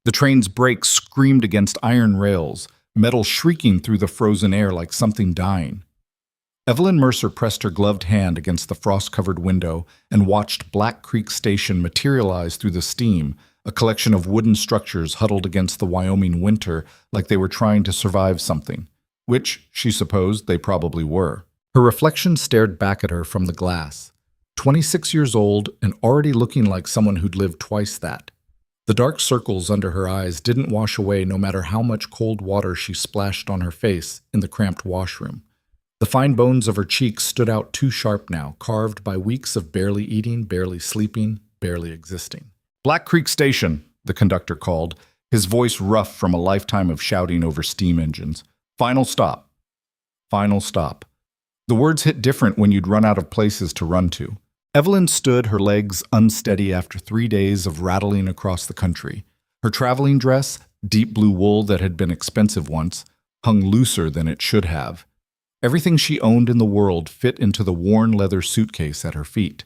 The train's brakes screamed against iron rails, metal shrieking through the frozen air like something dying. Evelyn Mercer pressed her gloved hand against the frost-covered window and watched Black Creek Station materialize through the steam, a collection of wooden structures huddled against the Wyoming winter like they were trying to survive something, which, she supposed, they probably were. Her reflection stared back at her from the glass. 26 years old and already looking like someone who'd lived twice that. The dark circles under her eyes didn't wash away no matter how much cold water she splashed on her face in the cramped washroom. The fine bones of her cheeks stood out too sharp now, carved by weeks of barely eating, barely sleeping, barely existing. "Black Creek Station," the conductor called, his voice rough from a lifetime of shouting over steam engines. "Final stop. Final stop." The words hit different when you'd run out of places to run to. Evelyn stood, her legs unsteady after 3 days of rattling across the country. Her traveling dress, deep blue wool that had been expensive once, hung looser than it should have. Everything she owned in the world fit into the worn leather suitcase at her feet.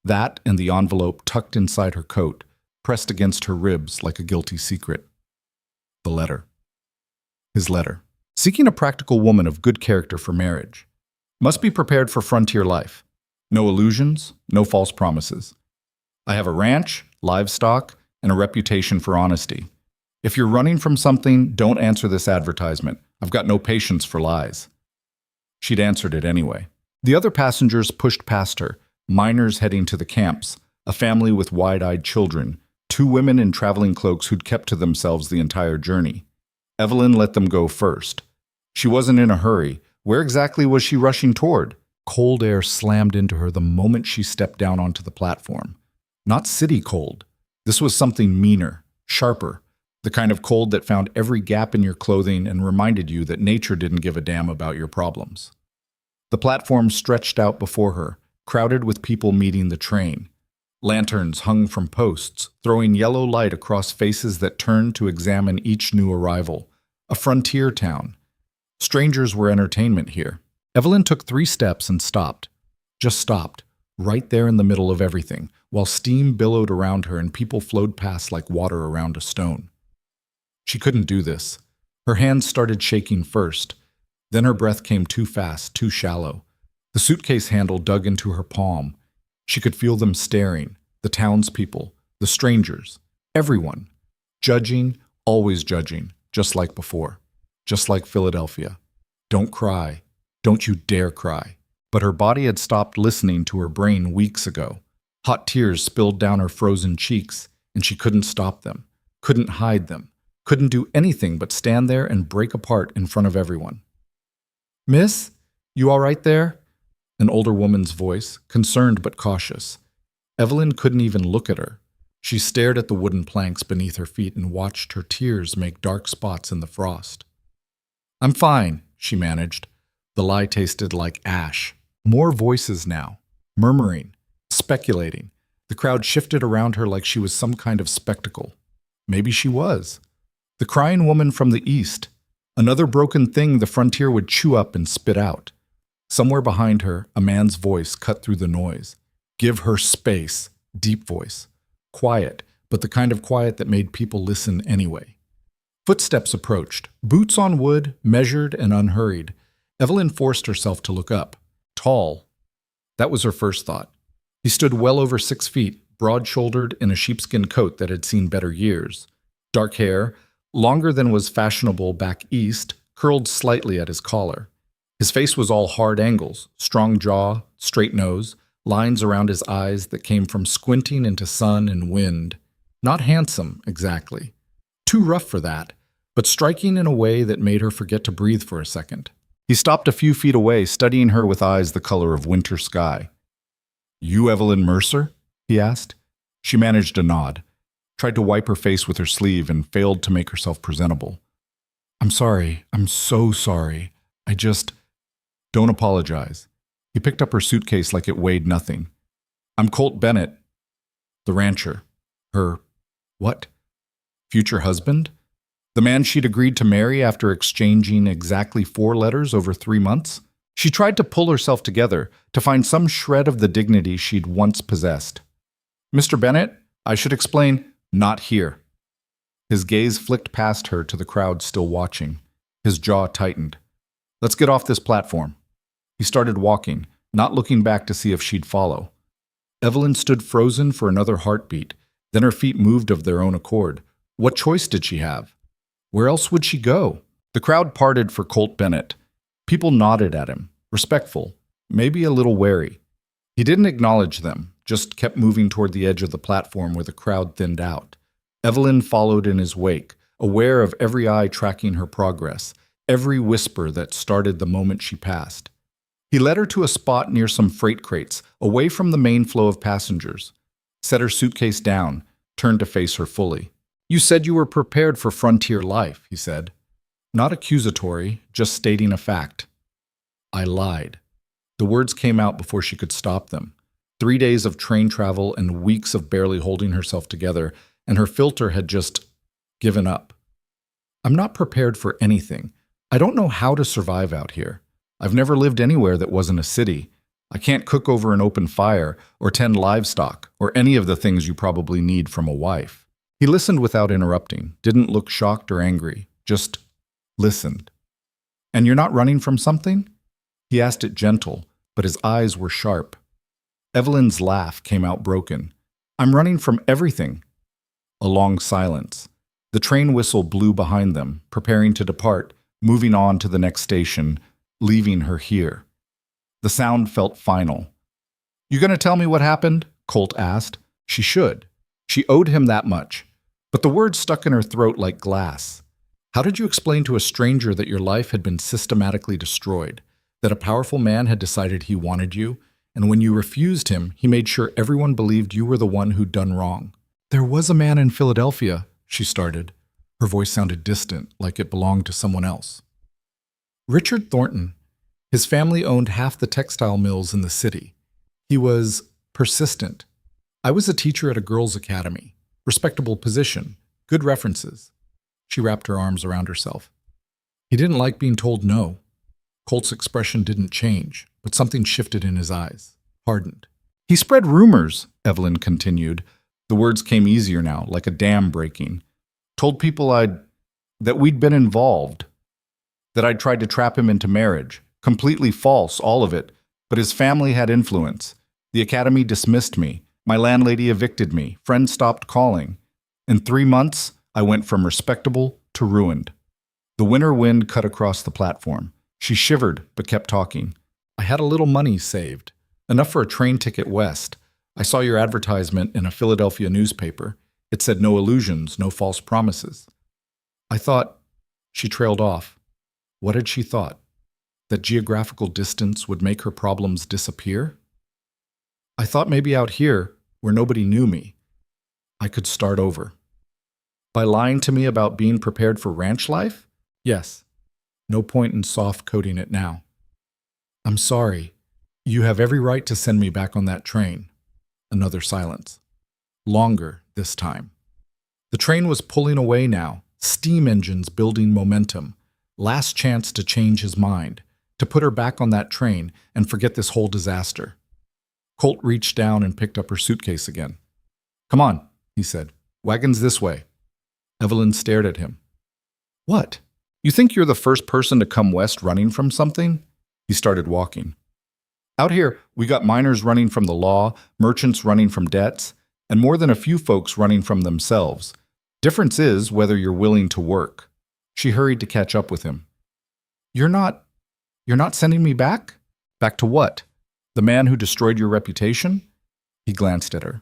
That and the envelope tucked inside her coat, pressed against her ribs like a guilty secret. The letter. His letter. Seeking a practical woman of good character for marriage. Must be prepared for frontier life. No illusions, no false promises. I have a ranch, livestock, and a reputation for honesty. If you're running from something, don't answer this advertisement. I've got no patience for lies. She'd answered it anyway. The other passengers pushed past her, miners heading to the camps, a family with wide-eyed children, 2 women in traveling cloaks who'd kept to themselves the entire journey. Evelyn let them go first. She wasn't in a hurry. Where exactly was she rushing toward? Cold air slammed into her the moment she stepped down onto the platform. Not city cold. This was something meaner, sharper, the kind of cold that found every gap in your clothing and reminded you that nature didn't give a damn about your problems. The platform stretched out before her, crowded with people meeting the train. Lanterns hung from posts, throwing yellow light across faces that turned to examine each new arrival. A frontier town. Strangers were entertainment here. Evelyn took 3 steps and stopped. Just stopped, right there in the middle of everything, while steam billowed around her and people flowed past like water around a stone. She couldn't do this. Her hands started shaking first. Then her breath came too fast, too shallow. The suitcase handle dug into her palm. She could feel them staring, the townspeople, the strangers, everyone. Judging, always judging, just like before. Just like Philadelphia. Don't cry. Don't you dare cry. But her body had stopped listening to her brain weeks ago. Hot tears spilled down her frozen cheeks, and she couldn't stop them, couldn't hide them, couldn't do anything but stand there and break apart in front of everyone. "Miss, you all right there?" An older woman's voice, concerned but cautious. Evelyn couldn't even look at her. She stared at the wooden planks beneath her feet and watched her tears make dark spots in the frost. "I'm fine," she managed. The lie tasted like ash. More voices now, murmuring, speculating. The crowd shifted around her like she was some kind of spectacle. Maybe she was. The crying woman from the east. Another broken thing the frontier would chew up and spit out. Somewhere behind her, a man's voice cut through the noise. Give her space. Deep voice. Quiet, but the kind of quiet that made people listen anyway. Footsteps approached, boots on wood, measured and unhurried. Evelyn forced herself to look up. Tall. That was her first thought. He stood well over 6 feet, broad-shouldered in a sheepskin coat that had seen better years. Dark hair, longer than was fashionable back east, curled slightly at his collar. His face was all hard angles, strong jaw, straight nose, lines around his eyes that came from squinting into sun and wind. Not handsome, exactly. Too rough for that, but striking in a way that made her forget to breathe for a second. He stopped a few feet away, studying her with eyes the color of winter sky. "You Evelyn Mercer?" he asked. She managed a nod, tried to wipe her face with her sleeve, and failed to make herself presentable. "I'm sorry. I'm so sorry. I just—" "Don't apologize." He picked up her suitcase like it weighed nothing. "I'm Colt Bennett, the rancher. Her— what? Future husband? The man she'd agreed to marry after exchanging exactly 4 letters over 3 months? She tried to pull herself together, to find some shred of the dignity she'd once possessed. "Mr. Bennett, I should explain, not here." His gaze flicked past her to the crowd still watching. His jaw tightened. "Let's get off this platform." He started walking, not looking back to see if she'd follow. Evelyn stood frozen for another heartbeat. Then her feet moved of their own accord. What choice did she have? Where else would she go? The crowd parted for Colt Bennett. People nodded at him, respectful, maybe a little wary. He didn't acknowledge them, just kept moving toward the edge of the platform where the crowd thinned out. Evelyn followed in his wake, aware of every eye tracking her progress, every whisper that started the moment she passed. He led her to a spot near some freight crates, away from the main flow of passengers. Set her suitcase down, turned to face her fully. "You said you were prepared for frontier life," he said. Not accusatory, just stating a fact. "I lied." The words came out before she could stop them. 3 days of train travel and weeks of barely holding herself together, and her filter had just given up. "I'm not prepared for anything. I don't know how to survive out here. I've never lived anywhere that wasn't a city. I can't cook over an open fire or tend livestock or any of the things you probably need from a wife." He listened without interrupting, didn't look shocked or angry, just listened. "And you're not running from something?" He asked it gentle, but his eyes were sharp. Evelyn's laugh came out broken. "I'm running from everything." A long silence. The train whistle blew behind them, preparing to depart, moving on to the next station, leaving her here. The sound felt final. "You gonna tell me what happened?" Colt asked. She should. She owed him that much. But the words stuck in her throat like glass. How did you explain to a stranger that your life had been systematically destroyed? That a powerful man had decided he wanted you, and when you refused him, he made sure everyone believed you were the one who'd done wrong? "There was a man in Philadelphia," she started. Her voice sounded distant, like it belonged to someone else. "Richard Thornton. His family owned half the textile mills in the city. He was persistent. I was a teacher at a girls' academy. Respectable position. Good references." She wrapped her arms around herself. "He didn't like being told no." Colt's expression didn't change, but something shifted in his eyes, hardened. "He spread rumors," Evelyn continued. The words came easier now, like a dam breaking. "Told people that we'd been involved, that I'd tried to trap him into marriage. Completely false, all of it. But his family had influence. The academy dismissed me. My landlady evicted me. Friends stopped calling. In 3 months, I went from respectable to ruined." The winter wind cut across the platform. She shivered, but kept talking. "I had a little money saved. Enough for a train ticket west. I saw your advertisement in a Philadelphia newspaper. It said no illusions, no false promises. I thought—" She trailed off. What had she thought? That geographical distance would make her problems disappear? "I thought maybe out here, where nobody knew me, I could start over." By lying to me about being prepared for ranch life? Yes. No point in soft-coding it now. "I'm sorry. You have every right to send me back on that train." Another silence. Longer this time. The train was pulling away now, steam engines building momentum. Last chance to change his mind, to put her back on that train and forget this whole disaster. Colt reached down and picked up her suitcase again. "Come on," he said. "Wagon's this way." Evelyn stared at him. "What? You think you're the first person to come west running from something?" He started walking. "Out here, we got miners running from the law, merchants running from debts, and more than a few folks running from themselves. Difference is whether you're willing to work." She hurried to catch up with him. You're not sending me back? Back to what? The man who destroyed your reputation?" He glanced at her.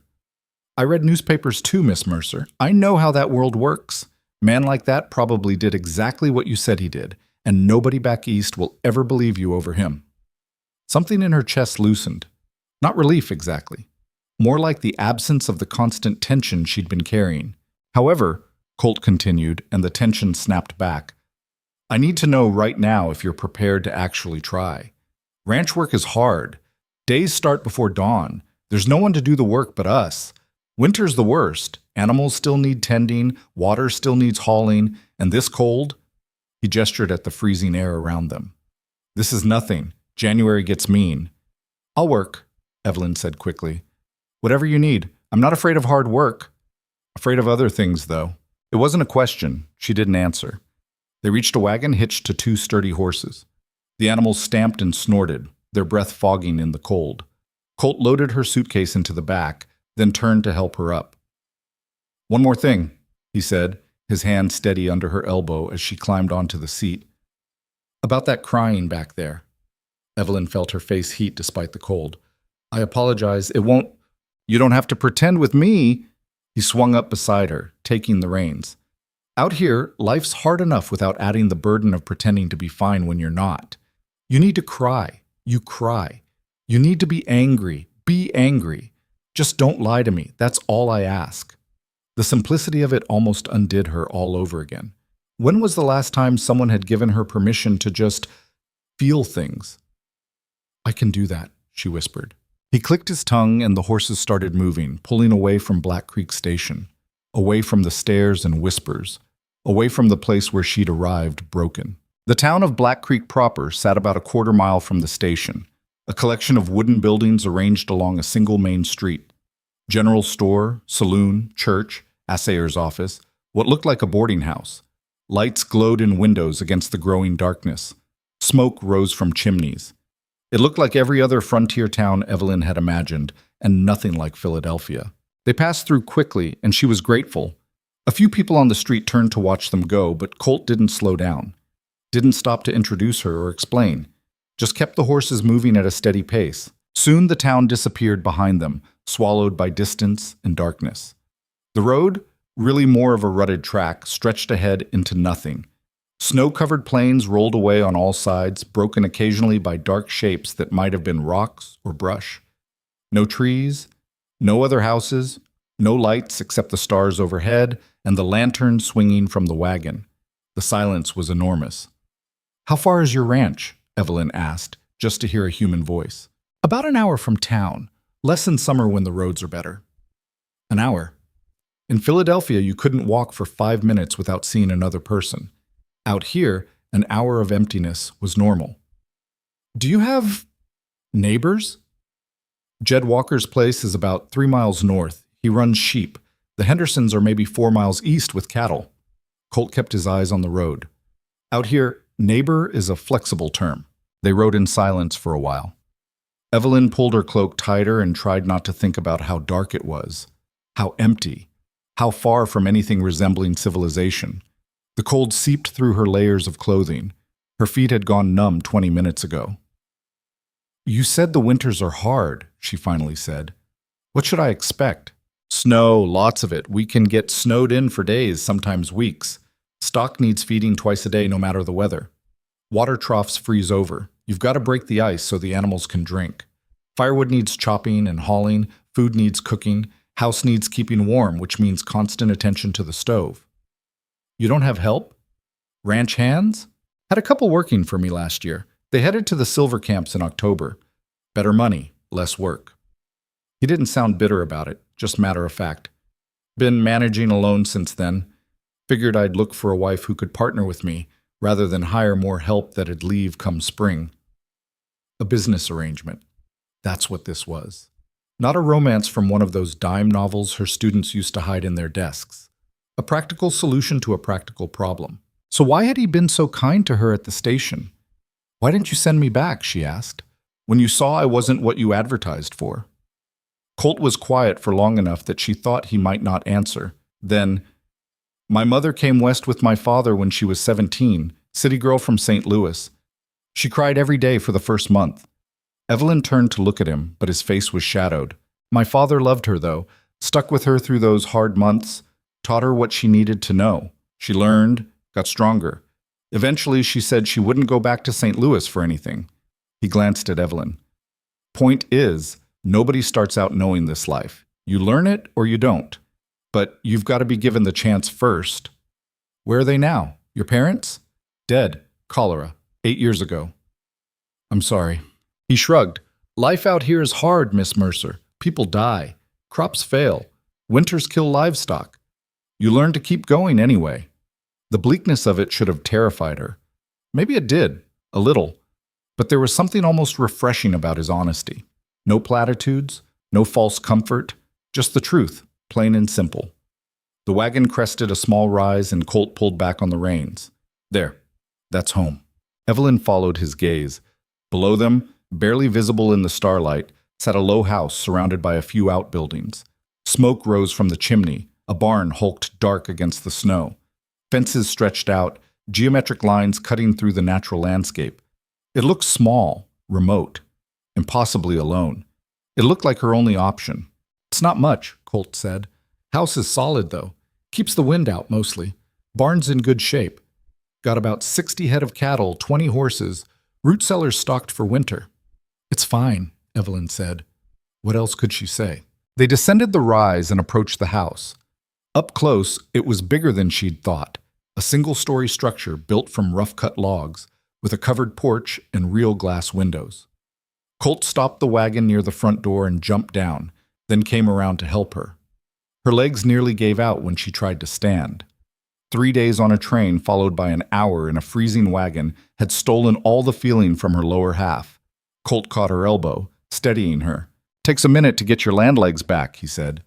"I read newspapers too, Miss Mercer. I know how that world works. A man like that probably did exactly what you said he did, and nobody back east will ever believe you over him." Something in her chest loosened. Not relief exactly. More like the absence of the constant tension she'd been carrying. "However," Colt continued, and the tension snapped back, "I need to know right now if you're prepared to actually try. Ranch work is hard. Days start before dawn. There's no one to do the work but us. Winter's the worst. Animals still need tending, water still needs hauling, and this cold—" He gestured at the freezing air around them. "This is nothing. January gets mean." "I'll work," Evelyn said quickly. "Whatever you need. I'm not afraid of hard work. Afraid of other things, though. It wasn't a question. She didn't answer. They reached a wagon hitched to two sturdy horses. The animals stamped and snorted, their breath fogging in the cold. Colt loaded her suitcase into the back, then turned to help her up. "One more thing," he said, his hand steady under her elbow as she climbed onto the seat. "About that crying back there." Evelyn felt her face heat despite the cold. "I apologize. It won't... You don't have to pretend with me." He swung up beside her, taking the reins. "Out here, life's hard enough without adding the burden of pretending to be fine when you're not. You need to cry. You cry. You need to be angry. Be angry. Just don't lie to me. That's all I ask." The simplicity of it almost undid her all over again. When was the last time someone had given her permission to just feel things? "I can do that," she whispered. He clicked his tongue and the horses started moving, pulling away from Black Creek Station, away from the stares and whispers, away from the place where she'd arrived broken. The town of Black Creek proper sat about a quarter-mile from the station, a collection of wooden buildings arranged along a single main street. General store, saloon, church, assayer's office, what looked like a boarding house. Lights glowed in windows against the growing darkness. Smoke rose from chimneys. It looked like every other frontier town Evelyn had imagined, and nothing like Philadelphia. They passed through quickly, and she was grateful. A few people on the street turned to watch them go, but Colt didn't slow down. Didn't stop to introduce her or explain. Just kept the horses moving at a steady pace. Soon the town disappeared behind them, swallowed by distance and darkness. The road, really more of a rutted track, stretched ahead into nothing. Snow-covered plains rolled away on all sides, broken occasionally by dark shapes that might have been rocks or brush. No trees, no other houses, no lights except the stars overhead and the lantern swinging from the wagon. The silence was enormous. "How far is your ranch?" Evelyn asked, just to hear a human voice. "About an hour from town. Less in summer when the roads are better." "An hour?" In Philadelphia, you couldn't walk for 5 minutes without seeing another person. Out here, an hour of emptiness was normal. "Do you have neighbors?" "Jed Walker's place is about 3 miles north. He runs sheep. The Hendersons are maybe 4 miles east with cattle." Colt kept his eyes on the road. Out here, neighbor is a flexible term. They rode in silence for a while. Evelyn pulled her cloak tighter and tried not to think about how dark it was, how empty, how far from anything resembling civilization. The cold seeped through her layers of clothing. Her feet had gone numb 20 minutes ago. "You said the winters are hard," she finally said. "What should I expect?" "Snow, lots of it. We can get snowed in for days, sometimes weeks. Stock needs feeding twice a day no matter the weather. Water troughs freeze over. You've got to break the ice so the animals can drink. Firewood needs chopping and hauling, food needs cooking, house needs keeping warm, which means constant attention to the stove." "You don't have help?" "Ranch hands? Had a couple working for me last year. They headed to the silver camps in October. Better money, less work." He didn't sound bitter about it, just matter of fact. "Been managing alone since then. Figured I'd look for a wife who could partner with me, rather than hire more help that'd leave come spring." A business arrangement. That's what this was. Not a romance from one of those dime novels her students used to hide in their desks. A practical solution to a practical problem. So why had he been so kind to her at the station? "Why didn't you send me back?" she asked. "When you saw I wasn't what you advertised for." Colt was quiet for long enough that she thought he might not answer. Then, "My mother came west with my father when she was 17, city girl from St. Louis. She cried every day for the first month." Evelyn turned to look at him, but his face was shadowed. "My father loved her, though, stuck with her through those hard months, taught her what she needed to know. She learned, got stronger. Eventually, she said she wouldn't go back to St. Louis for anything." He glanced at Evelyn. "Point is, nobody starts out knowing this life. You learn it or you don't. But you've got to be given the chance first." "Where are they now? Your parents?" "Dead. Cholera. 8 years ago." "I'm sorry." He shrugged. "Life out here is hard, Miss Mercer. People die. Crops fail. Winters kill livestock. You learn to keep going anyway." The bleakness of it should have terrified her. Maybe it did, a little. But there was something almost refreshing about his honesty. No platitudes, no false comfort, just the truth, plain and simple. The wagon crested a small rise and Colt pulled back on the reins. There, that's home. Evelyn followed his gaze. Below them, barely visible in the starlight, sat a low house surrounded by a few outbuildings. Smoke rose from the chimney. A barn hulked dark against the snow. Fences stretched out, geometric lines cutting through the natural landscape. It looked small, remote, impossibly alone. It looked like her only option. It's not much, Colt said. House is solid, though. Keeps the wind out, mostly. Barn's in good shape. Got about 60 head of cattle, 20 horses. Root cellars stocked for winter. It's fine, Evelyn said. What else could she say? They descended the rise and approached the house. Up close, it was bigger than she'd thought. A single-story structure built from rough-cut logs, with a covered porch and real glass windows. Colt stopped the wagon near the front door and jumped down, then came around to help her. Her legs nearly gave out when she tried to stand. 3 days on a train followed by an hour in a freezing wagon had stolen all the feeling from her lower half. Colt caught her elbow, steadying her. Takes a minute to get your land legs back, he said.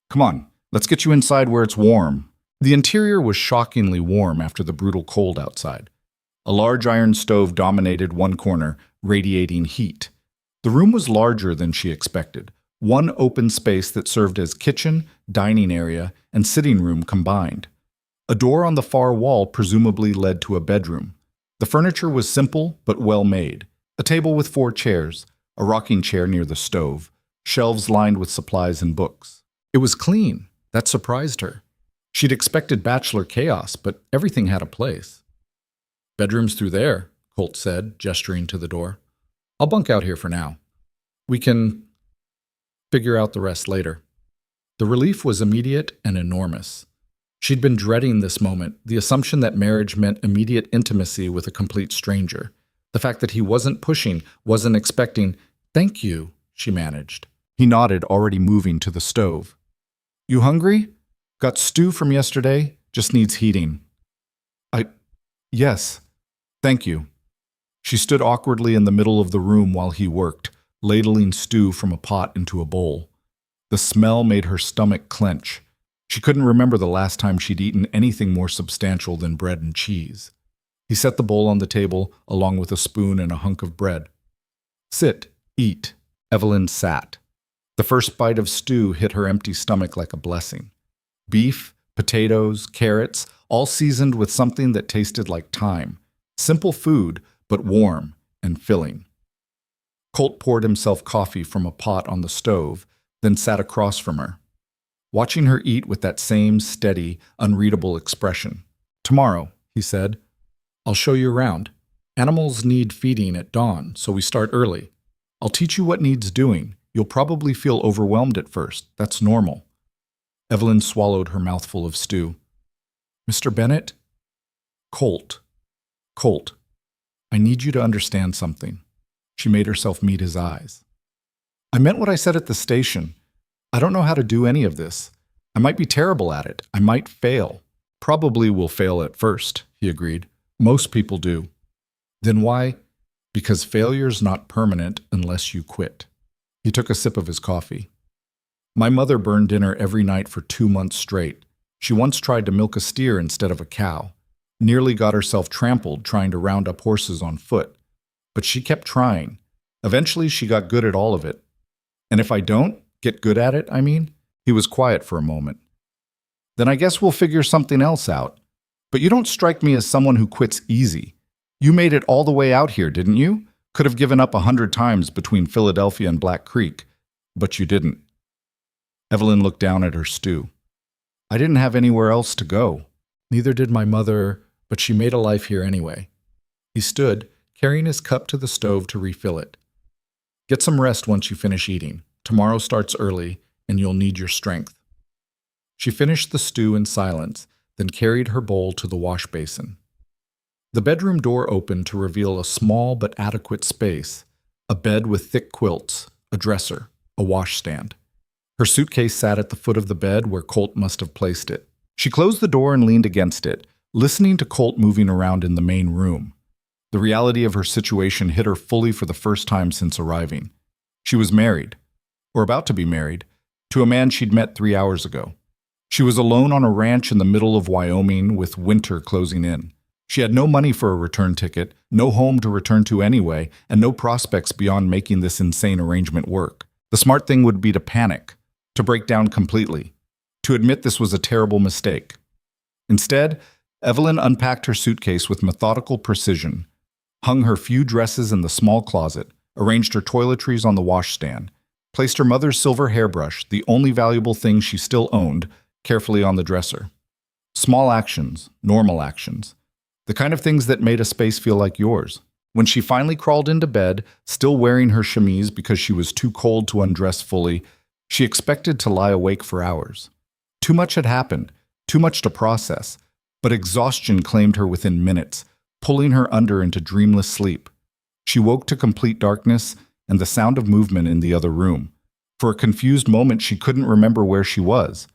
Come on, let's get you inside where it's warm. The interior was shockingly warm after the brutal cold outside. A large iron stove dominated one corner, radiating heat. The room was larger than she expected. One open space that served as kitchen, dining area, and sitting room combined. A door on the far wall presumably led to a bedroom. The furniture was simple but well made. A table with 4 chairs, a rocking chair near the stove, shelves lined with supplies and books. It was clean. That surprised her. She'd expected bachelor chaos, but everything had a place. Bedroom's through there, Colt said, gesturing to the door. I'll bunk out here for now. We can figure out the rest later. The relief was immediate and enormous. She'd been dreading this moment, the assumption that marriage meant immediate intimacy with a complete stranger. The fact that he wasn't pushing, wasn't expecting, "Thank you," she managed. He nodded, already moving to the stove. You hungry? Got stew from yesterday, just needs heating. Yes, thank you. She stood awkwardly in the middle of the room while he worked, ladling stew from a pot into a bowl. The smell made her stomach clench. She couldn't remember the last time she'd eaten anything more substantial than bread and cheese. He set the bowl on the table, along with a spoon and a hunk of bread. Sit, eat. Evelyn sat. The first bite of stew hit her empty stomach like a blessing. Beef, potatoes, carrots, all seasoned with something that tasted like thyme. Simple food, but warm and filling. Colt poured himself coffee from a pot on the stove, then sat across from her, watching her eat with that same steady, unreadable expression. Tomorrow, he said, I'll show you around. Animals need feeding at dawn, so we start early. I'll teach you what needs doing. You'll probably feel overwhelmed at first. That's normal. Evelyn swallowed her mouthful of stew. Mr. Bennett? Colt. Colt. I need you to understand something. She made herself meet his eyes. I meant what I said at the station. I don't know how to do any of this. I might be terrible at it. I might fail. Probably will fail at first, he agreed. Most people do. Then why? Because failure's not permanent unless you quit. He took a sip of his coffee. My mother burned dinner every night for 2 months straight. She once tried to milk a steer instead of a cow. Nearly got herself trampled trying to round up horses on foot. But she kept trying. Eventually she got good at all of it. And if I don't get good at it, he was quiet for a moment. Then I guess we'll figure something else out. But you don't strike me as someone who quits easy. You made it all the way out here, didn't you? Could have given up 100 times between Philadelphia and Black Creek. But you didn't. Evelyn looked down at her stew. I didn't have anywhere else to go. Neither did my mother, but she made a life here anyway. He stood, carrying his cup to the stove to refill it. Get some rest once you finish eating. Tomorrow starts early, and you'll need your strength. She finished the stew in silence, then carried her bowl to the wash basin. The bedroom door opened to reveal a small but adequate space, a bed with thick quilts, a dresser, a washstand. Her suitcase sat at the foot of the bed where Colt must have placed it. She closed the door and leaned against it, listening to Colt moving around in the main room. The reality of her situation hit her fully for the first time since arriving. She was married, or about to be married, to a man she'd met 3 hours ago. She was alone on a ranch in the middle of Wyoming with winter closing in. She had no money for a return ticket, no home to return to anyway, and no prospects beyond making this insane arrangement work. The smart thing would be to panic, to break down completely, to admit this was a terrible mistake. Instead, Evelyn unpacked her suitcase with methodical precision, hung her few dresses in the small closet, arranged her toiletries on the washstand, placed her mother's silver hairbrush, the only valuable thing she still owned, carefully on the dresser. Small actions, normal actions. The kind of things that made a space feel like yours. When she finally crawled into bed, still wearing her chemise because she was too cold to undress fully, she expected to lie awake for hours. Too much had happened, too much to process, but exhaustion claimed her within minutes, pulling her under into dreamless sleep. She woke to complete darkness and the sound of movement in the other room. For a confused moment, she couldn't remember where she was.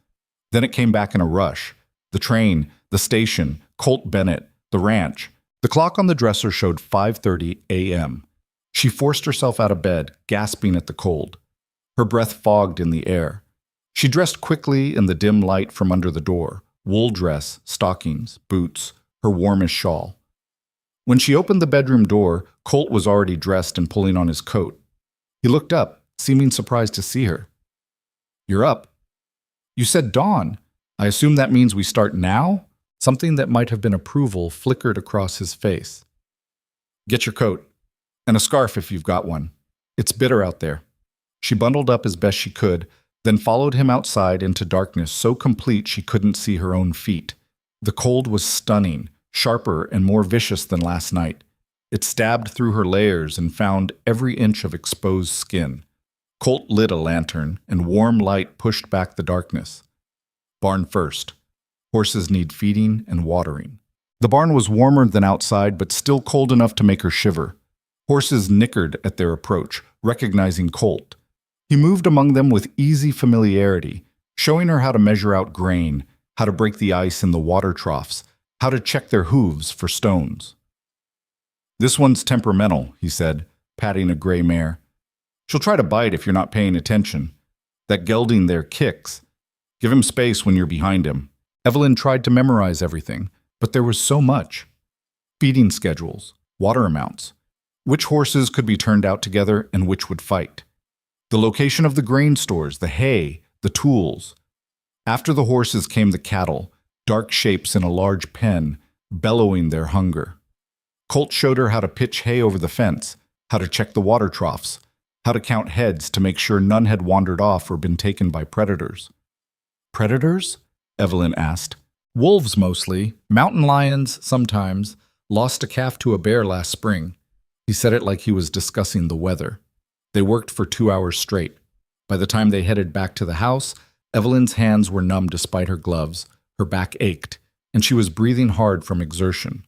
Then it came back in a rush. The train, the station, Colt Bennett, the ranch. The clock on the dresser showed 5:30 a.m. She forced herself out of bed, gasping at the cold. Her breath fogged in the air. She dressed quickly in the dim light from under the door. Wool dress, stockings, boots, her warmest shawl. When she opened the bedroom door, Colt was already dressed and pulling on his coat. He looked up, seeming surprised to see her. "You're up." "You said dawn. I assume that means we start now?" Something that might have been approval flickered across his face. "Get your coat. And a scarf if you've got one. It's bitter out there." She bundled up as best she could, then followed him outside into darkness so complete she couldn't see her own feet. The cold was stunning, sharper and more vicious than last night. It stabbed through her layers and found every inch of exposed skin. Colt lit a lantern, and warm light pushed back the darkness. Barn first. Horses need feeding and watering. The barn was warmer than outside, but still cold enough to make her shiver. Horses nickered at their approach, recognizing Colt. He moved among them with easy familiarity, showing her how to measure out grain, how to break the ice in the water troughs, how to check their hooves for stones. "This one's temperamental," he said, patting a gray mare. "She'll try to bite if you're not paying attention. That gelding there kicks. Give him space when you're behind him." Evelyn tried to memorize everything, but there was so much. Feeding schedules, water amounts, which horses could be turned out together and which would fight. The location of the grain stores, the hay, the tools. After the horses came the cattle, dark shapes in a large pen, bellowing their hunger. Colt showed her how to pitch hay over the fence, how to check the water troughs, how to count heads to make sure none had wandered off or been taken by predators. "Predators?" Evelyn asked. "Wolves mostly, mountain lions sometimes, lost a calf to a bear last spring." He said it like he was discussing the weather. They worked for 2 hours straight. By the time they headed back to the house, Evelyn's hands were numb despite her gloves, her back ached, and she was breathing hard from exertion.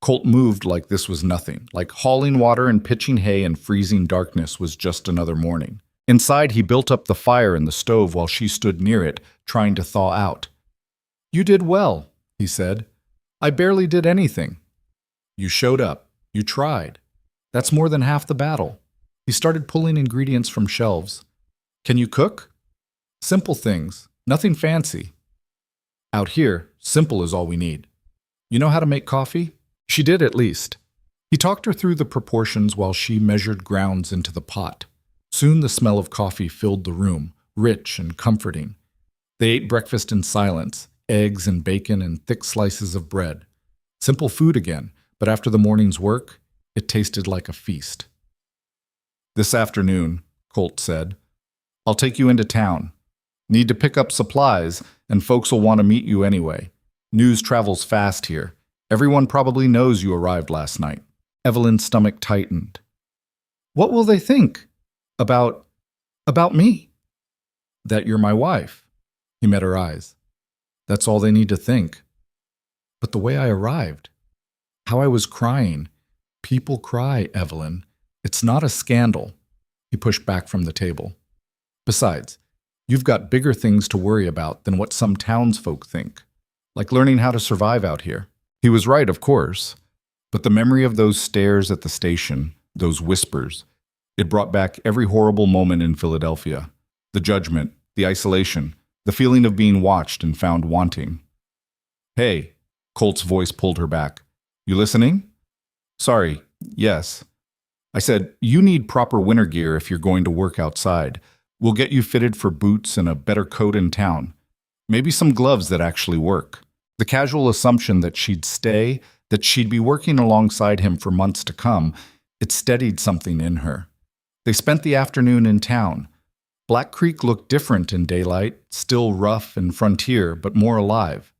Colt moved like this was nothing, like hauling water and pitching hay in freezing darkness was just another morning. Inside, he built up the fire in the stove while she stood near it, trying to thaw out. "You did well," he said. "I barely did anything." "You showed up. You tried. That's more than half the battle." He started pulling ingredients from shelves. "Can you cook?" "Simple things. Nothing fancy." "Out here, simple is all we need." "You know how to make coffee?" She did at least. He talked her through the proportions while she measured grounds into the pot. Soon the smell of coffee filled the room, rich and comforting. They ate breakfast in silence, eggs and bacon and thick slices of bread. Simple food again, but after the morning's work, it tasted like a feast. "This afternoon," Colt said, "I'll take you into town. Need to pick up supplies, and folks will want to meet you anyway. News travels fast here. Everyone probably knows you arrived last night." Evelyn's stomach tightened. "What will they think? About me?" "That you're my wife." He met her eyes. "That's all they need to think." "But the way I arrived, how I was crying. People cry, Evelyn. It's not a scandal." He pushed back from the table. "Besides, you've got bigger things to worry about than what some townsfolk think, like learning how to survive out here." He was right, of course, but the memory of those stares at the station, those whispers, it brought back every horrible moment in Philadelphia. The judgment, the isolation, the feeling of being watched and found wanting. "Hey," Colt's voice pulled her back. "You listening?" "Sorry, yes." I said, "You need proper winter gear if you're going to work outside. We'll get you fitted for boots and a better coat in town. Maybe some gloves that actually work." The casual assumption that she'd stay, that she'd be working alongside him for months to come, it steadied something in her. They spent the afternoon in town. Black Creek looked different in daylight, still rough and frontier, but more alive.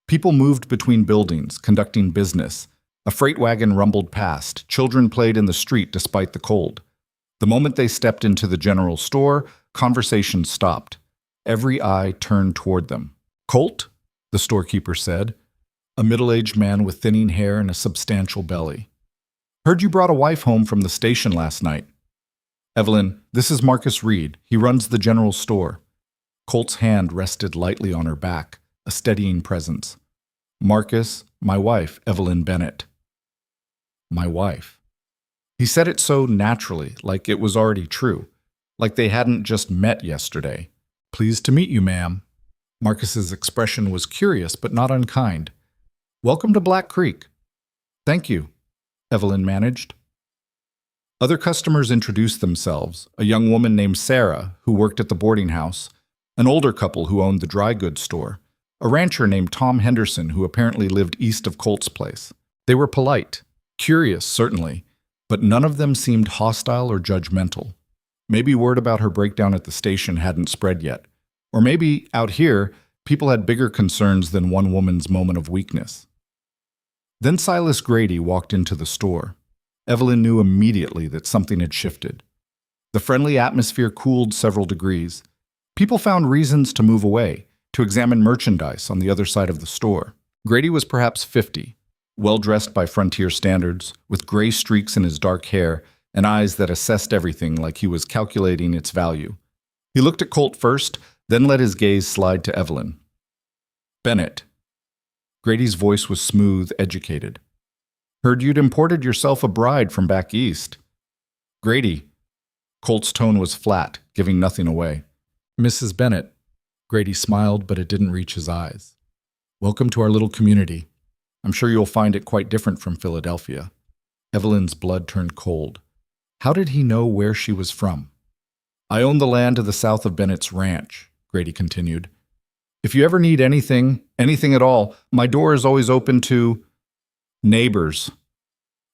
People moved between buildings, conducting business. A freight wagon rumbled past. Children played in the street despite the cold. The moment they stepped into the general store, conversation stopped. Every eye turned toward them. "Colt?" the storekeeper said, a middle-aged man with thinning hair and a substantial belly. "Heard you brought a wife home from the station last night." "Evelyn, this is Marcus Reed. He runs the general store." Colt's hand rested lightly on her back, a steadying presence. "Marcus, my wife, Evelyn Bennett." My wife. He said it so naturally, like it was already true, like they hadn't just met yesterday. "Pleased to meet you, ma'am." Marcus's expression was curious but not unkind. "Welcome to Black Creek." "Thank you," Evelyn managed. Other customers introduced themselves, a young woman named Sarah, who worked at the boarding house, an older couple who owned the dry goods store, a rancher named Tom Henderson who apparently lived east of Colt's place. They were polite, curious certainly, but none of them seemed hostile or judgmental. Maybe word about her breakdown at the station hadn't spread yet. Or maybe, out here, people had bigger concerns than one woman's moment of weakness. Then Silas Grady walked into the store. Evelyn knew immediately that something had shifted. The friendly atmosphere cooled several degrees. People found reasons to move away, to examine merchandise on the other side of the store. Grady was perhaps 50, well-dressed by frontier standards, with gray streaks in his dark hair and eyes that assessed everything like he was calculating its value. He looked at Colt first, then let his gaze slide to Evelyn. "Bennett." Grady's voice was smooth, educated. "Heard you'd imported yourself a bride from back east." "Grady." Colt's tone was flat, giving nothing away. "Mrs. Bennett." Grady smiled, but it didn't reach his eyes. "Welcome to our little community. I'm sure you'll find it quite different from Philadelphia." Evelyn's blood turned cold. How did he know where she was from? "I own the land to the south of Bennett's ranch," Grady continued. "If you ever need anything at all, my door is always open to neighbors."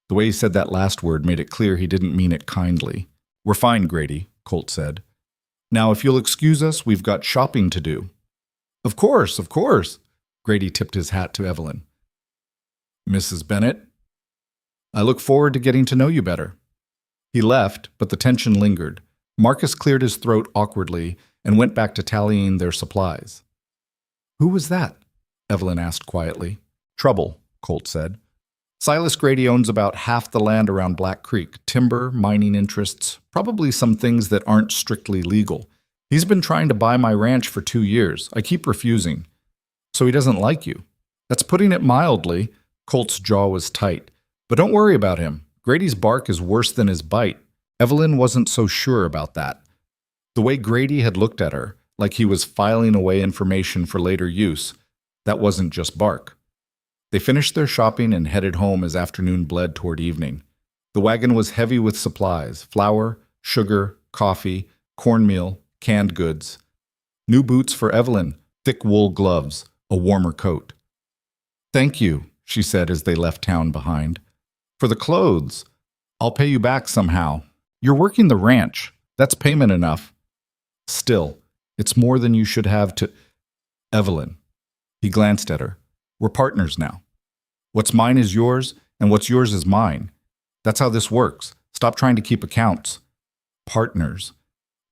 The way he said that last word made it clear he didn't mean it kindly. "We're fine, Grady," Colt said. "Now, if you'll excuse us, we've got shopping to do." Of course. Grady tipped his hat to Evelyn. "Mrs. Bennett, I look forward to getting to know you better." He left, but the tension lingered. Marcus cleared his throat awkwardly and went back to tallying their supplies. "Who was that?" Evelyn asked quietly. "Trouble," Colt said. "Silas Grady owns about half the land around Black Creek, timber, mining interests, probably some things that aren't strictly legal. He's been trying to buy my ranch for 2 years. I keep refusing. So he doesn't like you." "That's putting it mildly." Colt's jaw was tight. "But don't worry about him. Grady's bark is worse than his bite." Evelyn wasn't so sure about that. The way Grady had looked at her, like he was filing away information for later use, that wasn't just bark. They finished their shopping and headed home as afternoon bled toward evening. The wagon was heavy with supplies: flour, sugar, coffee, cornmeal, canned goods. New boots for Evelyn, thick wool gloves, a warmer coat. "Thank you," she said as they left town behind. "For the clothes. I'll pay you back somehow. You're working the ranch. That's payment enough. Still, it's more than you should have to—" "Evelyn." He glanced at her. "We're partners now. What's mine is yours, and what's yours is mine. That's how this works. Stop trying to keep accounts." Partners.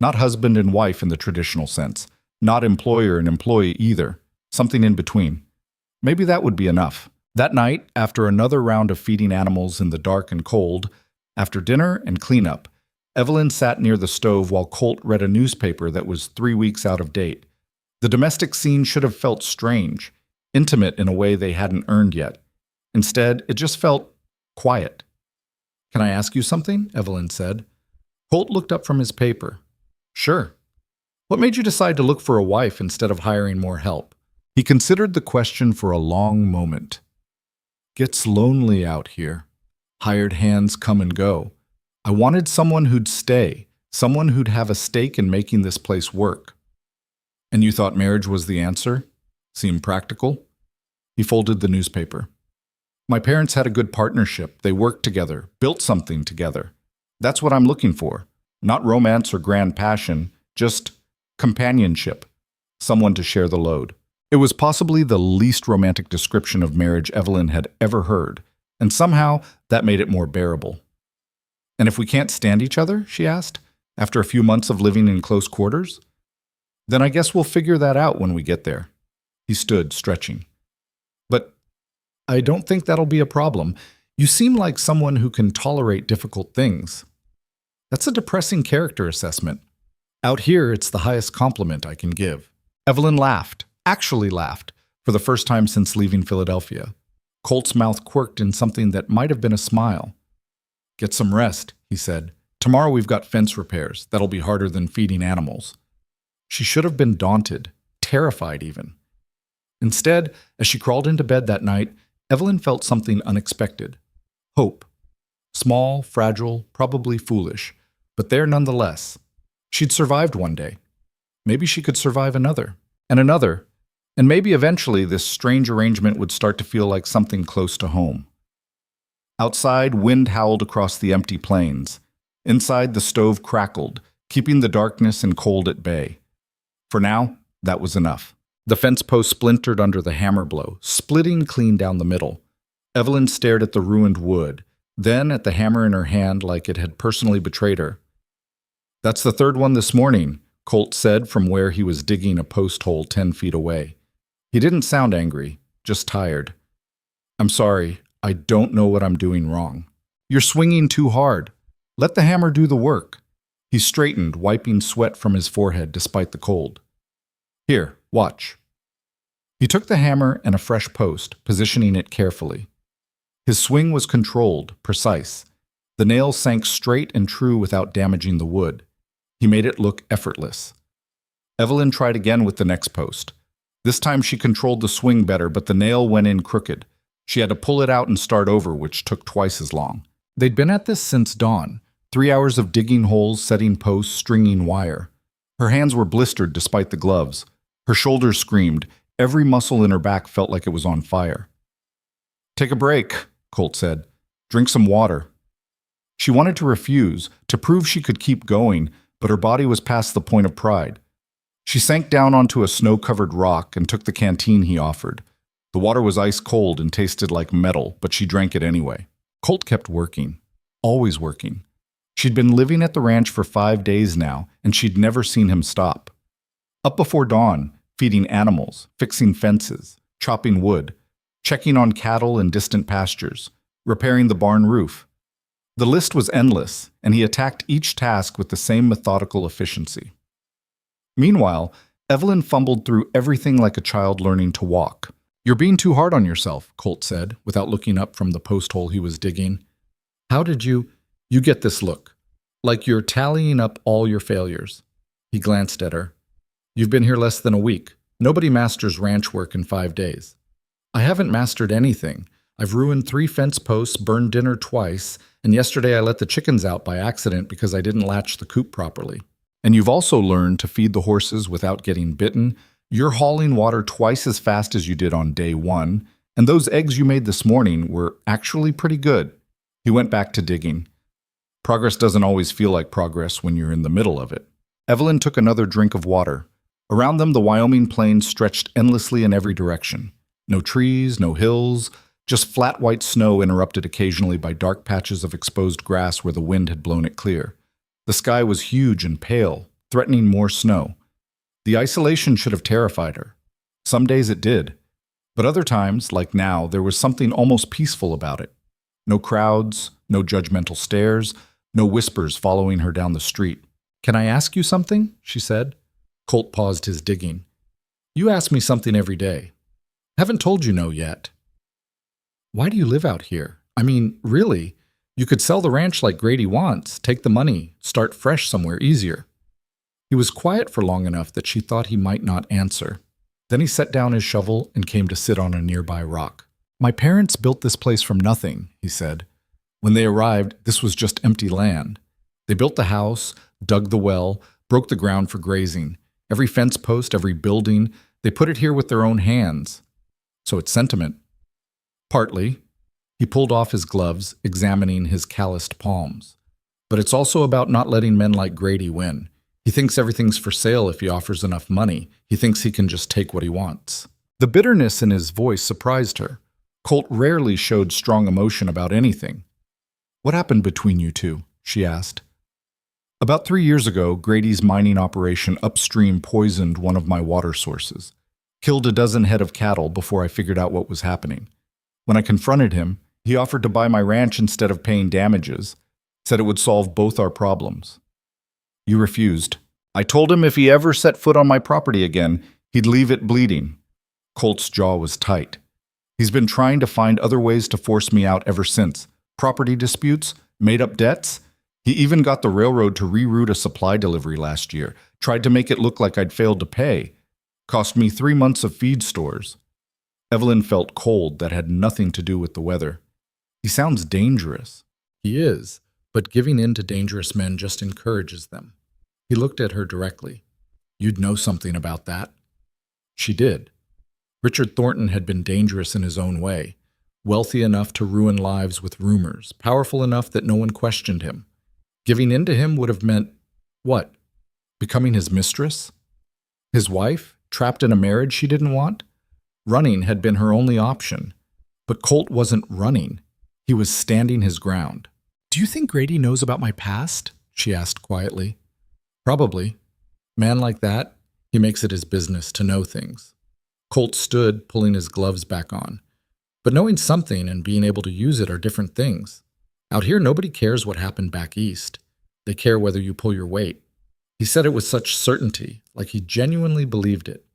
Not husband and wife in the traditional sense. Not employer and employee either. Something in between. Maybe that would be enough. That night, after another round of feeding animals in the dark and cold, after dinner and cleanup, Evelyn sat near the stove while Colt read a newspaper that was 3 weeks out of date. The domestic scene should have felt strange, intimate in a way they hadn't earned yet. Instead, it just felt quiet. "Can I ask you something?" Evelyn said. Colt looked up from his paper. "Sure." What made you decide to look for a wife instead of hiring more help? He considered the question for a long moment. Gets lonely out here. Hired hands come and go. I wanted someone who'd stay, someone who'd have a stake in making this place work. And you thought marriage was the answer? Seemed practical? He folded the newspaper. My parents had a good partnership. They worked together, built something together. That's what I'm looking for. Not romance or grand passion, just companionship. Someone to share the load. It was possibly the least romantic description of marriage Evelyn had ever heard, and somehow that made it more bearable. And if we can't stand each other, she asked, after a few months of living in close quarters? Then I guess we'll figure that out when we get there. He stood, stretching. But I don't think that'll be a problem. You seem like someone who can tolerate difficult things. That's a depressing character assessment. Out here, it's the highest compliment I can give. Evelyn laughed, actually laughed, for the first time since leaving Philadelphia. Colt's mouth quirked in something that might have been a smile. Get some rest, he said. Tomorrow we've got fence repairs. That'll be harder than feeding animals. She should have been daunted, terrified even. Instead, as she crawled into bed that night, Evelyn felt something unexpected. Hope. Small, fragile, probably foolish, but there nonetheless. She'd survived one day. Maybe she could survive another, and maybe eventually this strange arrangement would start to feel like something close to home. Outside, wind howled across the empty plains. Inside, the stove crackled, keeping the darkness and cold at bay. For now, that was enough. The fence post splintered under the hammer blow, splitting clean down the middle. Evelyn stared at the ruined wood, then at the hammer in her hand like it had personally betrayed her. That's the third one this morning, Colt said from where he was digging a post hole 10 feet away. He didn't sound angry, just tired. I'm sorry, I don't know what I'm doing wrong. You're swinging too hard. Let the hammer do the work. He straightened, wiping sweat from his forehead despite the cold. Here, watch. He took the hammer and a fresh post, positioning it carefully. His swing was controlled, precise. The nails sank straight and true without damaging the wood. He made it look effortless. Evelyn tried again with the next post. This time she controlled the swing better, but the nail went in crooked. She had to pull it out and start over, which took twice as long. They'd been at this since dawn, 3 hours of digging holes, setting posts, stringing wire. Her hands were blistered despite the gloves. Her shoulders screamed. Every muscle in her back felt like it was on fire. Take a break, Colt said. Drink some water. She wanted to refuse, to prove she could keep going, but her body was past the point of pride. She sank down onto a snow-covered rock and took the canteen he offered. The water was ice cold and tasted like metal, but she drank it anyway. Colt kept working, always working. She'd been living at the ranch for 5 days now, and she'd never seen him stop. Up before dawn, feeding animals, fixing fences, chopping wood, checking on cattle in distant pastures, repairing the barn roof. The list was endless, and he attacked each task with the same methodical efficiency. Meanwhile, Evelyn fumbled through everything like a child learning to walk. You're being too hard on yourself, Colt said, without looking up from the post hole he was digging. How did you get this look? Like you're tallying up all your failures. He glanced at her. You've been here less than a week. Nobody masters ranch work in 5 days. I haven't mastered anything. I've ruined 3 fence posts, burned dinner twice, and yesterday I let the chickens out by accident because I didn't latch the coop properly. And you've also learned to feed the horses without getting bitten. You're hauling water twice as fast as you did on day 1, and those eggs you made this morning were actually pretty good. He went back to digging. Progress doesn't always feel like progress when you're in the middle of it. Evelyn took another drink of water. Around them, the Wyoming plains stretched endlessly in every direction. No trees, no hills, just flat white snow interrupted occasionally by dark patches of exposed grass where the wind had blown it clear. The sky was huge and pale, threatening more snow. The isolation should have terrified her. Some days it did. But other times, like now, there was something almost peaceful about it. No crowds, no judgmental stares, no whispers following her down the street. Can I ask you something? She said. Colt paused his digging. You ask me something every day. Haven't told you no yet. Why do you live out here? I mean, really, you could sell the ranch like Grady wants, take the money, start fresh somewhere easier. He was quiet for long enough that she thought he might not answer. Then he set down his shovel and came to sit on a nearby rock. "My parents built this place from nothing," he said. "When they arrived, this was just empty land. They built the house, dug the well, broke the ground for grazing. Every fence post, every building, they put it here with their own hands. So it's sentiment." "Partly." He pulled off his gloves, examining his calloused palms. "But it's also about not letting men like Grady win. He thinks everything's for sale if he offers enough money. He thinks he can just take what he wants." The bitterness in his voice surprised her. Colt rarely showed strong emotion about anything. "What happened between you two?" she asked. "About 3 years ago, Grady's mining operation upstream poisoned one of my water sources. Killed a dozen head of cattle before I figured out what was happening. When I confronted him, he offered to buy my ranch instead of paying damages. Said it would solve both our problems. You refused. I told him if he ever set foot on my property again, he'd leave it bleeding." Colt's jaw was tight. "He's been trying to find other ways to force me out ever since. Property disputes, made-up debts. He even got the railroad to reroute a supply delivery last year. Tried to make it look like I'd failed to pay. Cost me 3 months of feed stores." Evelyn felt cold that had nothing to do with the weather. "He sounds dangerous." "He is, but giving in to dangerous men just encourages them." He looked at her directly. "You'd know something about that." She did. Richard Thornton had been dangerous in his own way, wealthy enough to ruin lives with rumors, powerful enough that no one questioned him. Giving in to him would have meant, what? Becoming his mistress? His wife, trapped in a marriage she didn't want? Running had been her only option. But Colt wasn't running. He was standing his ground. "Do you think Grady knows about my past?" she asked quietly. "Probably. Man like that, he makes it his business to know things." Colt stood, pulling his gloves back on. But knowing something and being able to use it are different things. Out here, nobody cares what happened back east. They care whether you pull your weight. He said it with such certainty, like he genuinely believed it.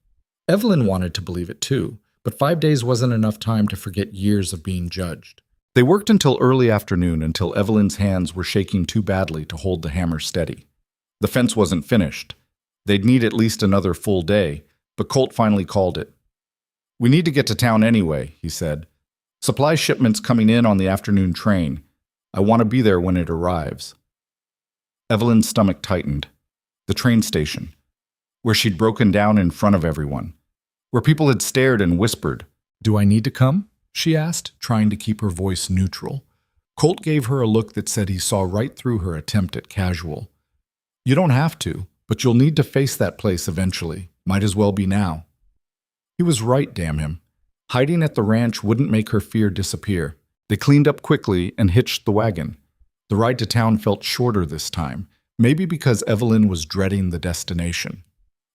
Evelyn wanted to believe it too, but 5 days wasn't enough time to forget years of being judged. They worked until early afternoon, until Evelyn's hands were shaking too badly to hold the hammer steady. The fence wasn't finished. They'd need at least another full day, but Colt finally called it. "We need to get to town anyway," he said. "Supply shipments coming in on the afternoon train. I want to be there when it arrives." Evelyn's stomach tightened. The train station, where she'd broken down in front of everyone, where people had stared and whispered. "Do I need to come?" she asked, trying to keep her voice neutral. Colt gave her a look that said he saw right through her attempt at casual. "You don't have to, but you'll need to face that place eventually. Might as well be now." He was right, damn him. Hiding at the ranch wouldn't make her fear disappear. They cleaned up quickly and hitched the wagon. The ride to town felt shorter this time, maybe because Evelyn was dreading the destination.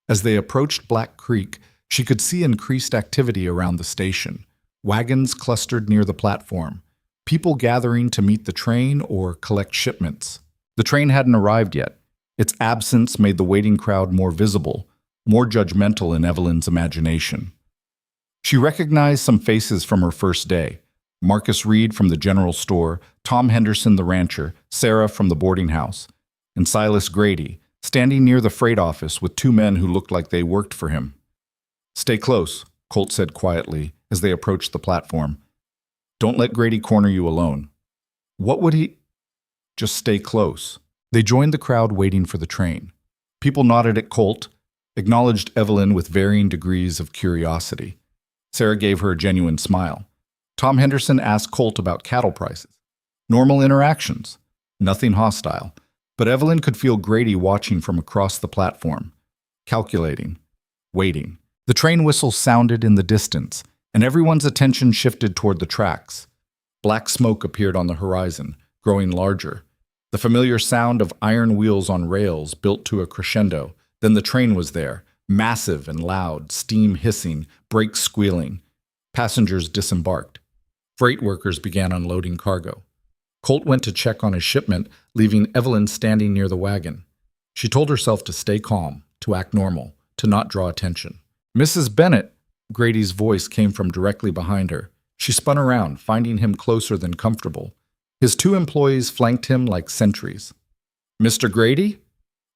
As they approached Black Creek, she could see increased activity around the station. Wagons clustered near the platform, people gathering to meet the train or collect shipments. The train hadn't arrived yet. Its absence made the waiting crowd more visible, more judgmental in Evelyn's imagination. She recognized some faces from her first day. Marcus Reed from the general store, Tom Henderson the rancher, Sarah from the boarding house, and Silas Grady, standing near the freight office with 2 men who looked like they worked for him. "Stay close," Colt said quietly as they approached the platform. "Don't let Grady corner you alone." "What would he—" "Just stay close." They joined the crowd waiting for the train. People nodded at Colt, acknowledged Evelyn with varying degrees of curiosity. Sarah gave her a genuine smile. Tom Henderson asked Colt about cattle prices. Normal interactions. Nothing hostile. But Evelyn could feel Grady watching from across the platform. Calculating. Waiting. The train whistle sounded in the distance, and everyone's attention shifted toward the tracks. Black smoke appeared on the horizon, growing larger. The familiar sound of iron wheels on rails built to a crescendo. Then the train was there, massive and loud, steam hissing, brakes squealing. Passengers disembarked. Freight workers began unloading cargo. Colt went to check on his shipment, leaving Evelyn standing near the wagon. She told herself to stay calm, to act normal, to not draw attention. "Mrs. Bennett!" Grady's voice came from directly behind her. She spun around, finding him closer than comfortable. His 2 employees flanked him like sentries. "Mr. Grady?"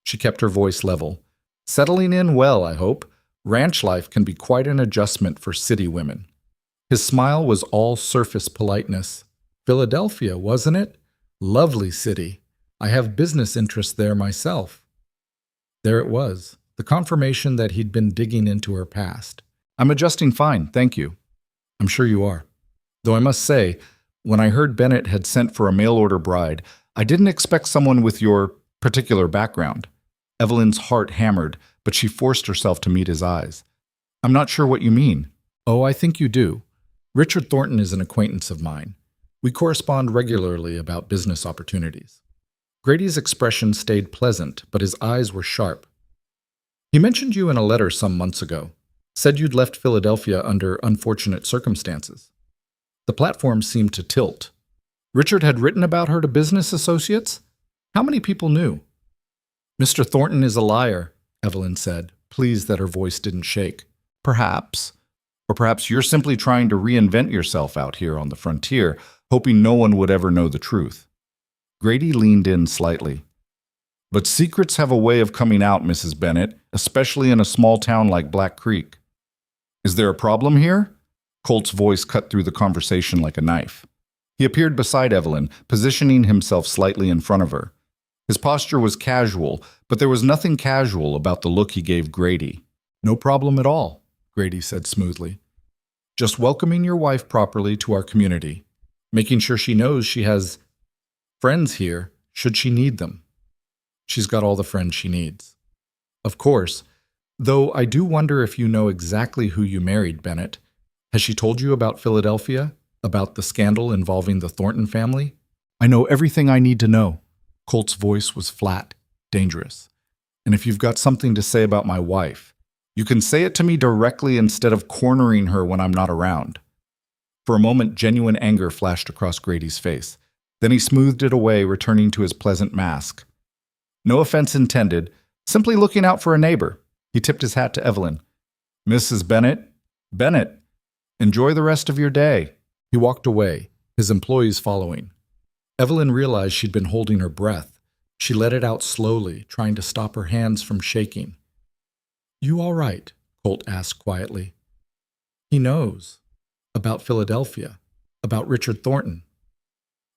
She kept her voice level. Settling in well, I hope. Ranch life can be quite an adjustment for city women. His smile was all surface politeness. Philadelphia, wasn't it? Lovely city. I have business interests there myself. There it was, the confirmation that he'd been digging into her past. I'm adjusting fine, thank you. I'm sure you are. Though I must say, when I heard Bennett had sent for a mail-order bride, I didn't expect someone with your particular background. Evelyn's heart hammered, but she forced herself to meet his eyes. I'm not sure what you mean. Oh, I think you do. Richard Thornton is an acquaintance of mine. We correspond regularly about business opportunities. Grady's expression stayed pleasant, but his eyes were sharp. He mentioned you in a letter some months ago. Said you'd left Philadelphia under unfortunate circumstances. The platform seemed to tilt. Richard had written about her to business associates? How many people knew? Mr. Thornton is a liar, Evelyn said, pleased that her voice didn't shake. Perhaps. Or perhaps you're simply trying to reinvent yourself out here on the frontier, hoping no one would ever know the truth. Grady leaned in slightly. But secrets have a way of coming out, Mrs. Bennett, especially in a small town like Black Creek. Is there a problem here? Colt's voice cut through the conversation like a knife. He appeared beside Evelyn, positioning himself slightly in front of her. His posture was casual, but there was nothing casual about the look he gave Grady. No problem at all, Grady said smoothly. Just welcoming your wife properly to our community, making sure she knows she has friends here should she need them. She's got all the friends she needs. Of course, though I do wonder if you know exactly who you married, Bennett. Has she told you about Philadelphia? About the scandal involving the Thornton family? I know everything I need to know. Colt's voice was flat, dangerous. And if you've got something to say about my wife, you can say it to me directly instead of cornering her when I'm not around. For a moment, genuine anger flashed across Grady's face. Then he smoothed it away, returning to his pleasant mask. No offense intended, simply looking out for a neighbor. He tipped his hat to Evelyn. Mrs. Bennett? Bennett, enjoy the rest of your day. He walked away, his employees following. Evelyn realized she'd been holding her breath. She let it out slowly, trying to stop her hands from shaking. You all right? Colt asked quietly. He knows. About Philadelphia. About Richard Thornton.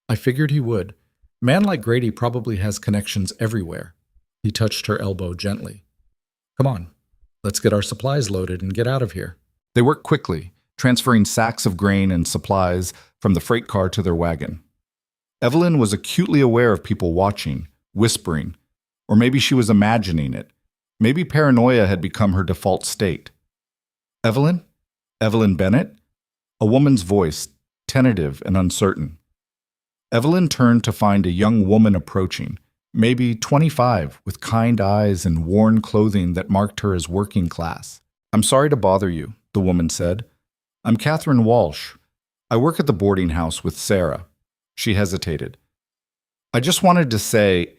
I figured he would. A man like Grady probably has connections everywhere. He touched her elbow gently. Come on, let's get our supplies loaded and get out of here. They worked quickly, transferring sacks of grain and supplies from the freight car to their wagon. Evelyn was acutely aware of people watching, whispering, or maybe she was imagining it. Maybe paranoia had become her default state. Evelyn? Evelyn Bennett? A woman's voice, tentative and uncertain. Evelyn turned to find a young woman approaching, maybe 25, with kind eyes and worn clothing that marked her as working class. I'm sorry to bother you, the woman said. I'm Catherine Walsh. I work at the boarding house with Sarah. She hesitated. I just wanted to say,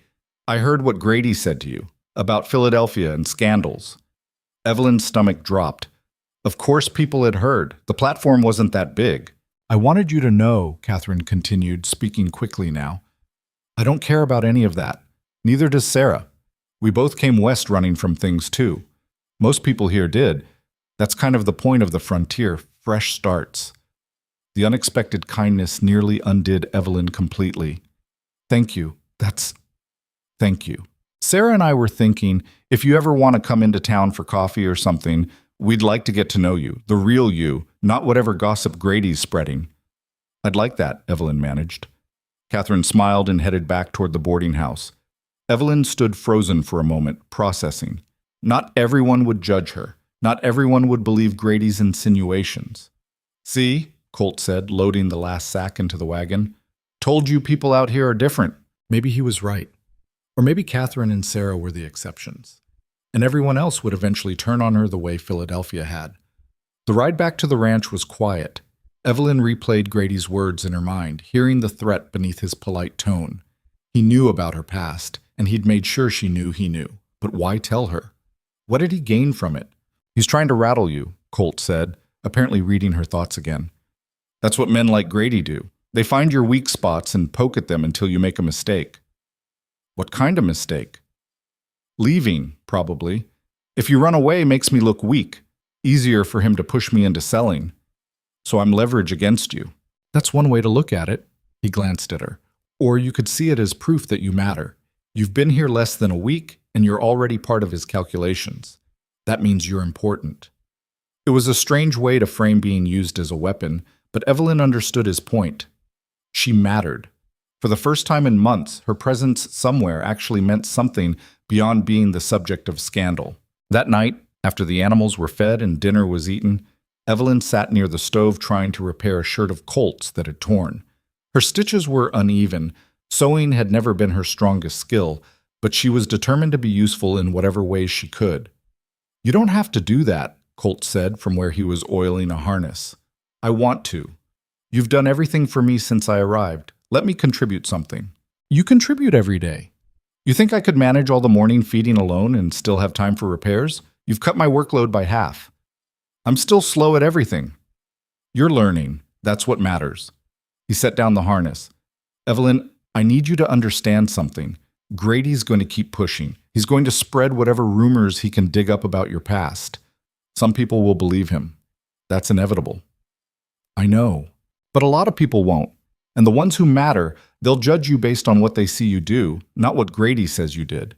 I heard what Grady said to you, about Philadelphia and scandals. Evelyn's stomach dropped. Of course people had heard. The platform wasn't that big. I wanted you to know, Catherine continued, speaking quickly now. I don't care about any of that. Neither does Sarah. We both came west running from things too. Most people here did. That's kind of the point of the frontier, fresh starts. The unexpected kindness nearly undid Evelyn completely. Thank you. Thank you. Sarah and I were thinking, if you ever want to come into town for coffee or something, we'd like to get to know you, the real you, not whatever gossip Grady's spreading. I'd like that, Evelyn managed. Catherine smiled and headed back toward the boarding house. Evelyn stood frozen for a moment, processing. Not everyone would judge her. Not everyone would believe Grady's insinuations. See, Colt said, loading the last sack into the wagon. Told you people out here are different. Maybe he was right. Or maybe Catherine and Sarah were the exceptions. And everyone else would eventually turn on her the way Philadelphia had. The ride back to the ranch was quiet. Evelyn replayed Grady's words in her mind, hearing the threat beneath his polite tone. He knew about her past, and he'd made sure she knew he knew. But why tell her? What did he gain from it? He's trying to rattle you, Colt said, apparently reading her thoughts again. That's what men like Grady do. They find your weak spots and poke at them until you make a mistake. What kind of mistake? Leaving, probably. If you run away, makes me look weak. Easier for him to push me into selling. So I'm leverage against you. That's one way to look at it. He glanced at her. Or you could see it as proof that you matter. You've been here less than a week, and you're already part of his calculations. That means you're important. It was a strange way to frame being used as a weapon, but Evelyn understood his point. She mattered. For the first time in months, her presence somewhere actually meant something beyond being the subject of scandal. That night, after the animals were fed and dinner was eaten, Evelyn sat near the stove trying to repair a shirt of Colt's that had torn. Her stitches were uneven. Sewing had never been her strongest skill, but she was determined to be useful in whatever ways she could. "You don't have to do that," Colt said from where he was oiling a harness. "I want to. You've done everything for me since I arrived. Let me contribute something." "You contribute every day." "You think I could manage all the morning feeding alone and still have time for repairs? You've cut my workload by half." "I'm still slow at everything." "You're learning. That's what matters." He set down the harness. "Evelyn, I need you to understand something. Grady's going to keep pushing. He's going to spread whatever rumors he can dig up about your past. Some people will believe him. That's inevitable." "I know. But a lot of people won't. And the ones who matter, they'll judge you based on what they see you do, not what Grady says you did."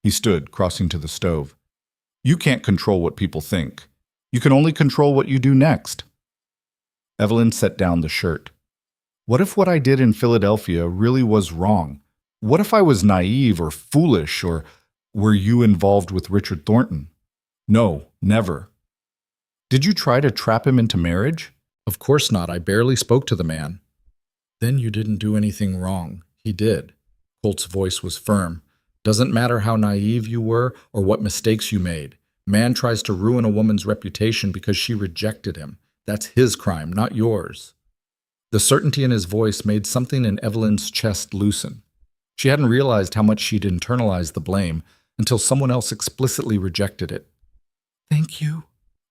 He stood, crossing to the stove. "You can't control what people think. You can only control what you do next." Evelyn set down the shirt. "What if what I did in Philadelphia really was wrong? What if I was naive or foolish, or were you involved with Richard Thornton?" "No, never." "Did you try to trap him into marriage?" "Of course not. I barely spoke to the man." "Then you didn't do anything wrong. He did." Colt's voice was firm. "Doesn't matter how naive you were or what mistakes you made. Man tries to ruin a woman's reputation because she rejected him. That's his crime, not yours." The certainty in his voice made something in Evelyn's chest loosen. She hadn't realized how much she'd internalized the blame until someone else explicitly rejected it. "Thank you,"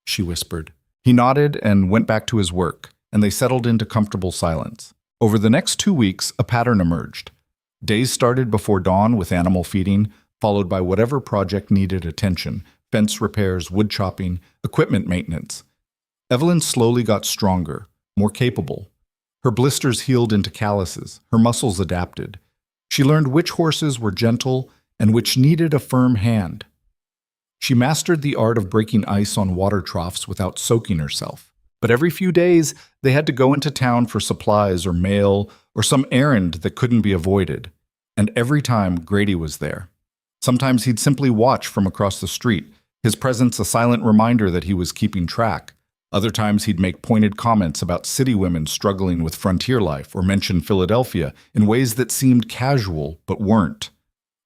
she whispered. He nodded and went back to his work, and they settled into comfortable silence. Over the next 2 weeks, a pattern emerged. Days started before dawn with animal feeding, followed by whatever project needed attention: fence repairs, wood chopping, equipment maintenance. Evelyn slowly got stronger, more capable. Her blisters healed into calluses, her muscles adapted. She learned which horses were gentle and which needed a firm hand. She mastered the art of breaking ice on water troughs without soaking herself. But every few days, they had to go into town for supplies or mail or some errand that couldn't be avoided. And every time, Grady was there. Sometimes he'd simply watch from across the street, his presence a silent reminder that he was keeping track. Other times he'd make pointed comments about city women struggling with frontier life or mention Philadelphia in ways that seemed casual but weren't.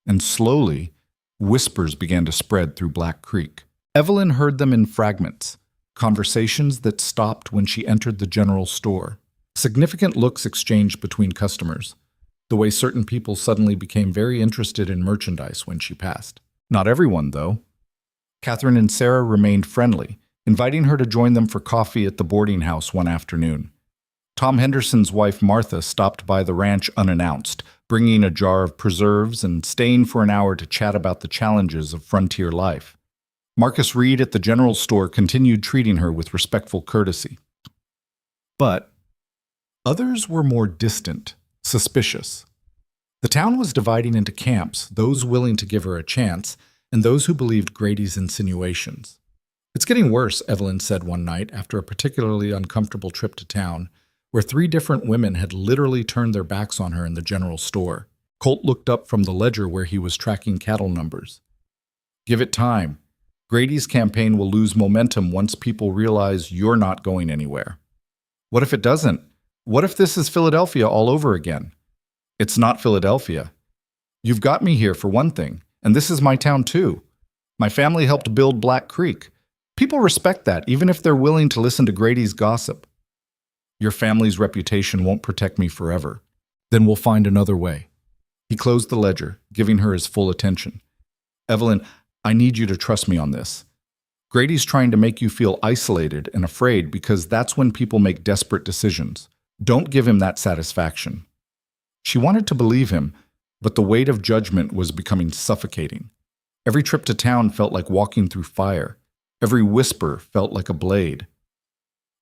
And slowly, whispers began to spread through Black Creek. Evelyn heard them in fragments, conversations that stopped when she entered the general store, significant looks exchanged between customers, the way certain people suddenly became very interested in merchandise when she passed. Not everyone, though. Catherine and Sarah remained friendly, inviting her to join them for coffee at the boarding house one afternoon. Tom Henderson's wife Martha stopped by the ranch unannounced, bringing a jar of preserves and staying for an hour to chat about the challenges of frontier life. Marcus Reed at the general store continued treating her with respectful courtesy. But others were more distant, suspicious. The town was dividing into camps, those willing to give her a chance, and those who believed Grady's insinuations. "It's getting worse," Evelyn said one night after a particularly uncomfortable trip to town, where 3 different women had literally turned their backs on her in the general store. Colt looked up from the ledger where he was tracking cattle numbers. "Give it time. Grady's campaign will lose momentum once people realize you're not going anywhere." "What if it doesn't? What if this is Philadelphia all over again?" "It's not Philadelphia. You've got me here for one thing, and this is my town too. My family helped build Black Creek. People respect that, even if they're willing to listen to Grady's gossip." "Your family's reputation won't protect me forever." "Then we'll find another way." He closed the ledger, giving her his full attention. "Evelyn, I need you to trust me on this. Grady's trying to make you feel isolated and afraid because that's when people make desperate decisions. Don't give him that satisfaction." She wanted to believe him, but the weight of judgment was becoming suffocating. Every trip to town felt like walking through fire. Every whisper felt like a blade.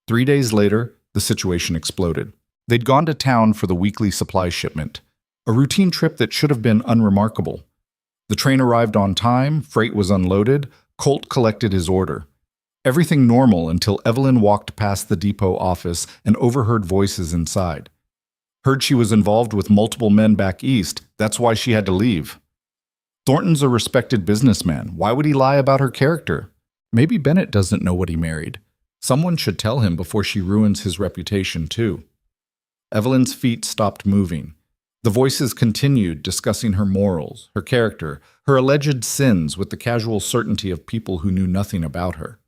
3 days later, the situation exploded. They'd gone to town for the weekly supply shipment, a routine trip that should have been unremarkable. The train arrived on time, freight was unloaded, Colt collected his order. Everything normal until Evelyn walked past the depot office and overheard voices inside. Heard she was involved with multiple men back east, that's why she had to leave. Thornton's a respected businessman. Why would he lie about her character? Maybe Bennett doesn't know what he married. Someone should tell him before she ruins his reputation, too. Evelyn's feet stopped moving. The voices continued, discussing her morals, her character, her alleged sins with the casual certainty of people who knew nothing about her.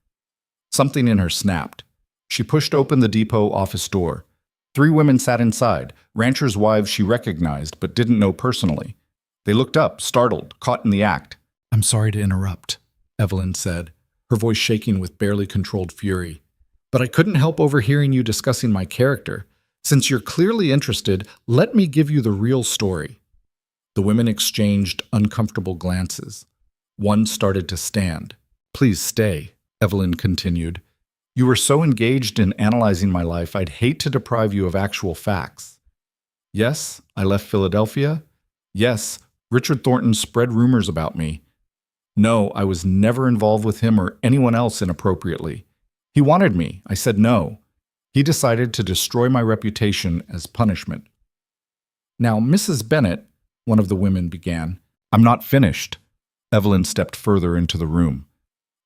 Something in her snapped. She pushed open the depot office door. 3 women sat inside, ranchers' wives she recognized but didn't know personally. They looked up, startled, caught in the act. "I'm sorry to interrupt," Evelyn said, her voice shaking with barely controlled fury. "But I couldn't help overhearing you discussing my character. Since you're clearly interested, let me give you the real story." The women exchanged uncomfortable glances. One started to stand. "Please stay," Evelyn continued. "You were so engaged in analyzing my life, I'd hate to deprive you of actual facts. Yes, I left Philadelphia. Yes, Richard Thornton spread rumors about me. No, I was never involved with him or anyone else inappropriately. He wanted me. I said no. He decided to destroy my reputation as punishment." "Now, Mrs. Bennett," one of the women began. "I'm not finished." Evelyn stepped further into the room.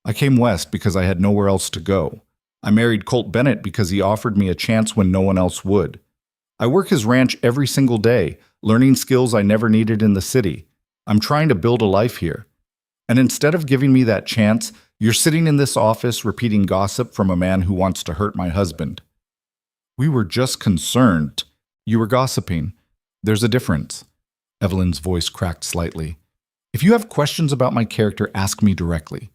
"I came west because I had nowhere else to go. I married Colt Bennett because he offered me a chance when no one else would. I work his ranch every single day, learning skills I never needed in the city. I'm trying to build a life here. And instead of giving me that chance, you're sitting in this office repeating gossip from a man who wants to hurt my husband." "We were just concerned. You were gossiping. There's a difference." Evelyn's voice cracked slightly. "If you have questions about my character, ask me directly.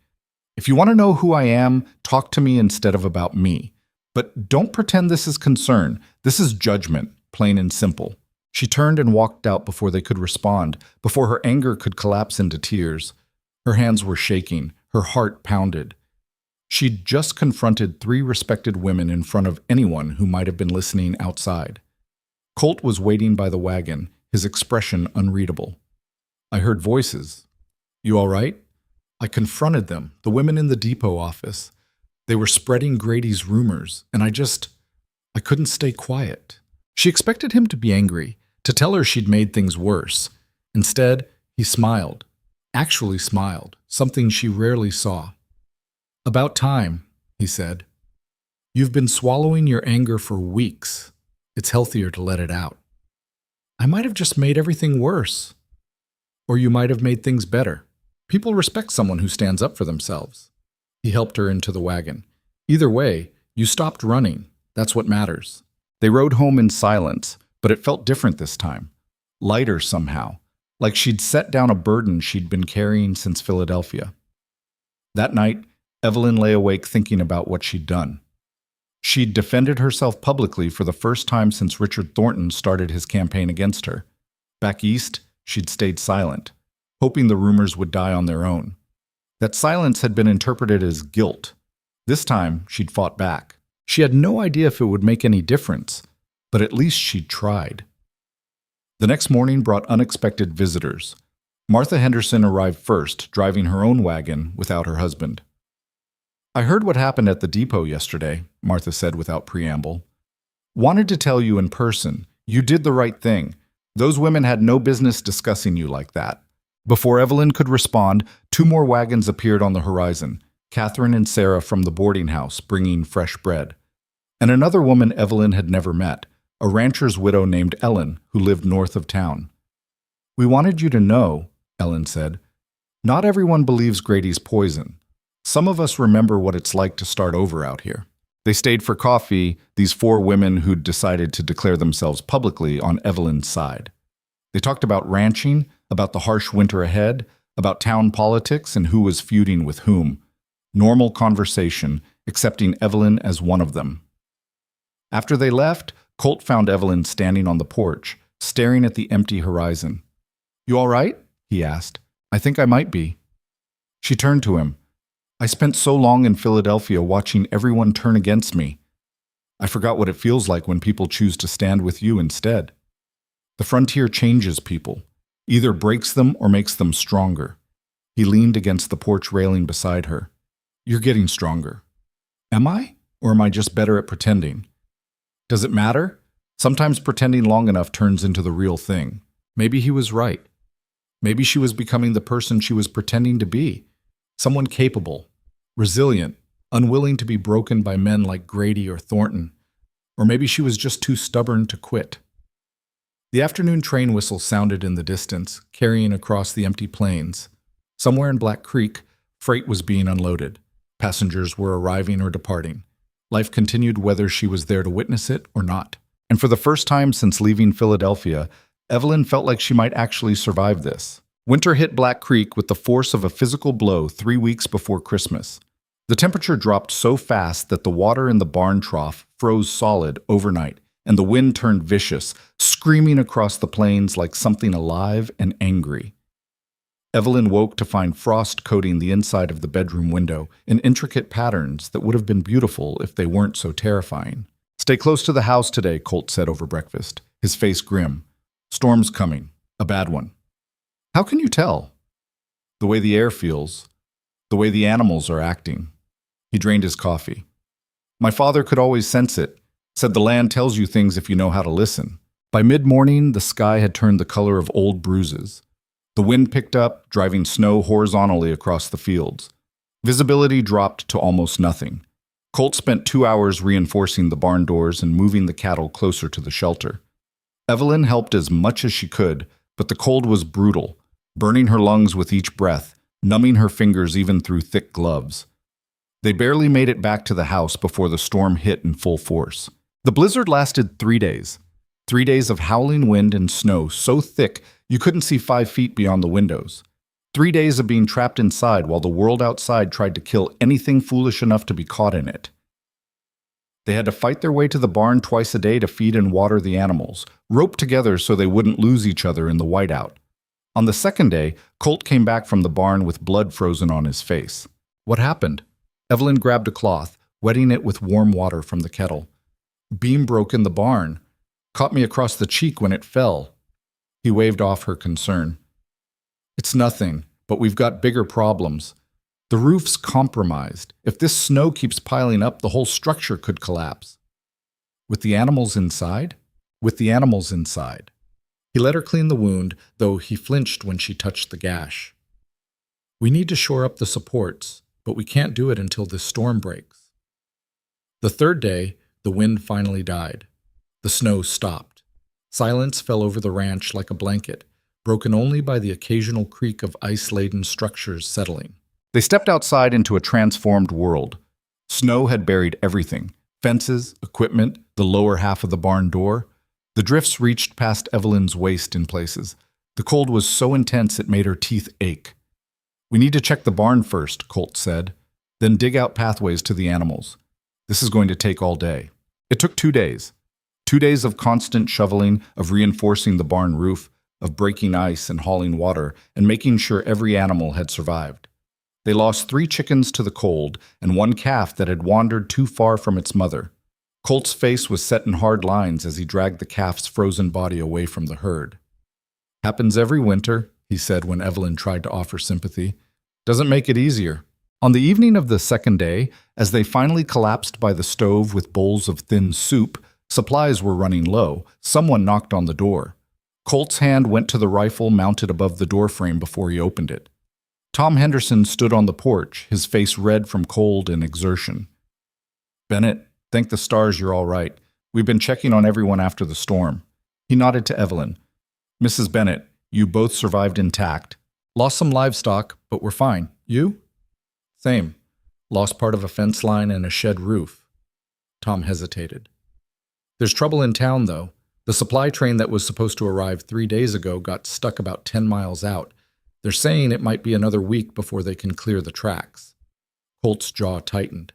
If you want to know who I am, talk to me instead of about me. But don't pretend this is concern. This is judgment, plain and simple." She turned and walked out before they could respond, before her anger could collapse into tears. Her hands were shaking, her heart pounded. She'd just confronted 3 respected women in front of anyone who might have been listening outside. Colt was waiting by the wagon, his expression unreadable. "I heard voices. You all right?" "I confronted them, the women in the depot office. They were spreading Grady's rumors, and I couldn't stay quiet." She expected him to be angry, to tell her she'd made things worse. Instead, he smiled. Actually smiled, something she rarely saw. "About time," he said. "You've been swallowing your anger for weeks. It's healthier to let it out. I might have just made everything worse. Or you might have made things better. People respect someone who stands up for themselves." He helped her into the wagon. "Either way, you stopped running. That's what matters." They rode home in silence, but it felt different this time. Lighter somehow, like she'd set down a burden she'd been carrying since Philadelphia. That night, Evelyn lay awake thinking about what she'd done. She'd defended herself publicly for the first time since Richard Thornton started his campaign against her. Back east, she'd stayed silent, hoping the rumors would die on their own. That silence had been interpreted as guilt. This time, she'd fought back. She had no idea if it would make any difference, but at least she'd tried. The next morning brought unexpected visitors. Martha Henderson arrived first, driving her own wagon without her husband. "I heard what happened at the depot yesterday," Martha said without preamble. "Wanted to tell you in person. You did the right thing. Those women had no business discussing you like that." Before Evelyn could respond, 2 more wagons appeared on the horizon, Catherine and Sarah from the boarding house, bringing fresh bread. And another woman Evelyn had never met, a rancher's widow named Ellen, who lived north of town. "We wanted you to know," Ellen said, "not everyone believes Grady's poison. Some of us remember what it's like to start over out here." They stayed for coffee, these 4 women who'd decided to declare themselves publicly on Evelyn's side. They talked about ranching, about the harsh winter ahead, about town politics and who was feuding with whom. Normal conversation, accepting Evelyn as one of them. After they left, Colt found Evelyn standing on the porch, staring at the empty horizon. "You all right?" he asked. "I think I might be." She turned to him. I spent so long in Philadelphia watching everyone turn against me. I forgot what it feels like when people choose to stand with you instead. The frontier changes people, either breaks them or makes them stronger. He leaned against the porch railing beside her. You're getting stronger. Am I? Or am I just better at pretending? Does it matter? Sometimes pretending long enough turns into the real thing. Maybe he was right. Maybe she was becoming the person she was pretending to be. Someone capable, resilient, unwilling to be broken by men like Grady or Thornton. Or maybe she was just too stubborn to quit. The afternoon train whistle sounded in the distance, carrying across the empty plains. Somewhere in Black Creek, freight was being unloaded. Passengers were arriving or departing. Life continued whether she was there to witness it or not. And for the first time since leaving Philadelphia, Evelyn felt like she might actually survive this. Winter hit Black Creek with the force of a physical blow 3 weeks before Christmas. The temperature dropped so fast that the water in the barn trough froze solid overnight, and the wind turned vicious, screaming across the plains like something alive and angry. Evelyn woke to find frost coating the inside of the bedroom window in intricate patterns that would have been beautiful if they weren't so terrifying. Stay close to the house today, Colt said over breakfast, his face grim. Storm's coming. A bad one. How can you tell? The way the air feels. The way the animals are acting. He drained his coffee. My father could always sense it. Said the land tells you things if you know how to listen. By mid-morning, the sky had turned the color of old bruises. The wind picked up, driving snow horizontally across the fields. Visibility dropped to almost nothing. Colt spent 2 hours reinforcing the barn doors and moving the cattle closer to the shelter. Evelyn helped as much as she could, but the cold was brutal, burning her lungs with each breath, numbing her fingers even through thick gloves. They barely made it back to the house before the storm hit in full force. The blizzard lasted 3 days. 3 days of howling wind and snow so thick you couldn't see 5 feet beyond the windows. 3 days of being trapped inside while the world outside tried to kill anything foolish enough to be caught in it. They had to fight their way to the barn twice a day to feed and water the animals, roped together so they wouldn't lose each other in the whiteout. On the second day, Colt came back from the barn with blood frozen on his face. What happened? Evelyn grabbed a cloth, wetting it with warm water from the kettle. Beam broke in the barn. Caught me across the cheek when it fell. He waved off her concern. It's nothing, but we've got bigger problems. The roof's compromised. If this snow keeps piling up, the whole structure could collapse. With the animals inside? With the animals inside. He let her clean the wound, though he flinched when she touched the gash. We need to shore up the supports, but we can't do it until this storm breaks. The third day, the wind finally died. The snow stopped. Silence fell over the ranch like a blanket, broken only by the occasional creak of ice-laden structures settling. They stepped outside into a transformed world. Snow had buried everything: fences, equipment, the lower half of the barn door. The drifts reached past Evelyn's waist in places. The cold was so intense it made her teeth ache. We need to check the barn first, Colt said, then dig out pathways to the animals. This is going to take all day. It took 2 days. 2 days of constant shoveling, of reinforcing the barn roof, of breaking ice and hauling water, and making sure every animal had survived. They lost 3 chickens to the cold and 1 calf that had wandered too far from its mother. Colt's face was set in hard lines as he dragged the calf's frozen body away from the herd. Happens every winter, he said when Evelyn tried to offer sympathy. Doesn't make it easier. On the evening of the second day, as they finally collapsed by the stove with bowls of thin soup, supplies were running low. Someone knocked on the door. Colt's hand went to the rifle mounted above the doorframe before he opened it. Tom Henderson stood on the porch, his face red from cold and exertion. Bennett, thank the stars you're all right. We've been checking on everyone after the storm. He nodded to Evelyn. Mrs. Bennett, you both survived intact. Lost some livestock, but we're fine. You? Same. Lost part of a fence line and a shed roof. Tom hesitated. There's trouble in town, though. The supply train that was supposed to arrive 3 days ago got stuck about 10 miles out. They're saying it might be another week before they can clear the tracks. Colt's jaw tightened.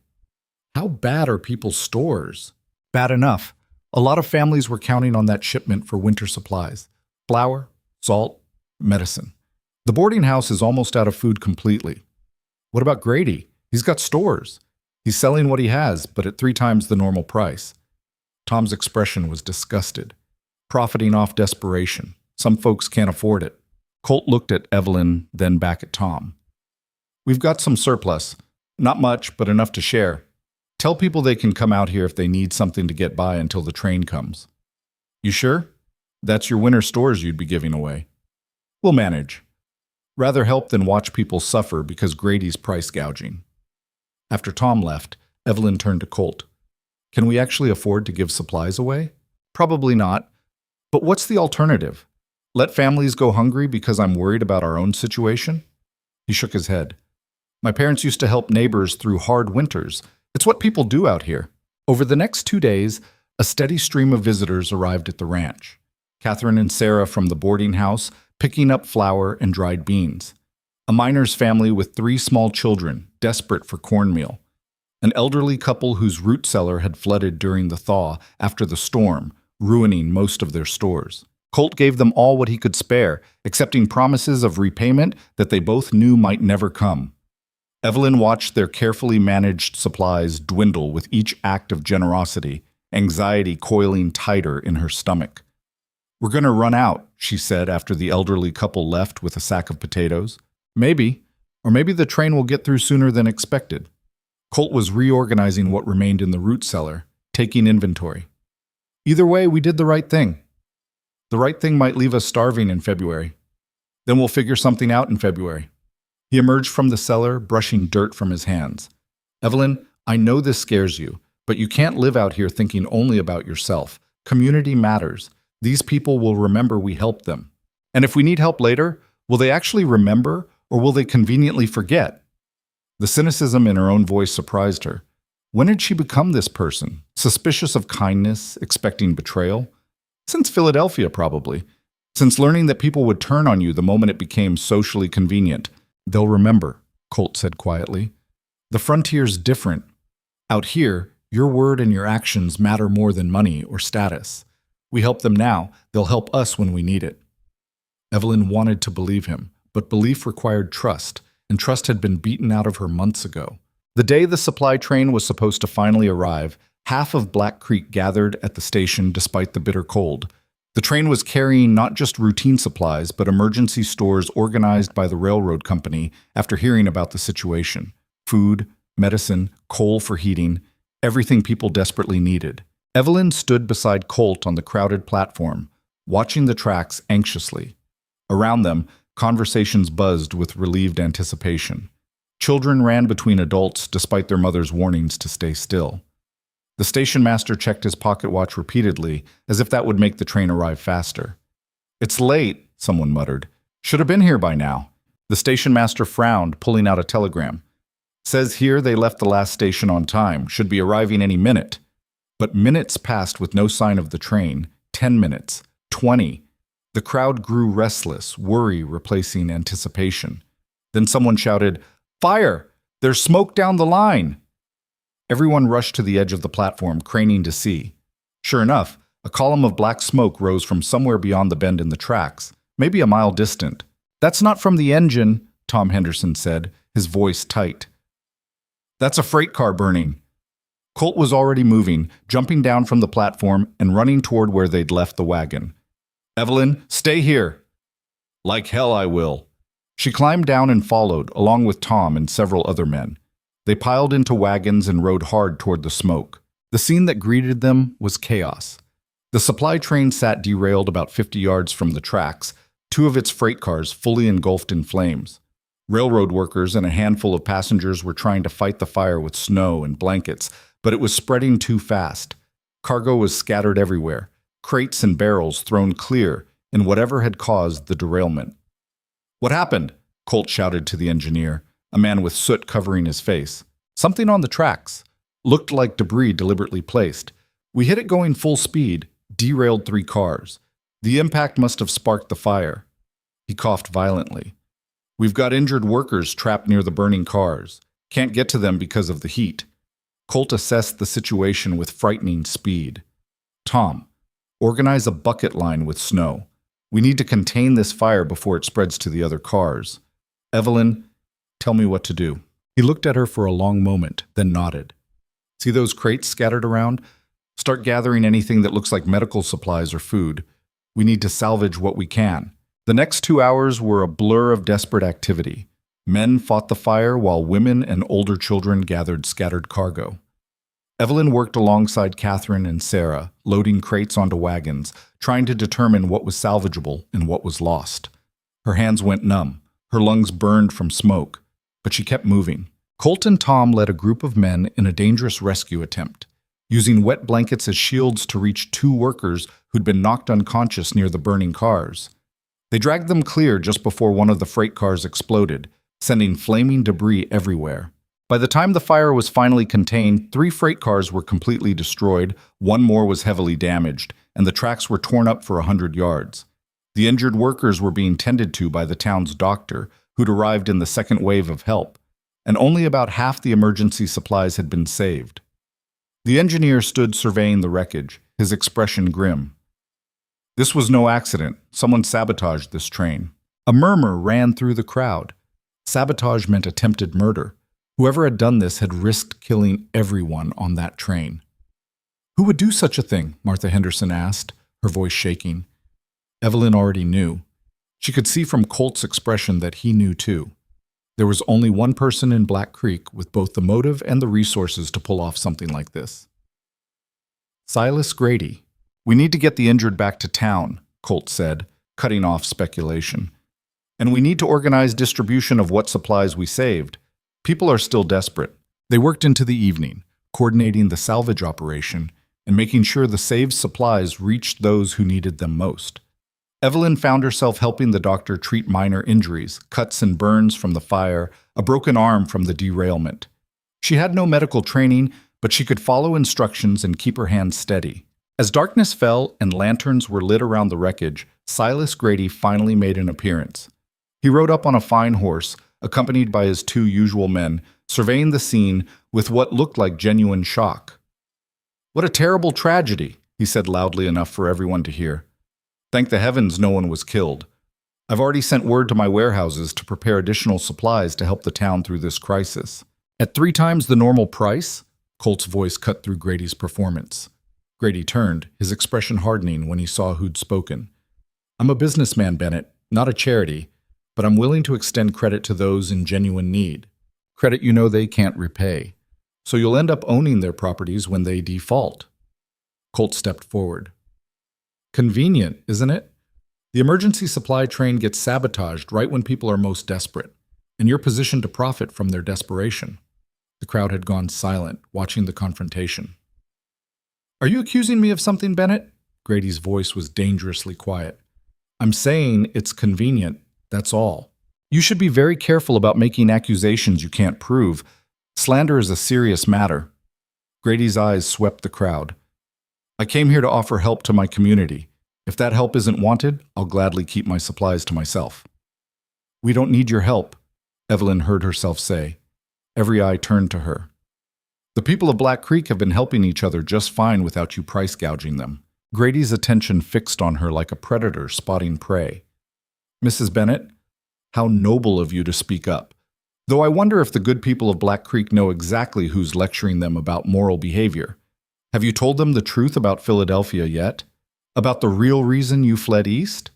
How bad are people's stores? Bad enough. A lot of families were counting on that shipment for winter supplies. Flour, salt, medicine. The boarding house is almost out of food completely. What about Grady? He's got stores. He's selling what he has, but at 3 times the normal price. Tom's expression was disgusted. Profiting off desperation. Some folks can't afford it. Colt looked at Evelyn, then back at Tom. We've got some surplus. Not much, but enough to share. Tell people they can come out here if they need something to get by until the train comes. You sure? That's your winter stores you'd be giving away. We'll manage. Rather help than watch people suffer because Grady's price gouging. After Tom left, Evelyn turned to Colt. Can we actually afford to give supplies away? Probably not. But what's the alternative? Let families go hungry because I'm worried about our own situation? He shook his head. My parents used to help neighbors through hard winters. It's what people do out here. Over the next 2 days, a steady stream of visitors arrived at the ranch. Catherine and Sarah from the boarding house, picking up flour and dried beans. A miner's family with 3 small children, desperate for cornmeal. An elderly couple whose root cellar had flooded during the thaw after the storm, ruining most of their stores. Colt gave them all what he could spare, accepting promises of repayment that they both knew might never come. Evelyn watched their carefully managed supplies dwindle with each act of generosity, anxiety coiling tighter in her stomach. We're going to run out, she said after the elderly couple left with a sack of potatoes. Maybe, or maybe the train will get through sooner than expected. Colt was reorganizing what remained in the root cellar, taking inventory. Either way, we did the right thing. The right thing might leave us starving in February. Then we'll figure something out in February. He emerged from the cellar, brushing dirt from his hands. Evelyn, I know this scares you, but you can't live out here thinking only about yourself. Community matters. These people will remember we helped them. And if we need help later, will they actually remember, or will they conveniently forget? The cynicism in her own voice surprised her. When did she become this person? Suspicious of kindness, expecting betrayal? Since Philadelphia, probably. Since learning that people would turn on you the moment it became socially convenient. They'll remember, Colt said quietly. The frontier's different. Out here, your word and your actions matter more than money or status. We help them now, they'll help us when we need it. Evelyn wanted to believe him, but belief required trust, and trust had been beaten out of her months ago. The day the supply train was supposed to finally arrive, half of Black Creek gathered at the station despite the bitter cold. The train was carrying not just routine supplies, but emergency stores organized by the railroad company after hearing about the situation. Food, medicine, coal for heating, everything people desperately needed. Evelyn stood beside Colt on the crowded platform, watching the tracks anxiously. Around them, conversations buzzed with relieved anticipation. Children ran between adults despite their mother's warnings to stay still. The station master checked his pocket watch repeatedly, as if that would make the train arrive faster. It's late, someone muttered. Should have been here by now. The station master frowned, pulling out a telegram. Says here they left the last station on time, should be arriving any minute. But minutes passed with no sign of the train. 10 minutes. 20. The crowd grew restless, worry replacing anticipation. Then someone shouted, Fire! There's smoke down the line! Everyone rushed to the edge of the platform, craning to see. Sure enough, a column of black smoke rose from somewhere beyond the bend in the tracks, maybe a mile distant. That's not from the engine, Tom Henderson said, his voice tight. That's a freight car burning. Colt was already moving, jumping down from the platform and running toward where they'd left the wagon. Evelyn, stay here. Like hell I will. She climbed down and followed, along with Tom and several other men. They piled into wagons and rode hard toward the smoke. The scene that greeted them was chaos. The supply train sat derailed about 50 yards from the tracks, 2 of its freight cars fully engulfed in flames. Railroad workers and a handful of passengers were trying to fight the fire with snow and blankets, but it was spreading too fast. Cargo was scattered everywhere, crates and barrels thrown clear in whatever had caused the derailment. What happened? Colt shouted to the engineer, a man with soot covering his face. Something on the tracks. Looked like debris deliberately placed. We hit it going full speed, derailed 3 cars. The impact must have sparked the fire. He coughed violently. We've got injured workers trapped near the burning cars. Can't get to them because of the heat. Colt assessed the situation with frightening speed. Tom, organize a bucket line with snow. We need to contain this fire before it spreads to the other cars. Evelyn, tell me what to do. He looked at her for a long moment, then nodded. See those crates scattered around? Start gathering anything that looks like medical supplies or food. We need to salvage what we can. The next 2 hours were a blur of desperate activity. Men fought the fire while women and older children gathered scattered cargo. Evelyn worked alongside Catherine and Sarah, loading crates onto wagons, trying to determine what was salvageable and what was lost. Her hands went numb. Her lungs burned from smoke. But she kept moving. Colt and Tom led a group of men in a dangerous rescue attempt, using wet blankets as shields to reach 2 workers who'd been knocked unconscious near the burning cars. They dragged them clear just before one of the freight cars exploded, sending flaming debris everywhere. By the time the fire was finally contained, 3 freight cars were completely destroyed, 1 more was heavily damaged, and the tracks were torn up for 100 yards. The injured workers were being tended to by the town's doctor, who'd arrived in the second wave of help, and only about half the emergency supplies had been saved. The engineer stood surveying the wreckage, his expression grim. This was no accident. Someone sabotaged this train. A murmur ran through the crowd. Sabotage meant attempted murder. Whoever had done this had risked killing everyone on that train. Who would do such a thing? Martha Henderson asked, her voice shaking. Evelyn already knew. She could see from Colt's expression that he knew too. There was only one person in Black Creek with both the motive and the resources to pull off something like this. Silas Grady. We need to get the injured back to town, Colt said, cutting off speculation. And we need to organize distribution of what supplies we saved. People are still desperate. They worked into the evening, coordinating the salvage operation and making sure the saved supplies reached those who needed them most. Evelyn found herself helping the doctor treat minor injuries, cuts and burns from the fire, a broken arm from the derailment. She had no medical training, but she could follow instructions and keep her hands steady. As darkness fell and lanterns were lit around the wreckage, Silas Grady finally made an appearance. He rode up on a fine horse, accompanied by his 2 usual men, surveying the scene with what looked like genuine shock. "What a terrible tragedy," he said loudly enough for everyone to hear. "Thank the heavens no one was killed. I've already sent word to my warehouses to prepare additional supplies to help the town through this crisis." At 3 times the normal price? Colt's voice cut through Grady's performance. Grady turned, his expression hardening when he saw who'd spoken. "I'm a businessman, Bennett, not a charity, but I'm willing to extend credit to those in genuine need. Credit you know they can't repay. So you'll end up owning their properties when they default." Colt stepped forward. "Convenient, isn't it? The emergency supply train gets sabotaged right when people are most desperate, and you're positioned to profit from their desperation." The crowd had gone silent, watching the confrontation. "Are you accusing me of something, Bennett?" Grady's voice was dangerously quiet. "I'm saying it's convenient, that's all. You should be very careful about making accusations you can't prove. Slander is a serious matter." Grady's eyes swept the crowd. "I came here to offer help to my community. If that help isn't wanted, I'll gladly keep my supplies to myself." "We don't need your help," Evelyn heard herself say. Every eye turned to her. "The people of Black Creek have been helping each other just fine without you price gouging them." Grady's attention fixed on her like a predator spotting prey. "Mrs. Bennett, how noble of you to speak up. Though I wonder if the good people of Black Creek know exactly who's lecturing them about moral behavior. Have you told them the truth about Philadelphia yet? About the real reason you fled east?"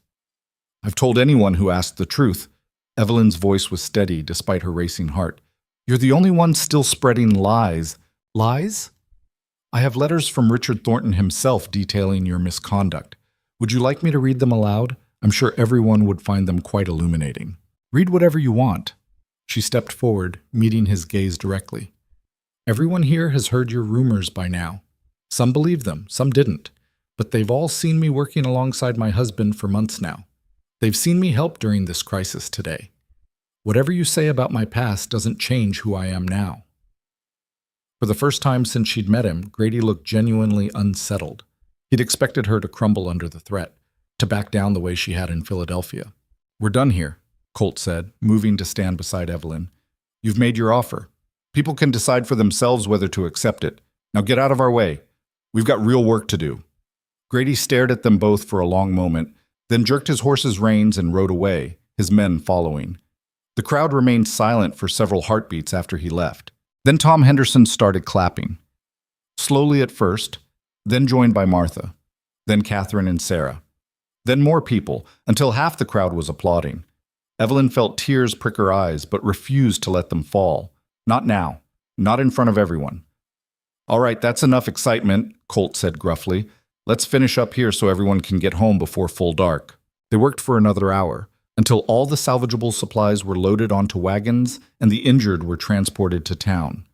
"I've told anyone who asked the truth." Evelyn's voice was steady despite her racing heart. "You're the only one still spreading lies." "Lies?" "I have letters from Richard Thornton himself detailing your misconduct. Would you like me to read them aloud? I'm sure everyone would find them quite illuminating." "Read whatever you want." She stepped forward, meeting his gaze directly. "Everyone here has heard your rumors by now. Some believed them, some didn't. But they've all seen me working alongside my husband for months now. They've seen me help during this crisis today. Whatever you say about my past doesn't change who I am now." For the first time since she'd met him, Grady looked genuinely unsettled. He'd expected her to crumble under the threat, to back down the way she had in Philadelphia. "We're done here," Colt said, moving to stand beside Evelyn. "You've made your offer. People can decide for themselves whether to accept it. Now get out of our way. We've got real work to do." Grady stared at them both for a long moment, then jerked his horse's reins and rode away, his men following. The crowd remained silent for several heartbeats after he left. Then Tom Henderson started clapping. Slowly at first, then joined by Martha, then Catherine and Sarah. Then more people, until half the crowd was applauding. Evelyn felt tears prick her eyes, but refused to let them fall. Not now. Not in front of everyone. "All right, that's enough excitement," Colt said gruffly. "Let's finish up here so everyone can get home before full dark." They worked for another hour, until all the salvageable supplies were loaded onto wagons and the injured were transported to town.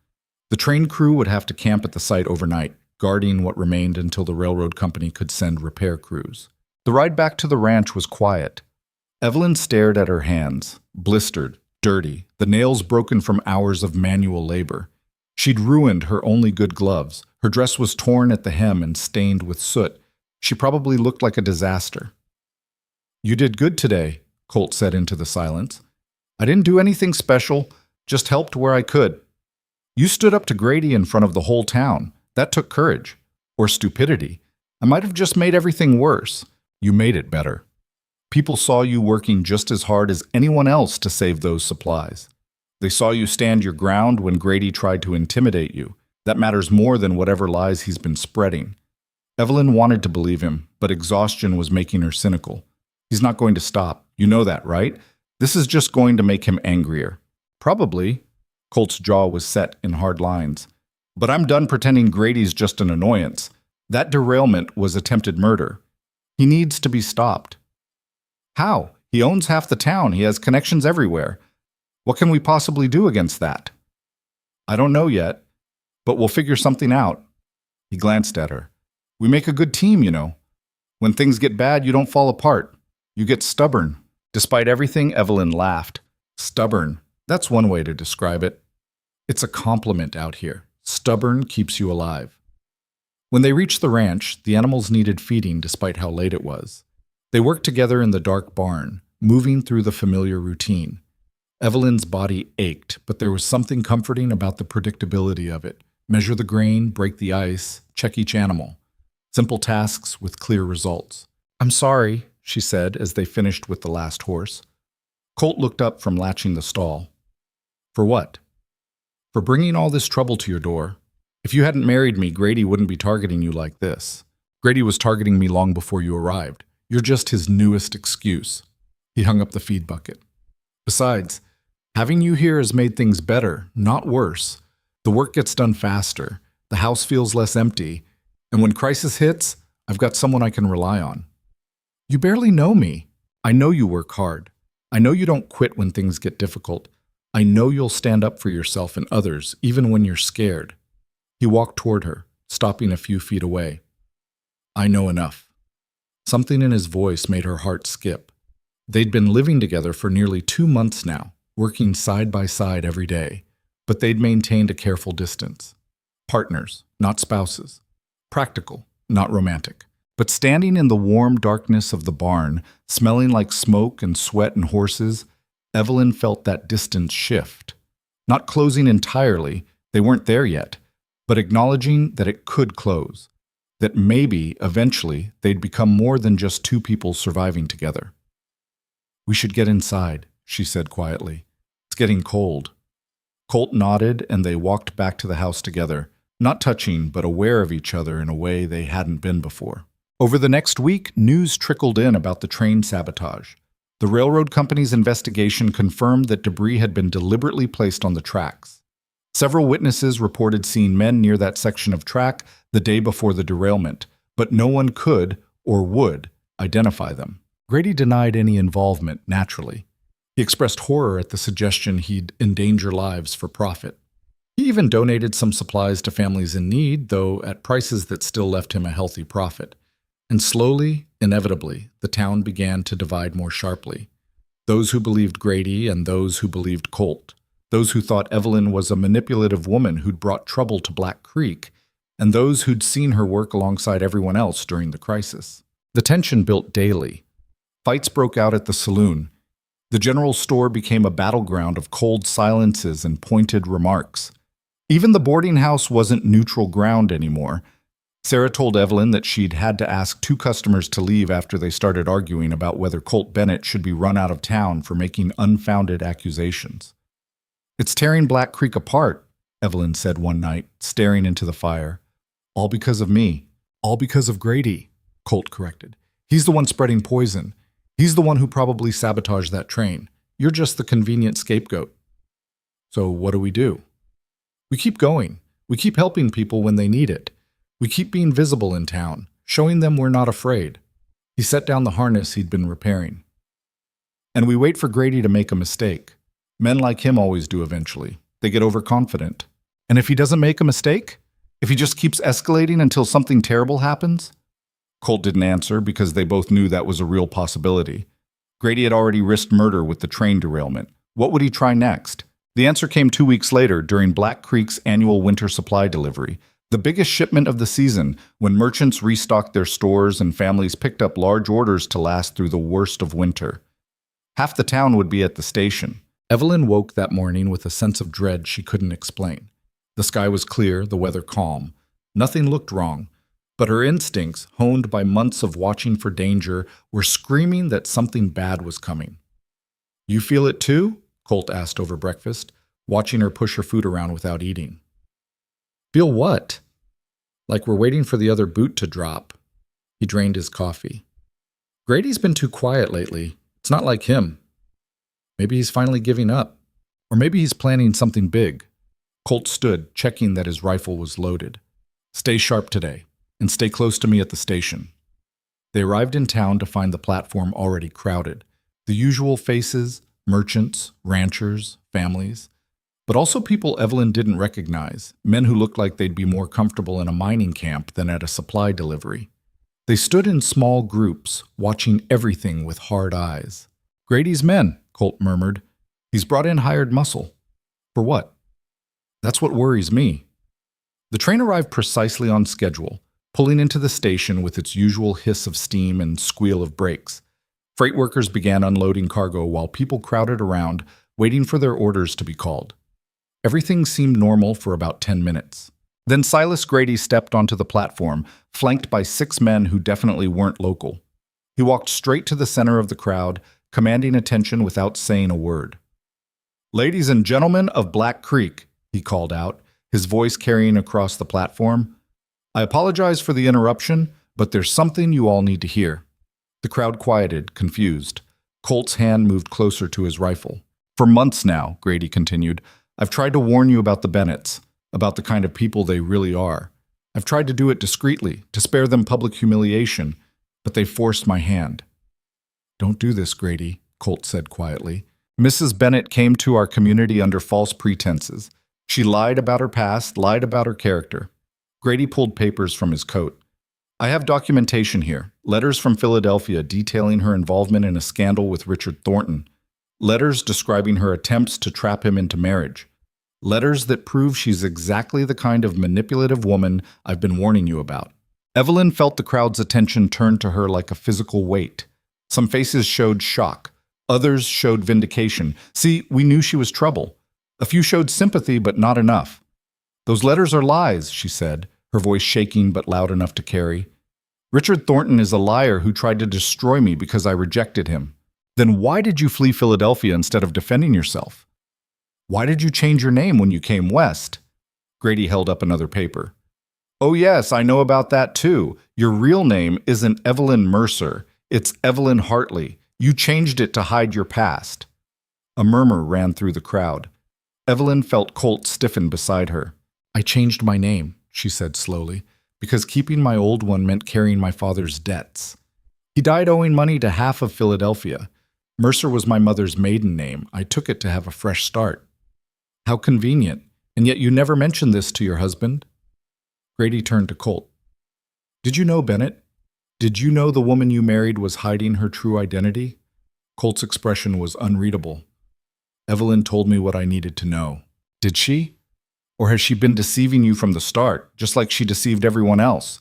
The train crew would have to camp at the site overnight, guarding what remained until the railroad company could send repair crews. The ride back to the ranch was quiet. Evelyn stared at her hands, blistered, dirty, the nails broken from hours of manual labor. She'd ruined her only good gloves. Her dress was torn at the hem and stained with soot. She probably looked like a disaster. "You did good today," Colt said into the silence. "I didn't do anything special, just helped where I could. You stood up to Grady in front of the whole town. That took courage. Or stupidity. I might have just made everything worse. You made it better. People saw you working just as hard as anyone else to save those supplies. They saw you stand your ground when Grady tried to intimidate you. That matters more than whatever lies he's been spreading." Evelyn wanted to believe him, but exhaustion was making her cynical. "He's not going to stop. You know that, right? This is just going to make him angrier." "Probably." Colt's jaw was set in hard lines. "But I'm done pretending Grady's just an annoyance. That derailment was attempted murder. He needs to be stopped." "How? He owns half the town. He has connections everywhere. What can we possibly do against that?" "I don't know yet, but we'll figure something out." He glanced at her. "We make a good team, you know. When things get bad, you don't fall apart. You get stubborn." Despite everything, Evelyn laughed. "Stubborn. That's one way to describe it. It's a compliment out here. Stubborn keeps you alive." When they reached the ranch, the animals needed feeding despite how late it was. They worked together in the dark barn, moving through the familiar routine. Evelyn's body ached, but there was something comforting about the predictability of it. Measure the grain, break the ice, check each animal. Simple tasks with clear results. "I'm sorry," she said as they finished with the last horse. Colt looked up from latching the stall. "For what?" "For bringing all this trouble to your door. If you hadn't married me, Grady wouldn't be targeting you like this. Grady was targeting me long before you arrived. You're just his newest excuse." He hung up the feed bucket. "Besides, having you here has made things better, not worse. The work gets done faster, the house feels less empty, and when crisis hits, I've got someone I can rely on." "You barely know me. I know you work hard. I know you don't quit when things get difficult. I know you'll stand up for yourself and others, even when you're scared." He walked toward her, stopping a few feet away. "I know enough." Something in his voice made her heart skip. They'd been living together for nearly 2 months now, working side by side every day, but they'd maintained a careful distance. Partners, not spouses. Practical, not romantic. But standing in the warm darkness of the barn, smelling like smoke and sweat and horses, Evelyn felt that distance shift. Not closing entirely, they weren't there yet, but acknowledging that it could close. That maybe, eventually, they'd become more than just two people surviving together. "We should get inside," she said quietly. "It's getting cold." Colt nodded and they walked back to the house together, not touching but aware of each other in a way they hadn't been before. Over the next week, news trickled in about the train sabotage. The railroad company's investigation confirmed that debris had been deliberately placed on the tracks. Several witnesses reported seeing men near that section of track the day before the derailment, but no one could, or would, identify them. Grady denied any involvement, naturally. He expressed horror at the suggestion he'd endanger lives for profit. He even donated some supplies to families in need, though at prices that still left him a healthy profit. And slowly, inevitably, the town began to divide more sharply. Those who believed Grady and those who believed Colt. Those who thought Evelyn was a manipulative woman who'd brought trouble to Black Creek, and those who'd seen her work alongside everyone else during the crisis. The tension built daily. Fights broke out at the saloon. The general store became a battleground of cold silences and pointed remarks. Even the boarding house wasn't neutral ground anymore. Sarah told Evelyn that she'd had to ask 2 customers to leave after they started arguing about whether Colt Bennett should be run out of town for making unfounded accusations. "It's tearing Black Creek apart," Evelyn said one night, staring into the fire. "All because of me. All because of Grady," Colt corrected. "He's the one spreading poison. He's the one who probably sabotaged that train. You're just the convenient scapegoat." "So what do? We keep going. We keep helping people when they need it. We keep being visible in town, showing them we're not afraid." He set down the harness he'd been repairing. "And we wait for Grady to make a mistake. Men like him always do eventually. They get overconfident. And if he doesn't make a mistake? If he just keeps escalating until something terrible happens?" Colt didn't answer because they both knew that was a real possibility. Grady had already risked murder with the train derailment. What would he try next? The answer came 2 weeks later during Black Creek's annual winter supply delivery, the biggest shipment of the season, when merchants restocked their stores and families picked up large orders to last through the worst of winter. Half the town would be at the station. Evelyn woke that morning with a sense of dread she couldn't explain. The sky was clear, the weather calm. Nothing looked wrong, but her instincts, honed by months of watching for danger, were screaming that something bad was coming. "You feel it too?" Colt asked over breakfast, watching her push her food around without eating. "Feel what?" "Like we're waiting for the other boot to drop." He drained his coffee. "Grady's been too quiet lately. It's not like him. Maybe he's finally giving up. Or maybe he's planning something big." Colt stood, checking that his rifle was loaded. "Stay sharp today, and stay close to me at the station." They arrived in town to find the platform already crowded. The usual faces, merchants, ranchers, families, but also people Evelyn didn't recognize, men who looked like they'd be more comfortable in a mining camp than at a supply delivery. They stood in small groups, watching everything with hard eyes. "Grady's men," Colt murmured. "He's brought in hired muscle." "For what?" "That's what worries me." The train arrived precisely on schedule, pulling into the station with its usual hiss of steam and squeal of brakes. Freight workers began unloading cargo while people crowded around, waiting for their orders to be called. Everything seemed normal for about 10 minutes. Then Silas Grady stepped onto the platform, flanked by 6 men who definitely weren't local. He walked straight to the center of the crowd, commanding attention without saying a word. "Ladies and gentlemen of Black Creek," he called out, his voice carrying across the platform. "I apologize for the interruption, but there's something you all need to hear." The crowd quieted, confused. Colt's hand moved closer to his rifle. "For months now," Grady continued, "I've tried to warn you about the Bennetts, about the kind of people they really are. I've tried to do it discreetly, to spare them public humiliation, but they forced my hand." "Don't do this, Grady," Colt said quietly. "Mrs. Bennett came to our community under false pretenses. She lied about her past, lied about her character." Grady pulled papers from his coat. "I have documentation here, letters from Philadelphia detailing her involvement in a scandal with Richard Thornton, letters describing her attempts to trap him into marriage, letters that prove she's exactly the kind of manipulative woman I've been warning you about." Evelyn felt the crowd's attention turn to her like a physical weight. Some faces showed shock. Others showed vindication. "See, we knew she was trouble." A few showed sympathy, but not enough. "Those letters are lies," she said, her voice shaking but loud enough to carry. "Richard Thornton is a liar who tried to destroy me because I rejected him. Then why did you flee Philadelphia instead of defending yourself? Why did you change your name when you came west?" Grady held up another paper. "Oh yes, I know about that too. Your real name isn't Evelyn Mercer. It's Evelyn Hartley. You changed it to hide your past." A murmur ran through the crowd. Evelyn felt Colt stiffen beside her. "I changed my name," she said slowly, "because keeping my old one meant carrying my father's debts. He died owing money to half of Philadelphia. Mercer was my mother's maiden name. I took it to have a fresh start." "How convenient. And yet you never mentioned this to your husband?" Grady turned to Colt. "Did you know Bennett? Did you know the woman you married was hiding her true identity?" Colt's expression was unreadable. "Evelyn told me what I needed to know." "Did she? Or has she been deceiving you from the start, just like she deceived everyone else?"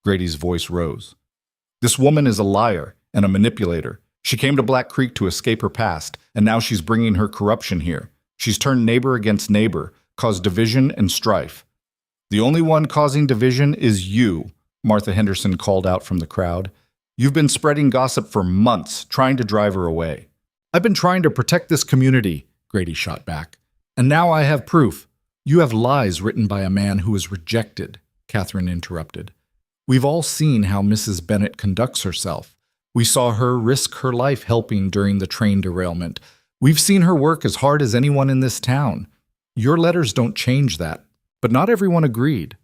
Grady's voice rose. "This woman is a liar and a manipulator. She came to Black Creek to escape her past, and now she's bringing her corruption here. She's turned neighbor against neighbor, caused division and strife. The only one causing division is you, Martha Henderson called out from the crowd. You've been spreading gossip for months, trying to drive her away. I've been trying to protect this community, Grady shot back. And now I have proof. You have lies written by a man who is rejected, Catherine interrupted. We've all seen how Mrs. Bennett conducts herself. We saw her risk her life helping during the train derailment. We've seen her work as hard as anyone in this town. Your letters don't change that. But not everyone agreed.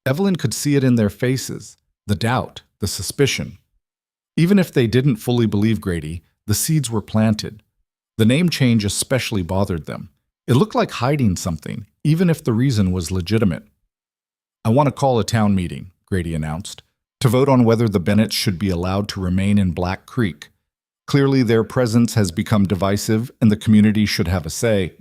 Evelyn could see it in their faces, the doubt, the suspicion. Even if they didn't fully believe Grady, the seeds were planted. The name change especially bothered them. It looked like hiding something, even if the reason was legitimate. I want to call a town meeting, Grady announced, to vote on whether the Bennetts should be allowed to remain in Black Creek. Clearly their presence has become divisive and the community should have a say.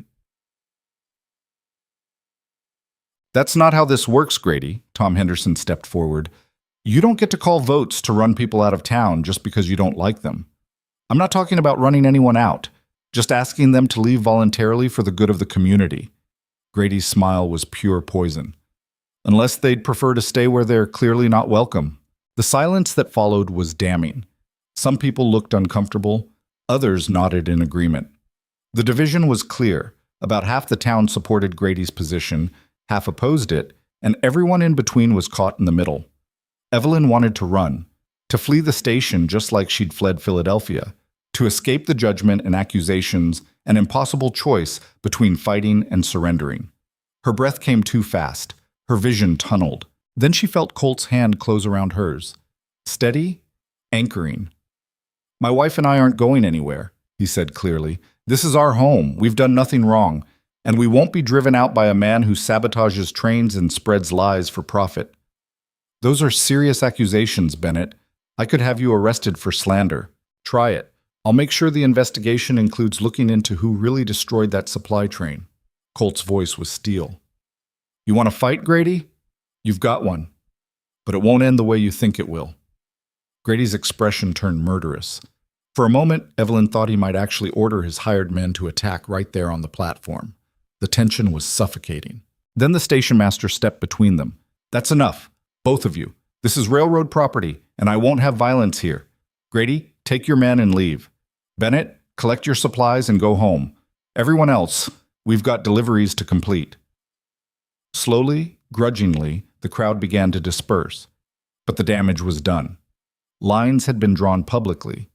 That's not how this works, Grady, Tom Henderson stepped forward. You don't get to call votes to run people out of town just because you don't like them. I'm not talking about running anyone out, just asking them to leave voluntarily for the good of the community. Grady's smile was pure poison. Unless they'd prefer to stay where they're clearly not welcome. The silence that followed was damning. Some people looked uncomfortable, others nodded in agreement. The division was clear. About half the town supported Grady's position, half opposed it, and everyone in between was caught in the middle. Evelyn wanted to run, to flee the station just like she'd fled Philadelphia, to escape the judgment and accusations, an impossible choice between fighting and surrendering. Her breath came too fast, her vision tunneled. Then she felt Colt's hand close around hers. Steady, anchoring. My wife and I aren't going anywhere, he said clearly. This is our home, we've done nothing wrong. And we won't be driven out by a man who sabotages trains and spreads lies for profit. Those are serious accusations, Bennett. I could have you arrested for slander. Try it. I'll make sure the investigation includes looking into who really destroyed that supply train. Colt's voice was steel. You want to fight, Grady? You've got one. But it won't end the way you think it will. Grady's expression turned murderous. For a moment, Evelyn thought he might actually order his hired men to attack right there on the platform. The tension was suffocating. Then the station master stepped between them. That's enough, both of you. This is railroad property, and I won't have violence here. Grady, take your men and leave. Bennett, collect your supplies and go home. Everyone else, we've got deliveries to complete. Slowly, grudgingly, the crowd began to disperse. But the damage was done. Lines had been drawn publicly.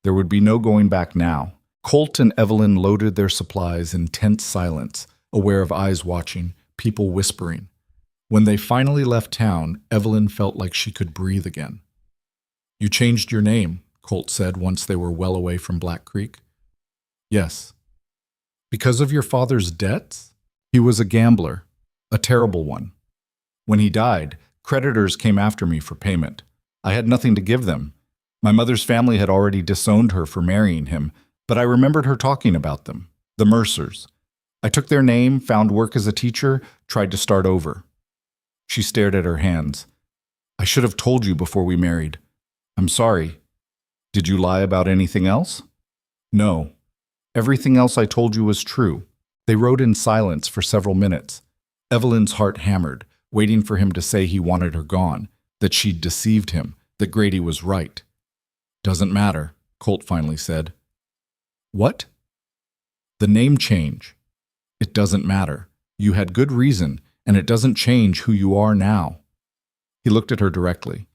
There would be no going back now. Colt and Evelyn loaded their supplies in tense silence, aware of eyes watching, people whispering. When they finally left town, Evelyn felt like she could breathe again. You changed your name, Colt said once they were well away from Black Creek. Yes. Because of your father's debts? He was a gambler, a terrible one. When he died, creditors came after me for payment. I had nothing to give them. My mother's family had already disowned her for marrying him, but I remembered her talking about them, the Mercers. I took their name, found work as a teacher, tried to start over. She stared at her hands. I should have told you before we married. I'm sorry. Did you lie about anything else? No. Everything else I told you was true. They rode in silence for several minutes. Evelyn's heart hammered, waiting for him to say he wanted her gone, that she'd deceived him, that Grady was right. Doesn't matter, Colt finally said. What? The name change. It doesn't matter. You had good reason, and it doesn't change who you are now. He looked at her directly.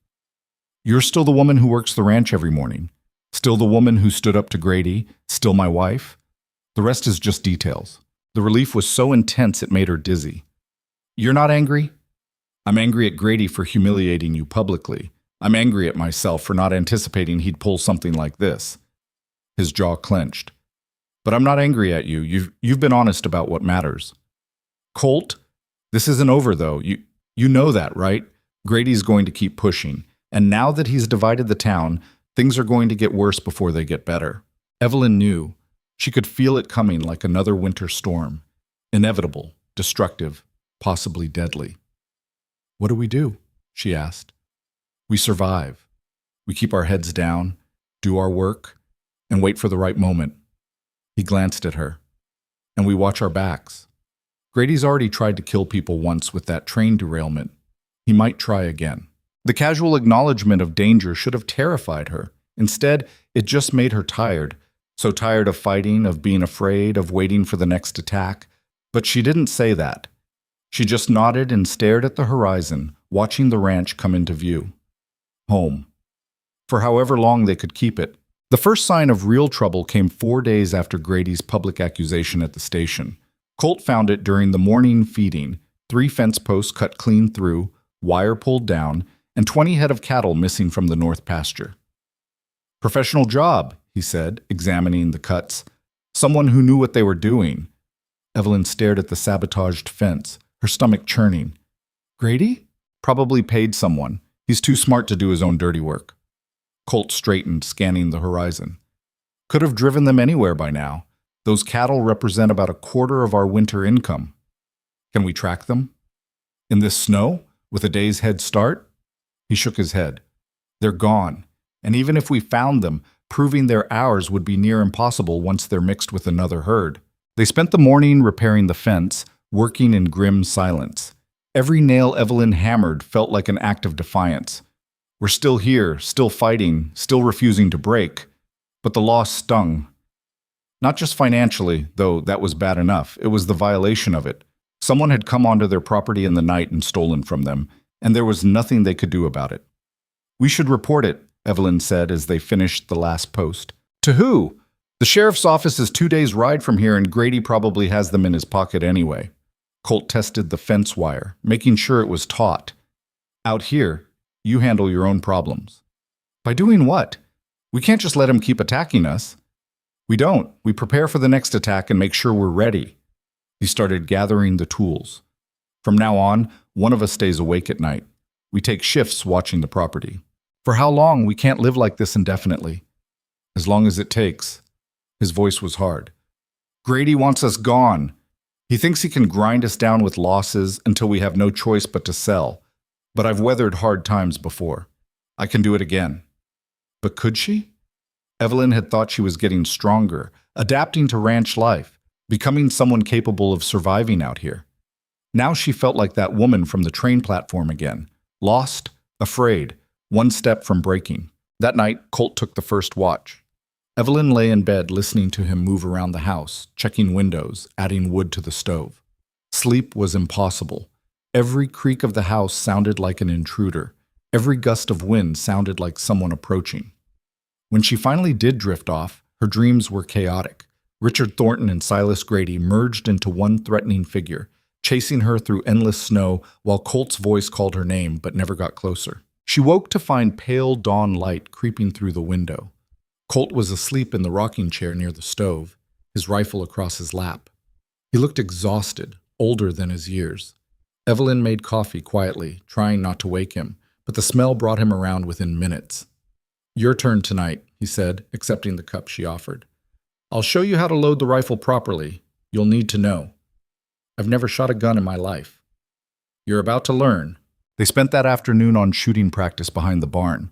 You're still the woman who works the ranch every morning. Still the woman who stood up to Grady. Still my wife. The rest is just details. The relief was so intense it made her dizzy. You're not angry? I'm angry at Grady for humiliating you publicly. I'm angry at myself for not anticipating he'd pull something like this. His jaw clenched. But I'm not angry at you. You've been honest about what matters. Colt, this isn't over, though. You know that, right? Grady's going to keep pushing. And now that he's divided the town, things are going to get worse before they get better. Evelyn knew. She could feel it coming like another winter storm. Inevitable, destructive, possibly deadly. What do we do? She asked. We survive. We keep our heads down, do our work, and wait for the right moment. He glanced at her. And we watch our backs. Grady's already tried to kill people once with that train derailment. He might try again. The casual acknowledgement of danger should have terrified her. Instead, it just made her tired. So tired of fighting, of being afraid, of waiting for the next attack. But she didn't say that. She just nodded and stared at the horizon, watching the ranch come into view. Home. For however long they could keep it. The first sign of real trouble came 4 days after Grady's public accusation at the station. Colt found it during the morning feeding, 3 fence posts cut clean through, wire pulled down, and 20 head of cattle missing from the north pasture. "Professional job," he said, examining the cuts. "Someone who knew what they were doing." Evelyn stared at the sabotaged fence, her stomach churning. "Grady? Probably paid someone. He's too smart to do his own dirty work." Colt straightened, scanning the horizon. "Could have driven them anywhere by now. Those cattle represent about a quarter of our winter income. Can we track them? In this snow? With a day's head start?" He shook his head. "They're gone. And even if we found them, proving they're ours would be near impossible once they're mixed with another herd." They spent the morning repairing the fence, working in grim silence. Every nail Evelyn hammered felt like an act of defiance. "We're still here, still fighting, still refusing to break." But the loss stung. Not just financially, though that was bad enough, it was the violation of it. Someone had come onto their property in the night and stolen from them, and there was nothing they could do about it. "We should report it," Evelyn said as they finished the last post. "To who? The sheriff's office is 2 days' ride from here, and Grady probably has them in his pocket anyway." Colt tested the fence wire, making sure it was taut. "Out here, you handle your own problems." "By doing what? We can't just let him keep attacking us." "We don't. We prepare for the next attack and make sure we're ready." He started gathering the tools. "From now on, one of us stays awake at night. We take shifts watching the property." "For how long? We can't live like this indefinitely." "As long as it takes." His voice was hard. "Grady wants us gone. He thinks he can grind us down with losses until we have no choice but to sell. But I've weathered hard times before. I can do it again." But could she? Evelyn had thought she was getting stronger, adapting to ranch life, becoming someone capable of surviving out here. Now she felt like that woman from the train platform again, lost, afraid, one step from breaking. That night, Colt took the first watch. Evelyn lay in bed listening to him move around the house, checking windows, adding wood to the stove. Sleep was impossible. Every creak of the house sounded like an intruder. Every gust of wind sounded like someone approaching. When she finally did drift off, her dreams were chaotic. Richard Thornton and Silas Grady merged into one threatening figure, chasing her through endless snow while Colt's voice called her name but never got closer. She woke to find pale dawn light creeping through the window. Colt was asleep in the rocking chair near the stove, his rifle across his lap. He looked exhausted, older than his years. Evelyn made coffee quietly, trying not to wake him, but the smell brought him around within minutes. "Your turn tonight," he said, accepting the cup she offered. "I'll show you how to load the rifle properly. You'll need to know. I've never shot a gun in my life. You're about to learn." They spent that afternoon on shooting practice behind the barn.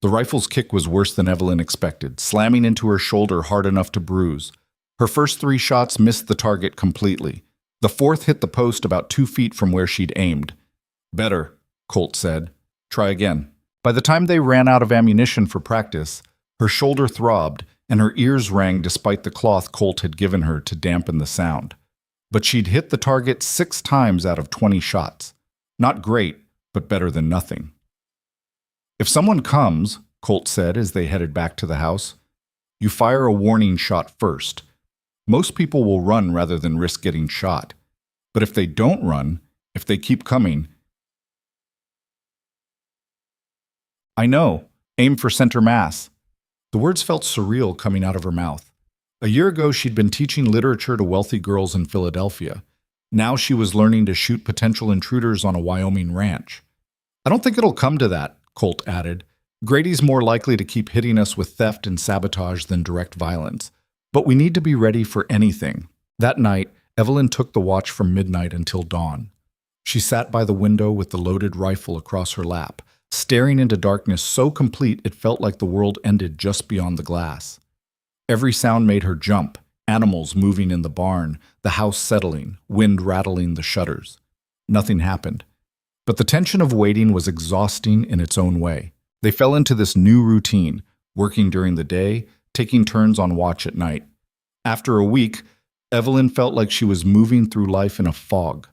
The rifle's kick was worse than Evelyn expected, slamming into her shoulder hard enough to bruise. Her first 3 shots missed the target completely. The 4th hit the post about 2 feet from where she'd aimed. "Better," Colt said. "Try again." By the time they ran out of ammunition for practice, her shoulder throbbed and her ears rang despite the cloth Colt had given her to dampen the sound. But she'd hit the target 6 times out of 20 shots. Not great, but better than nothing. "If someone comes," Colt said as they headed back to the house, "you fire a warning shot first. Most people will run rather than risk getting shot. But if they don't run, if they keep coming..." "I know. Aim for center mass." The words felt surreal coming out of her mouth. A year ago, she'd been teaching literature to wealthy girls in Philadelphia. Now she was learning to shoot potential intruders on a Wyoming ranch. "I don't think it'll come to that," Colt added. "Grady's more likely to keep hitting us with theft and sabotage than direct violence. But we need to be ready for anything." That night, Evelyn took the watch from midnight until dawn. She sat by the window with the loaded rifle across her lap, staring into darkness so complete it felt like the world ended just beyond the glass. Every sound made her jump, Animals moving in the barn, the house settling, wind rattling the shutters. Nothing happened. But the tension of waiting was exhausting in its own way. They fell into this new routine, working during the day, taking turns on watch at night. After a week, Evelyn felt like she was moving through life in a fog.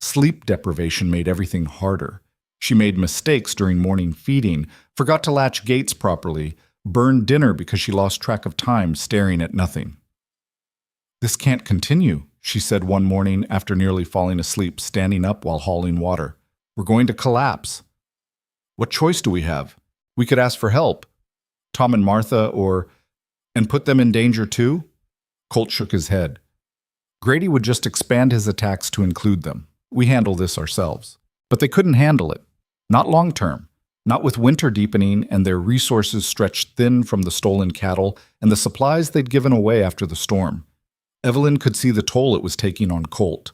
Sleep deprivation made everything harder. She made mistakes during morning feeding, forgot to latch gates properly, burned dinner because she lost track of time staring at nothing. "This can't continue," she said one morning after nearly falling asleep standing up while hauling water. "We're going to collapse." "What choice do we have? We could ask for help. Tom and Martha, and put them in danger too?" Colt shook his head. Grady would just expand his attacks to include them. "We handle this ourselves." But they couldn't handle it. Not long term. Not with winter deepening and their resources stretched thin from the stolen cattle and the supplies they'd given away after the storm. Evelyn could see the toll it was taking on Colt.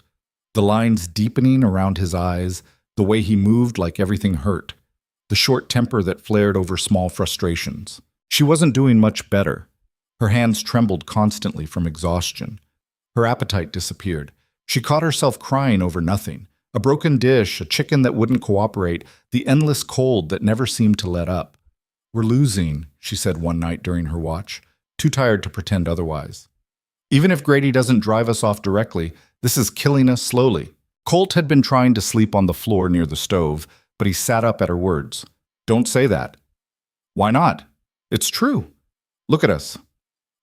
The lines deepening around his eyes, the way he moved like everything hurt, the short temper that flared over small frustrations. She wasn't doing much better. Her hands trembled constantly from exhaustion. Her appetite disappeared. She caught herself crying over nothing. A broken dish, a chicken that wouldn't cooperate, the endless cold that never seemed to let up. "We're losing," she said one night during her watch, too tired to pretend otherwise. "Even if Grady doesn't drive us off directly, this is killing us slowly." Colt had been trying to sleep on the floor near the stove, but he sat up at her words. "Don't say that." "Why not? It's true. Look at us.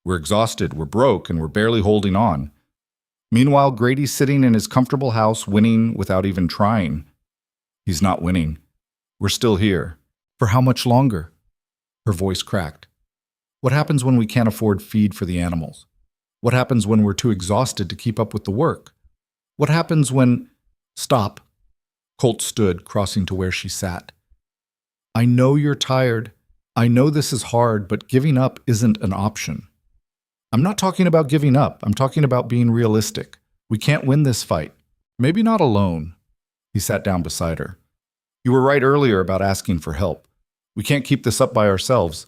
We're exhausted, we're broke, and we're barely holding on. Meanwhile, Grady's sitting in his comfortable house winning without even trying. He's not winning. We're still here. For how much longer?" Her voice cracked. "What happens when we can't afford feed for the animals? What happens when we're too exhausted to keep up with the work? What happens when—" "Stop." Colt stood, crossing to where she sat. "I know you're tired. I know this is hard, but giving up isn't an option." "I'm not talking about giving up. I'm talking about being realistic. We can't win this fight. Maybe not alone." He sat down beside her. "You were right earlier about asking for help. We can't keep this up by ourselves."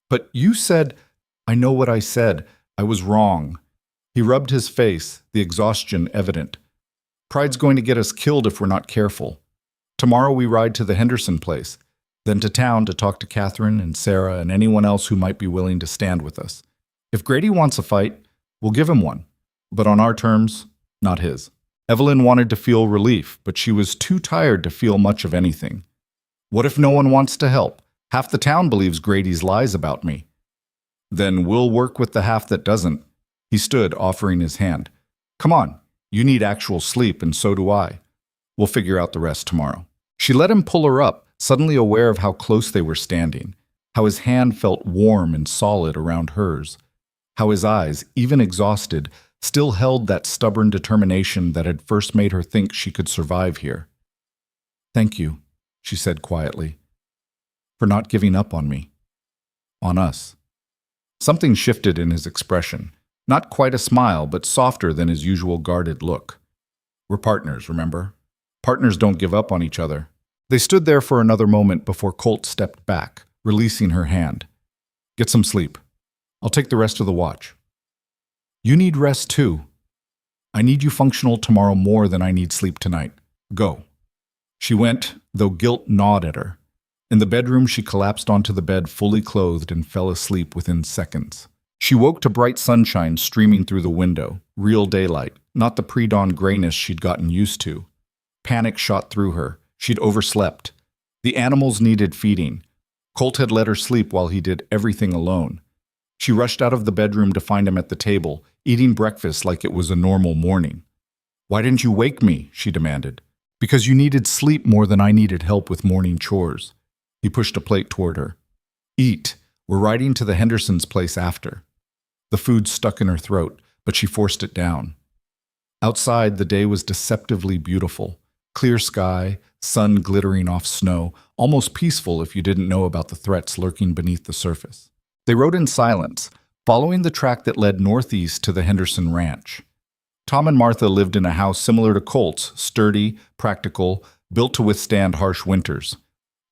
"But you said—" "I know what I said. I was wrong." He rubbed his face, the exhaustion evident. "Pride's going to get us killed if we're not careful. Tomorrow we ride to the Henderson place, then to town to talk to Catherine and Sarah and anyone else who might be willing to stand with us. If Grady wants a fight, we'll give him one, but on our terms, not his." Evelyn wanted to feel relief, but she was too tired to feel much of anything. "What if no one wants to help? Half the town believes Grady's lies about me." "Then we'll work with the half that doesn't." He stood, offering his hand. "Come on, you need actual sleep, and so do I. We'll figure out the rest tomorrow." She let him pull her up, suddenly aware of how close they were standing, how his hand felt warm and solid around hers, how his eyes, even exhausted, still held that stubborn determination that had first made her think she could survive here. "Thank you," she said quietly, "for not giving up on me. On us." Something shifted in his expression. Not quite a smile, but softer than his usual guarded look. "We're partners, remember? Partners don't give up on each other." They stood there for another moment before Colt stepped back, releasing her hand. "Get some sleep. I'll take the rest of the watch." "You need rest too. I need you functional tomorrow more than I need sleep tonight. Go." She went, though guilt gnawed at her. In the bedroom, she collapsed onto the bed fully clothed and fell asleep within seconds. She woke to bright sunshine streaming through the window, real daylight, not the pre-dawn grayness she'd gotten used to. Panic shot through her. She'd overslept. The animals needed feeding. Colt had let her sleep while he did everything alone. She rushed out of the bedroom to find him at the table, eating breakfast like it was a normal morning. "Why didn't you wake me?" she demanded. "Because you needed sleep more than I needed help with morning chores." He pushed a plate toward her. "Eat. We're riding to the Hendersons' place after." The food stuck in her throat, but she forced it down. Outside, the day was deceptively beautiful. Clear sky, sun glittering off snow, almost peaceful if you didn't know about the threats lurking beneath the surface. They rode in silence, following the track that led northeast to the Henderson Ranch. Tom and Martha lived in a house similar to Colt's, sturdy, practical, built to withstand harsh winters.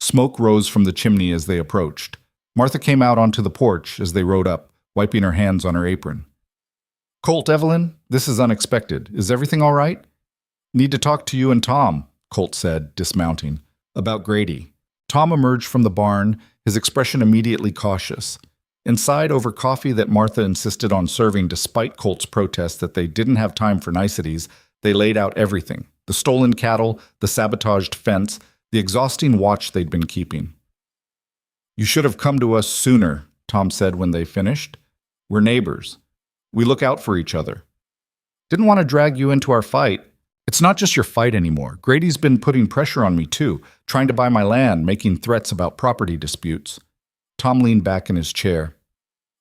Smoke rose from the chimney as they approached. Martha came out onto the porch as they rode up, wiping her hands on her apron. Colt, Evelyn, this is unexpected. Is everything all right? Need to talk to you and Tom, Colt said, dismounting. About Grady. Tom emerged from the barn, his expression immediately cautious. Inside, over coffee that Martha insisted on serving despite Colt's protest that they didn't have time for niceties, they laid out everything. The stolen cattle, the sabotaged fence, the exhausting watch they'd been keeping. You should have come to us sooner, Tom said when they finished. We're neighbors. We look out for each other. Didn't want to drag you into our fight. It's not just your fight anymore. Grady's been putting pressure on me too, trying to buy my land, making threats about property disputes. Tom leaned back in his chair.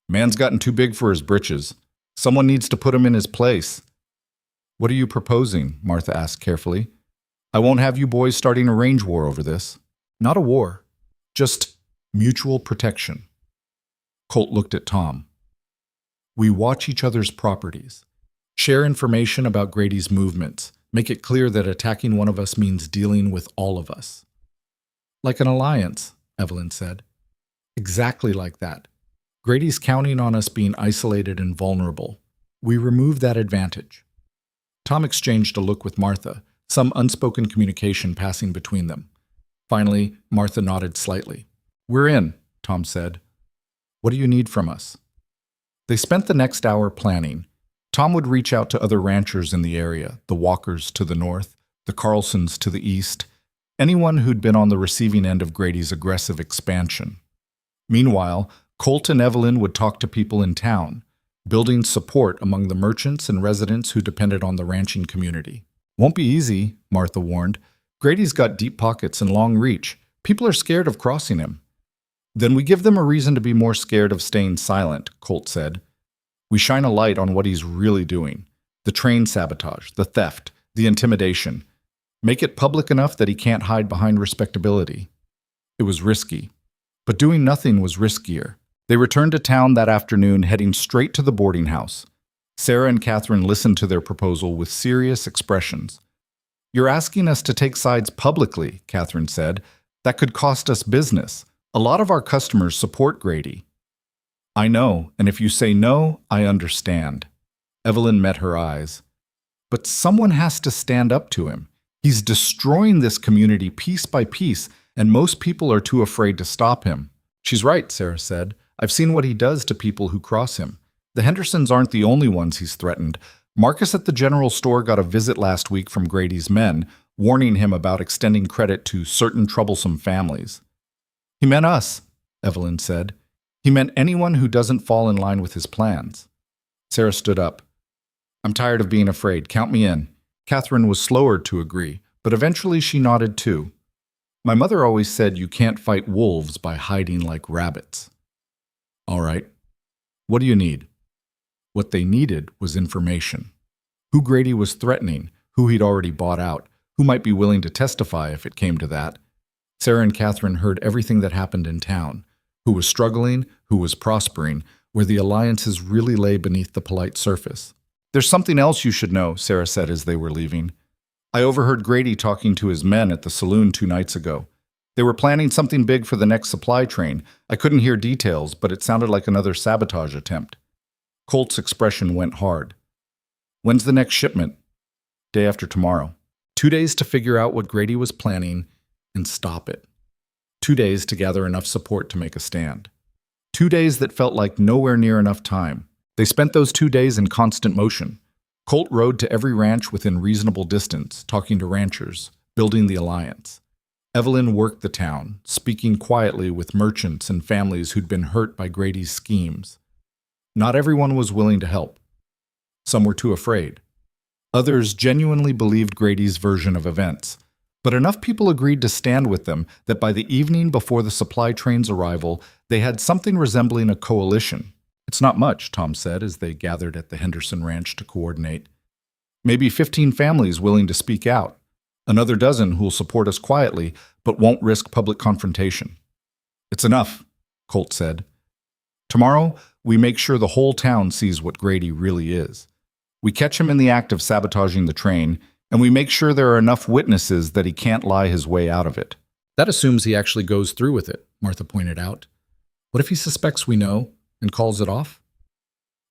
Man's gotten too big for his britches. Someone needs to put him in his place. What are you proposing? Martha asked carefully. I won't have you boys starting a range war over this. Not a war. Just mutual protection. Colt looked at Tom. We watch each other's properties. Share information about Grady's movements. Make it clear that attacking one of us means dealing with all of us. Like an alliance, Evelyn said. Exactly like that. Grady's counting on us being isolated and vulnerable. We remove that advantage. Tom exchanged a look with Martha, some unspoken communication passing between them. Finally, Martha nodded slightly. We're in, Tom said. What do you need from us? They spent the next hour planning. Tom would reach out to other ranchers in the area, the Walkers to the north, the Carlsons to the east, anyone who'd been on the receiving end of Grady's aggressive expansion. Meanwhile, Colt and Evelyn would talk to people in town, building support among the merchants and residents who depended on the ranching community. Won't be easy, Martha warned. Grady's got deep pockets and long reach. People are scared of crossing him. Then we give them a reason to be more scared of staying silent, Colt said. We shine a light on what he's really doing. The train sabotage, the theft, the intimidation. Make it public enough that he can't hide behind respectability. It was risky. But doing nothing was riskier. They returned to town that afternoon, heading straight to the boarding house. Sarah and Catherine listened to their proposal with serious expressions. You're asking us to take sides publicly, Catherine said. That could cost us business. A lot of our customers support Grady. I know, and if you say no, I understand. Evelyn met her eyes. But someone has to stand up to him. He's destroying this community piece by piece, and most people are too afraid to stop him. She's right, Sarah said. I've seen what he does to people who cross him. The Hendersons aren't the only ones he's threatened. Marcus at the general store got a visit last week from Grady's men, warning him about extending credit to certain troublesome families. He meant us, Evelyn said. He meant anyone who doesn't fall in line with his plans. Sarah stood up. I'm tired of being afraid. Count me in. Catherine was slower to agree, but eventually she nodded too. My mother always said you can't fight wolves by hiding like rabbits. All right. What do you need? What they needed was information. Who Grady was threatening, who he'd already bought out, who might be willing to testify if it came to that. Sarah and Catherine heard everything that happened in town. Who was struggling, who was prospering, where the alliances really lay beneath the polite surface. There's something else you should know, Sarah said as they were leaving. I overheard Grady talking to his men at the saloon 2 nights ago. They were planning something big for the next supply train. I couldn't hear details, but it sounded like another sabotage attempt. Colt's expression went hard. When's the next shipment? Day after tomorrow. 2 days to figure out what Grady was planning and stop it. 2 days to gather enough support to make a stand. 2 days that felt like nowhere near enough time. They spent those 2 days in constant motion. Colt rode to every ranch within reasonable distance, talking to ranchers, building the alliance. Evelyn worked the town, speaking quietly with merchants and families who'd been hurt by Grady's schemes. Not everyone was willing to help. Some were too afraid. Others genuinely believed Grady's version of events. But enough people agreed to stand with them that by the evening before the supply train's arrival, they had something resembling a coalition. It's not much, Tom said as they gathered at the Henderson Ranch to coordinate. Maybe 15 families willing to speak out. Another dozen who'll support us quietly, but won't risk public confrontation. It's enough, Colt said. Tomorrow, we make sure the whole town sees what Grady really is. We catch him in the act of sabotaging the train, and we make sure there are enough witnesses that he can't lie his way out of it. That assumes he actually goes through with it, Martha pointed out. What if he suspects we know and calls it off?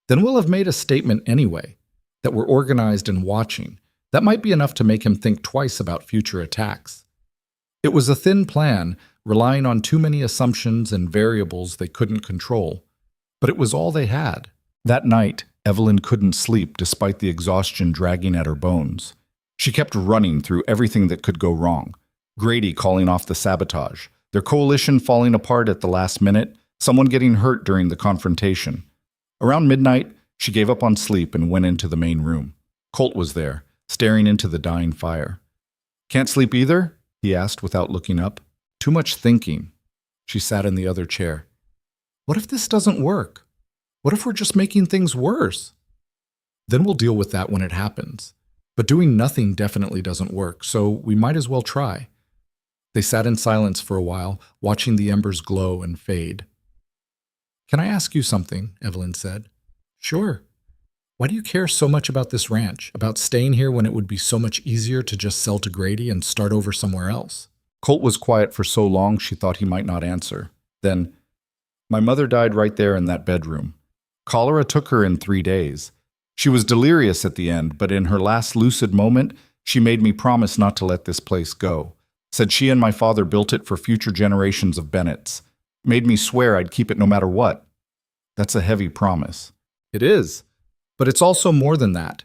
Then we'll have made a statement anyway, that we're organized and watching. That might be enough to make him think twice about future attacks. It was a thin plan, relying on too many assumptions and variables they couldn't control. But it was all they had. That night, Evelyn couldn't sleep despite the exhaustion dragging at her bones. She kept running through everything that could go wrong. Grady calling off the sabotage, their coalition falling apart at the last minute, someone getting hurt during the confrontation. Around midnight, she gave up on sleep and went into the main room. Colt was there, staring into the dying fire. "Can't sleep either?" he asked without looking up. "Too much thinking." She sat in the other chair. "What if this doesn't work? What if we're just making things worse?" "Then we'll deal with that when it happens. But doing nothing definitely doesn't work, so we might as well try." They sat in silence for a while, watching the embers glow and fade. "Can I ask you something?" Evelyn said. "Sure. Why do you care so much about this ranch, about staying here when it would be so much easier to just sell to Grady and start over somewhere else?" Colt was quiet for so long she thought he might not answer. Then, "My mother died right there in that bedroom. Cholera took her in 3 days. She was delirious at the end, but in her last lucid moment, she made me promise not to let this place go. Said she and my father built it for future generations of Bennetts. Made me swear I'd keep it no matter what. That's a heavy promise." "It is. But it's also more than that."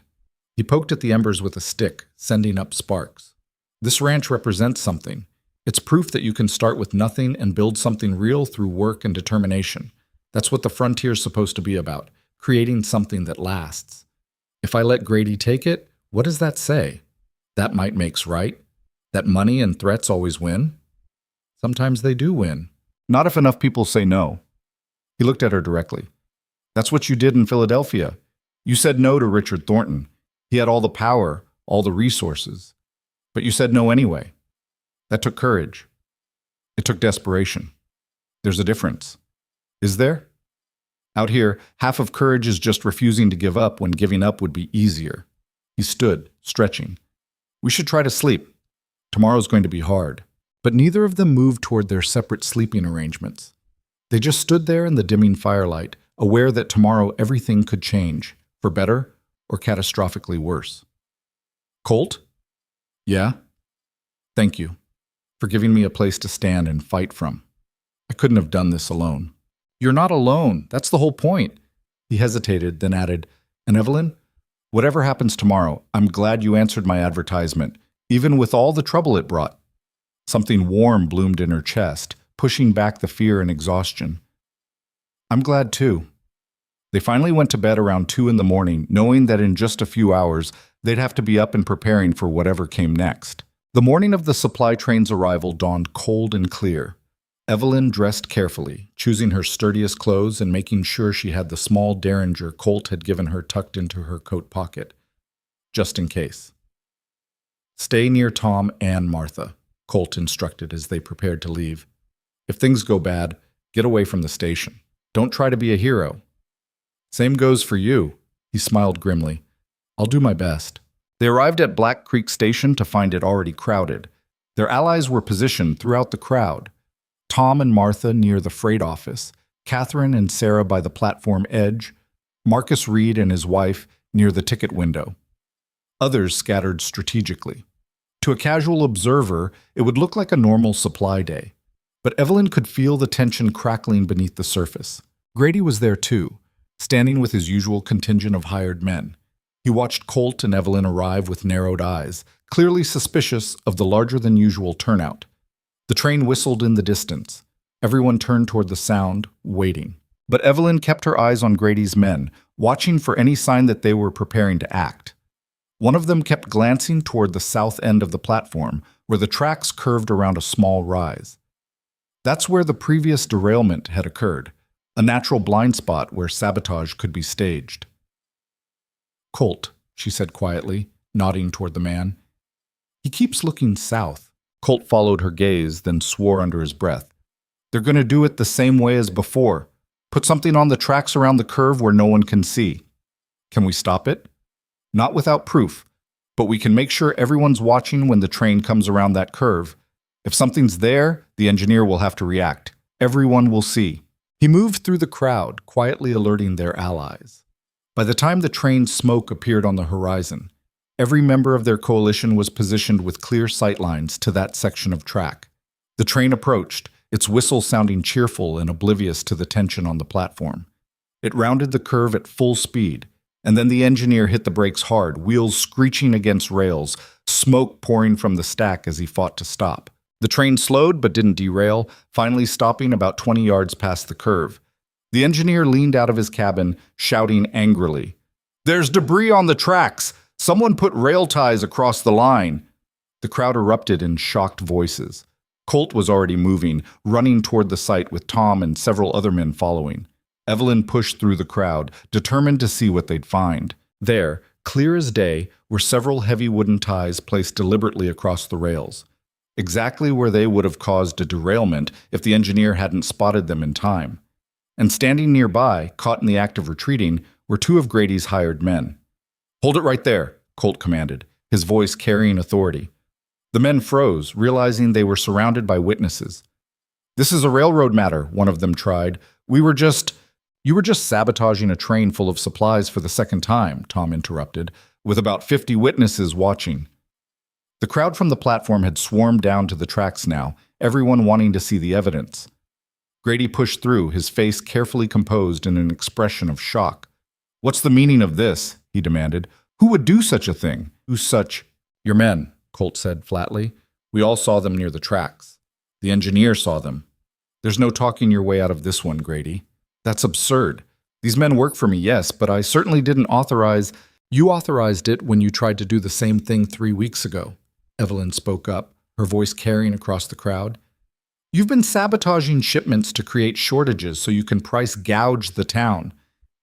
He poked at the embers with a stick, sending up sparks. "This ranch represents something. It's proof that you can start with nothing and build something real through work and determination. That's what the frontier's supposed to be about, creating something that lasts. If I let Grady take it, what does that say? That might makes right? That money and threats always win? Sometimes they do win. Not if enough people say no." He looked at her directly. "That's what you did in Philadelphia. You said no to Richard Thornton. He had all the power, all the resources. But you said no anyway. That took courage. It took desperation. There's a difference. Is there? Out here, half of courage is just refusing to give up when giving up would be easier." He stood, stretching. "We should try to sleep. Tomorrow's going to be hard." But neither of them moved toward their separate sleeping arrangements. They just stood there in the dimming firelight, aware that tomorrow everything could change, for better or catastrophically worse. "Colt?" "Yeah?" "Thank you for giving me a place to stand and fight from. I couldn't have done this alone." "You're not alone. That's the whole point." He hesitated, then added, "And Evelyn, whatever happens tomorrow, I'm glad you answered my advertisement, even with all the trouble it brought." Something warm bloomed in her chest, pushing back the fear and exhaustion. "I'm glad too." They finally went to bed around 2 in the morning, knowing that in just a few hours, they'd have to be up and preparing for whatever came next. The morning of the supply train's arrival dawned cold and clear. Evelyn dressed carefully, choosing her sturdiest clothes and making sure she had the small Derringer Colt had given her tucked into her coat pocket, just in case. "Stay near Tom and Martha," Colt instructed as they prepared to leave. "If things go bad, get away from the station. Don't try to be a hero." "Same goes for you," he smiled grimly. "I'll do my best." They arrived at Black Creek Station to find it already crowded. Their allies were positioned throughout the crowd. Tom and Martha near the freight office, Catherine and Sarah by the platform edge, Marcus Reed and his wife near the ticket window. Others scattered strategically. To a casual observer, it would look like a normal supply day. But Evelyn could feel the tension crackling beneath the surface. Grady was there too, standing with his usual contingent of hired men. He watched Colt and Evelyn arrive with narrowed eyes, clearly suspicious of the larger-than-usual turnout. The train whistled in the distance. Everyone turned toward the sound, waiting. But Evelyn kept her eyes on Grady's men, watching for any sign that they were preparing to act. One of them kept glancing toward the south end of the platform, where the tracks curved around a small rise. That's where the previous derailment had occurred, a natural blind spot where sabotage could be staged. "Colt," she said quietly, nodding toward the man. "He keeps looking south." Colt followed her gaze, then swore under his breath. "They're going to do it the same way as before. Put something on the tracks around the curve where no one can see. Can we stop it? Not without proof, but we can make sure everyone's watching when the train comes around that curve. If something's there, the engineer will have to react. Everyone will see." He moved through the crowd, quietly alerting their allies. By the time the train's smoke appeared on the horizon, every member of their coalition was positioned with clear sightlines to that section of track. The train approached, its whistle sounding cheerful and oblivious to the tension on the platform. It rounded the curve at full speed, and then the engineer hit the brakes hard, wheels screeching against rails, smoke pouring from the stack as he fought to stop. The train slowed but didn't derail, finally stopping about 20 yards past the curve. The engineer leaned out of his cabin, shouting angrily, "There's debris on the tracks! Someone put rail ties across the line!" The crowd erupted in shocked voices. Colt was already moving, running toward the site with Tom and several other men following. Evelyn pushed through the crowd, determined to see what they'd find. There, clear as day, were several heavy wooden ties placed deliberately across the rails, exactly where they would have caused a derailment if the engineer hadn't spotted them in time. And standing nearby, caught in the act of retreating, were two of Grady's hired men. "Hold it right there," Colt commanded, his voice carrying authority. The men froze, realizing they were surrounded by witnesses. "This is a railroad matter," one of them tried. You were just sabotaging a train full of supplies for the second time," Tom interrupted, with about 50 witnesses watching. The crowd from the platform had swarmed down to the tracks now, everyone wanting to see the evidence. Grady pushed through, his face carefully composed in an expression of shock. "What's the meaning of this?" he demanded. "Who would do such a thing? Who's such—" "Your men," Colt said flatly. "We all saw them near the tracks. The engineer saw them. There's no talking your way out of this one, Grady. That's absurd. These men work for me, yes, but I certainly didn't authorize—" "You authorized it when you tried to do the same thing 3 weeks ago," Evelyn spoke up, her voice carrying across the crowd. "You've been sabotaging shipments to create shortages so you can price gouge the town.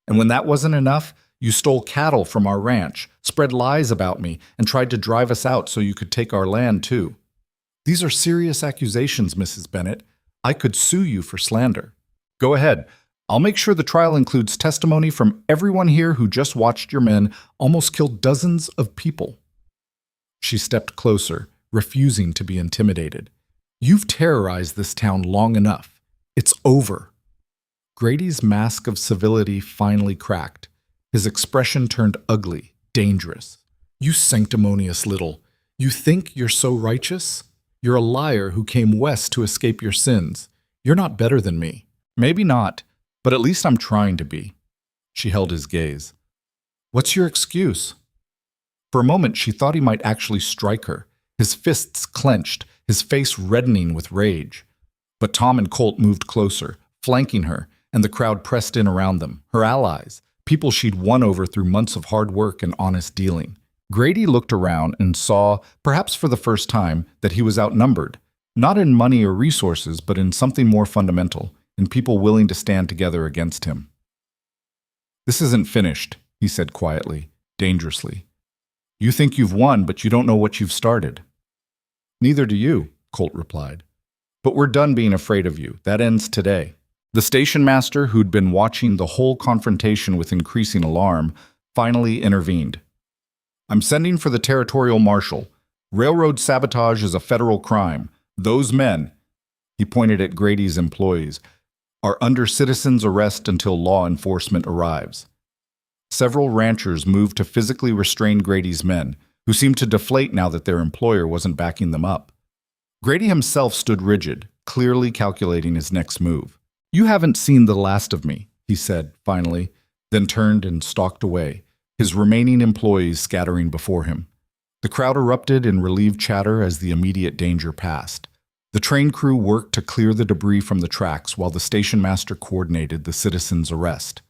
And when that wasn't enough, you stole cattle from our ranch, spread lies about me, and tried to drive us out so you could take our land too. These are serious accusations, Mrs. Bennett. I could sue you for slander. Go ahead. I'll make sure the trial includes testimony from everyone here who just watched your men almost kill dozens of people." She stepped closer, refusing to be intimidated. "You've terrorized this town long enough. It's over." Grady's mask of civility finally cracked. His expression turned ugly, dangerous. "You sanctimonious little. You think you're so righteous? You're a liar who came west to escape your sins. You're not better than me." "Maybe not, but at least I'm trying to be." She held his gaze. "What's your excuse?" For a moment, she thought he might actually strike her, his fists clenched, his face reddening with rage. But Tom and Colt moved closer, flanking her, and the crowd pressed in around them, her allies, people she'd won over through months of hard work and honest dealing. Grady looked around and saw, perhaps for the first time, that he was outnumbered, not in money or resources, but in something more fundamental, in people willing to stand together against him. "This isn't finished," he said quietly, dangerously. "You think you've won, but you don't know what you've started." "Neither do you," Colt replied. "But we're done being afraid of you. That ends today." The station master, who'd been watching the whole confrontation with increasing alarm, finally intervened. "I'm sending for the territorial marshal. Railroad sabotage is a federal crime. Those men," he pointed at Grady's employees, "are under citizen's arrest until law enforcement arrives." Several ranchers moved to physically restrain Grady's men, who seemed to deflate now that their employer wasn't backing them up. Grady himself stood rigid, clearly calculating his next move. "You haven't seen the last of me," he said, finally, then turned and stalked away, his remaining employees scattering before him. The crowd erupted in relieved chatter as the immediate danger passed. The train crew worked to clear the debris from the tracks while the station master coordinated the citizens' arrest.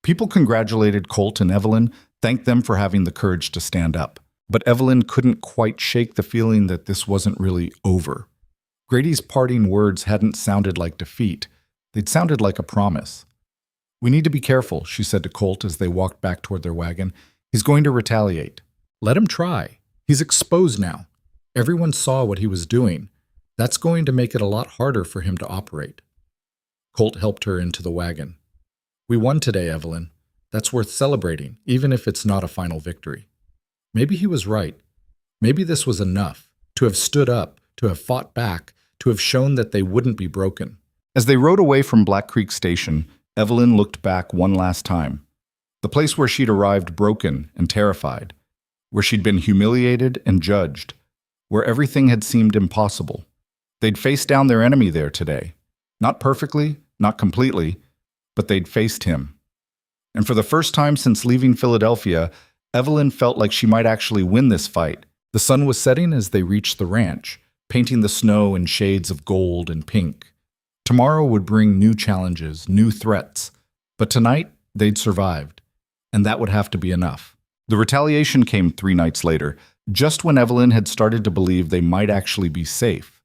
People congratulated Colt and Evelyn, thanked them for having the courage to stand up. But Evelyn couldn't quite shake the feeling that this wasn't really over. Grady's parting words hadn't sounded like defeat. They'd sounded like a promise. "We need to be careful," she said to Colt as they walked back toward their wagon. "He's going to retaliate. Let him try. He's exposed now. Everyone saw what he was doing. That's going to make it a lot harder for him to operate." Colt helped her into the wagon. "We won today, Evelyn. That's worth celebrating, even if it's not a final victory." Maybe he was right. Maybe this was enough, to have stood up, to have fought back, to have shown that they wouldn't be broken. As they rode away from Black Creek Station, Evelyn looked back one last time. The place where she'd arrived broken and terrified, where she'd been humiliated and judged, where everything had seemed impossible. They'd faced down their enemy there today. Not perfectly, not completely, but they'd faced him. And for the first time since leaving Philadelphia, Evelyn felt like she might actually win this fight. The sun was setting as they reached the ranch, painting the snow in shades of gold and pink. Tomorrow would bring new challenges, new threats, but tonight they'd survived, and that would have to be enough. The retaliation came 3 nights later, just when Evelyn had started to believe they might actually be safe.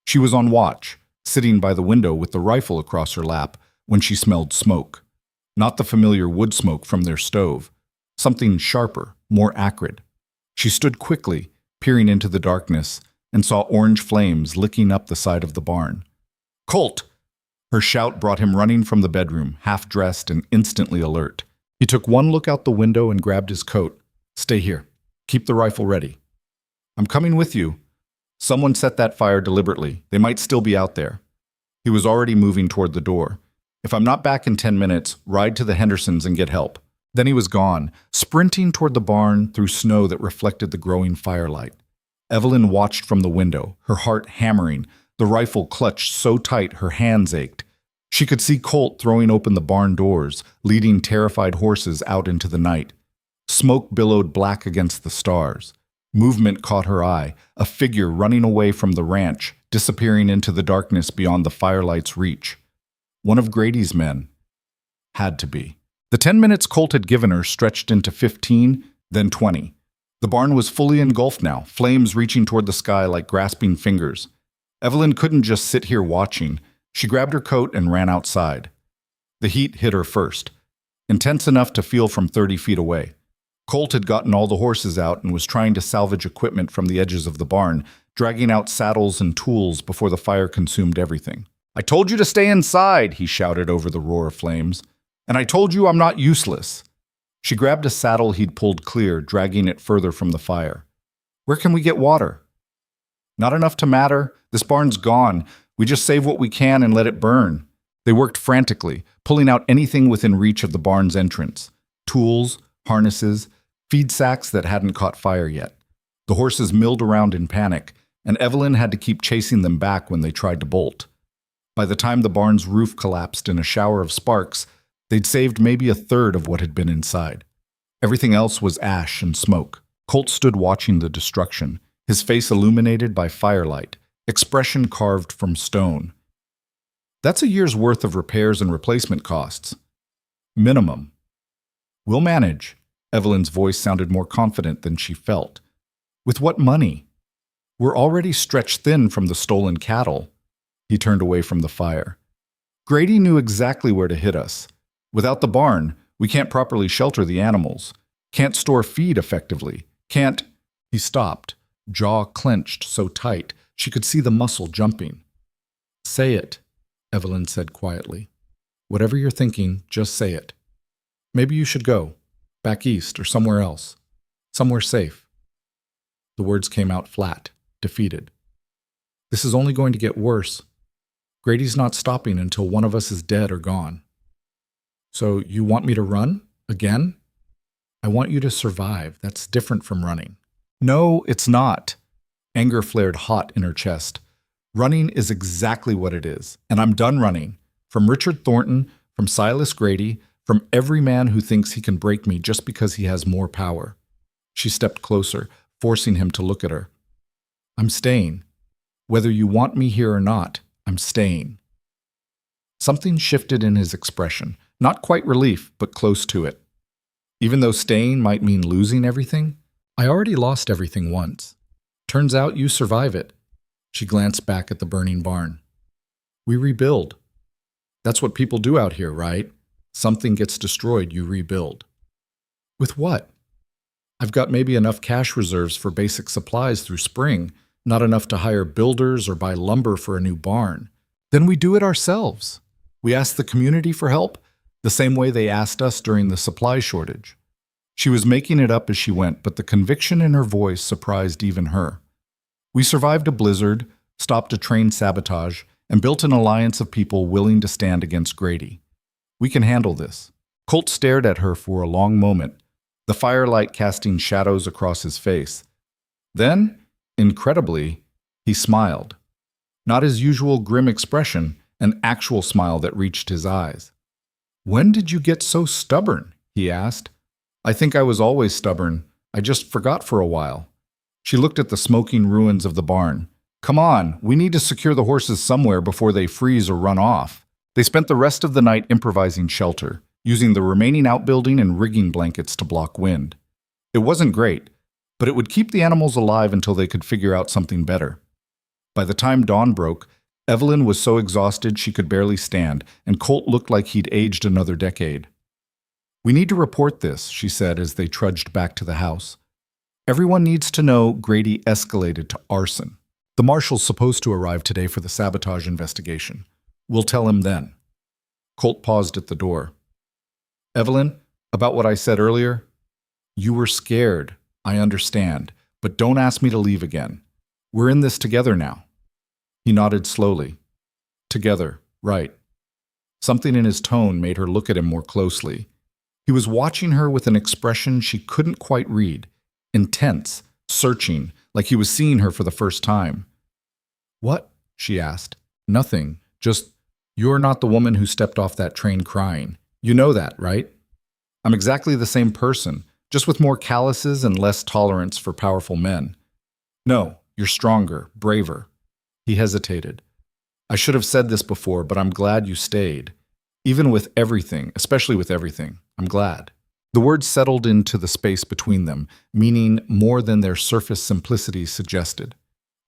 She was on watch, sitting by the window with the rifle across her lap, when she smelled smoke. Not the familiar wood smoke from their stove, something sharper, more acrid. She stood quickly, peering into the darkness, and saw orange flames licking up the side of the barn. "Colt!" Her shout brought him running from the bedroom, half-dressed and instantly alert. He took one look out the window and grabbed his coat. "Stay here. Keep the rifle ready." "I'm coming with you." Someone set that fire deliberately. They might still be out there. He was already moving toward the door. "If I'm not back in 10 minutes, ride to the Hendersons and get help." Then he was gone, sprinting toward the barn through snow that reflected the growing firelight. Evelyn watched from the window, her heart hammering, the rifle clutched so tight her hands ached. She could see Colt throwing open the barn doors, leading terrified horses out into the night. Smoke billowed black against the stars. Movement caught her eye, a figure running away from the ranch, disappearing into the darkness beyond the firelight's reach. One of Grady's men. Had to be. The 10 minutes Colt had given her stretched into 15, then 20. The barn was fully engulfed now, flames reaching toward the sky like grasping fingers. Evelyn couldn't just sit here watching. She grabbed her coat and ran outside. The heat hit her first, intense enough to feel from 30 feet away. Colt had gotten all the horses out and was trying to salvage equipment from the edges of the barn, dragging out saddles and tools before the fire consumed everything. "I told you to stay inside," he shouted over the roar of flames. "And I told you I'm not useless." She grabbed a saddle he'd pulled clear, dragging it further from the fire. "Where can we get water?" "Not enough to matter. This barn's gone. We just save what we can and let it burn." They worked frantically, pulling out anything within reach of the barn's entrance. Tools, harnesses, feed sacks that hadn't caught fire yet. The horses milled around in panic, and Evelyn had to keep chasing them back when they tried to bolt. By the time the barn's roof collapsed in a shower of sparks, they'd saved maybe a third of what had been inside. Everything else was ash and smoke. Colt stood watching the destruction, his face illuminated by firelight, expression carved from stone. "That's a year's worth of repairs and replacement costs. Minimum." "We'll manage." Evelyn's voice sounded more confident than she felt. "With what money? We're already stretched thin from the stolen cattle." He turned away from the fire. "Grady knew exactly where to hit us. Without the barn, we can't properly shelter the animals, can't store feed effectively, can't—" He stopped, jaw clenched so tight she could see the muscle jumping. "Say it," Evelyn said quietly. "Whatever you're thinking, just say it. Maybe you should go, back east or somewhere else, somewhere safe." The words came out flat, defeated. "This is only going to get worse. Grady's not stopping until one of us is dead or gone." "So you want me to run? Again?" "I want you to survive. That's different from running." "No, it's not." Anger flared hot in her chest. "Running is exactly what it is, and I'm done running. From Richard Thornton, from Silas Grady, from every man who thinks he can break me just because he has more power." She stepped closer, forcing him to look at her. "I'm staying. Whether you want me here or not, I'm staying." Something shifted in his expression. Not quite relief, but close to it. "Even though staying might mean losing everything? I already lost everything once. Turns out you survive it." She glanced back at the burning barn. "We rebuild. That's what people do out here, right? Something gets destroyed, you rebuild." "With what?" "I've got maybe enough cash reserves for basic supplies through spring, not enough to hire builders or buy lumber for a new barn. Then we do it ourselves. We ask the community for help, the same way they asked us during the supply shortage." She was making it up as she went, but the conviction in her voice surprised even her. "We survived a blizzard, stopped a train sabotage, and built an alliance of people willing to stand against Grady. We can handle this. Colt stared at her for a long moment, the firelight casting shadows across his face. Then, incredibly, he smiled. Not his usual grim expression, an actual smile that reached his eyes. "When did you get so stubborn?" he asked. "I think I was always stubborn. I just forgot for a while." She looked at the smoking ruins of the barn. "Come on, we need to secure the horses somewhere before they freeze or run off." They spent the rest of the night improvising shelter, using the remaining outbuilding and rigging blankets to block wind. It wasn't great, but it would keep the animals alive until they could figure out something better. By the time dawn broke, Evelyn was so exhausted she could barely stand, and Colt looked like he'd aged another decade. "We need to report this," she said as they trudged back to the house. "Everyone needs to know Grady escalated to arson. The marshal's supposed to arrive today for the sabotage investigation. We'll tell him then." Colt paused at the door. "Evelyn, about what I said earlier? You were scared, I understand, but don't ask me to leave again. We're in this together now." He nodded slowly. "Together, right." Something in his tone made her look at him more closely. He was watching her with an expression she couldn't quite read, intense, searching, like he was seeing her for the first time. "What?" she asked. "Nothing. Just, you're not the woman who stepped off that train crying. You know that, right? I'm exactly the same person, just with more calluses and less tolerance for powerful men. No, you're stronger, braver." He hesitated. "I should have said this before, but I'm glad you stayed. Even with everything, especially with everything, I'm glad." The words settled into the space between them, meaning more than their surface simplicity suggested.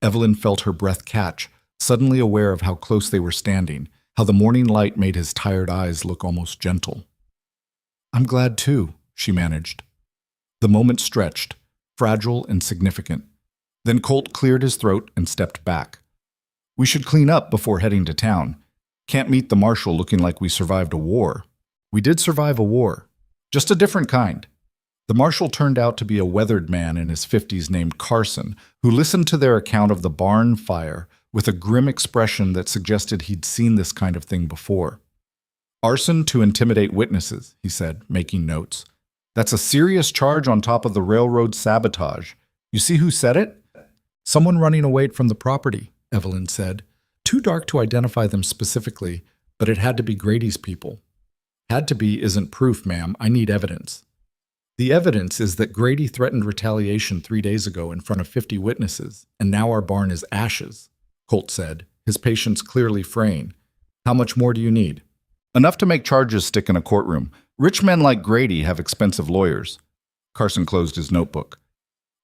Evelyn felt her breath catch, suddenly aware of how close they were standing, how the morning light made his tired eyes look almost gentle. "I'm glad too," she managed. The moment stretched, fragile and significant. Then Colt cleared his throat and stepped back. "We should clean up before heading to town. Can't meet the marshal looking like we survived a war." "We did survive a war. Just a different kind." The marshal turned out to be a weathered man in his 50s named Carson, who listened to their account of the barn fire with a grim expression that suggested he'd seen this kind of thing before. "Arson to intimidate witnesses," he said, making notes. "That's a serious charge on top of the railroad sabotage. You see who said it?" "Someone running away from the property," Evelyn said. "Too dark to identify them specifically, but it had to be Grady's people." "Had to be isn't proof, ma'am. I need evidence." "The evidence is that Grady threatened retaliation 3 days ago in front of 50 witnesses, and now our barn is ashes," Colt said, his patience clearly fraying. "How much more do you need?" "Enough to make charges stick in a courtroom. Rich men like Grady have expensive lawyers." Carson closed his notebook.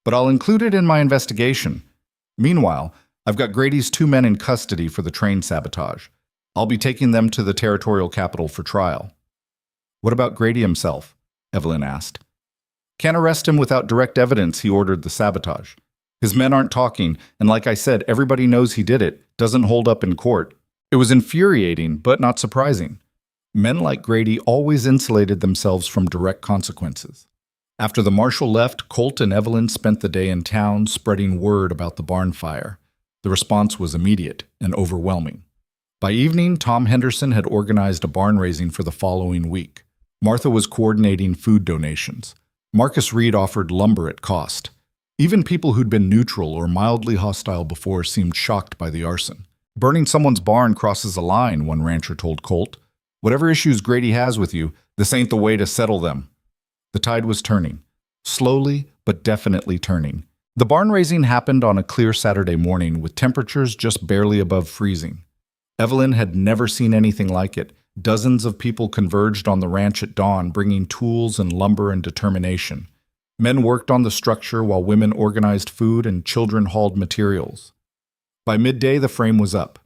"But I'll include it in my investigation. Meanwhile, I've got Grady's 2 men in custody for the train sabotage. I'll be taking them to the territorial capital for trial." "What about Grady himself?" Evelyn asked. "Can't arrest him without direct evidence he ordered the sabotage. His men aren't talking, and like I said, everybody knows he did it. Doesn't hold up in court." It was infuriating, but not surprising. Men like Grady always insulated themselves from direct consequences. After the marshal left, Colt and Evelyn spent the day in town spreading word about the barn fire. The response was immediate and overwhelming. By evening, Tom Henderson had organized a barn raising for the following week. Martha was coordinating food donations. Marcus Reed offered lumber at cost. Even people who'd been neutral or mildly hostile before seemed shocked by the arson. "Burning someone's barn crosses a line," one rancher told Colt. "Whatever issues Grady has with you, this ain't the way to settle them." The tide was turning. Slowly, but definitely turning. The barn raising happened on a clear Saturday morning with temperatures just barely above freezing. Evelyn had never seen anything like it. Dozens of people converged on the ranch at dawn, bringing tools and lumber and determination. Men worked on the structure while women organized food and children hauled materials. By midday, the frame was up.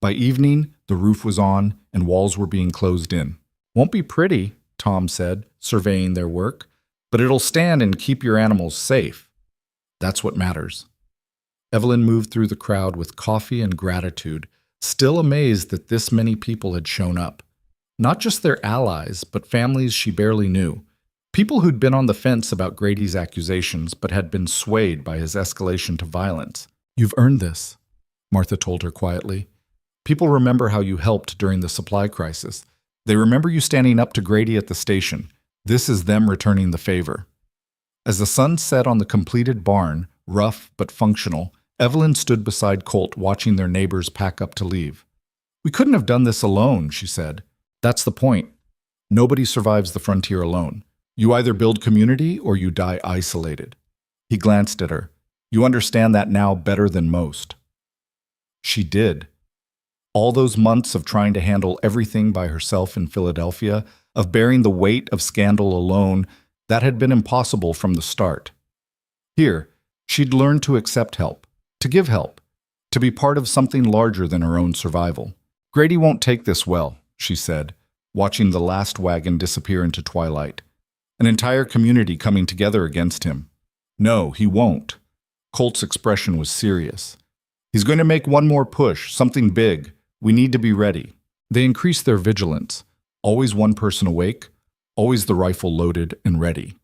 By evening, the roof was on and walls were being closed in. "Won't be pretty," Tom said, surveying their work, "but it'll stand and keep your animals safe. That's what matters." Evelyn moved through the crowd with coffee and gratitude, still amazed that this many people had shown up. Not just their allies, but families she barely knew. People who'd been on the fence about Grady's accusations, but had been swayed by his escalation to violence. "You've earned this," Martha told her quietly. "People remember how you helped during the supply crisis. They remember you standing up to Grady at the station. This is them returning the favor. As the sun set on the completed barn, rough but functional, Evelyn stood beside Colt watching their neighbors pack up to leave. "We couldn't have done this alone," she said. "That's the point. Nobody survives the frontier alone. You either build community or you die isolated." He glanced at her. "You understand that now better than most." She did. All those months of trying to handle everything by herself in Philadelphia, of bearing the weight of scandal alone, that had been impossible from the start. Here, she'd learned to accept help, to give help, to be part of something larger than her own survival. "Grady won't take this well," she said, watching the last wagon disappear into twilight. An entire community coming together against him. "No, he won't." Colt's expression was serious. "He's going to make one more push, something big. We need to be ready." They increased their vigilance. Always one person awake, always the rifle loaded and ready.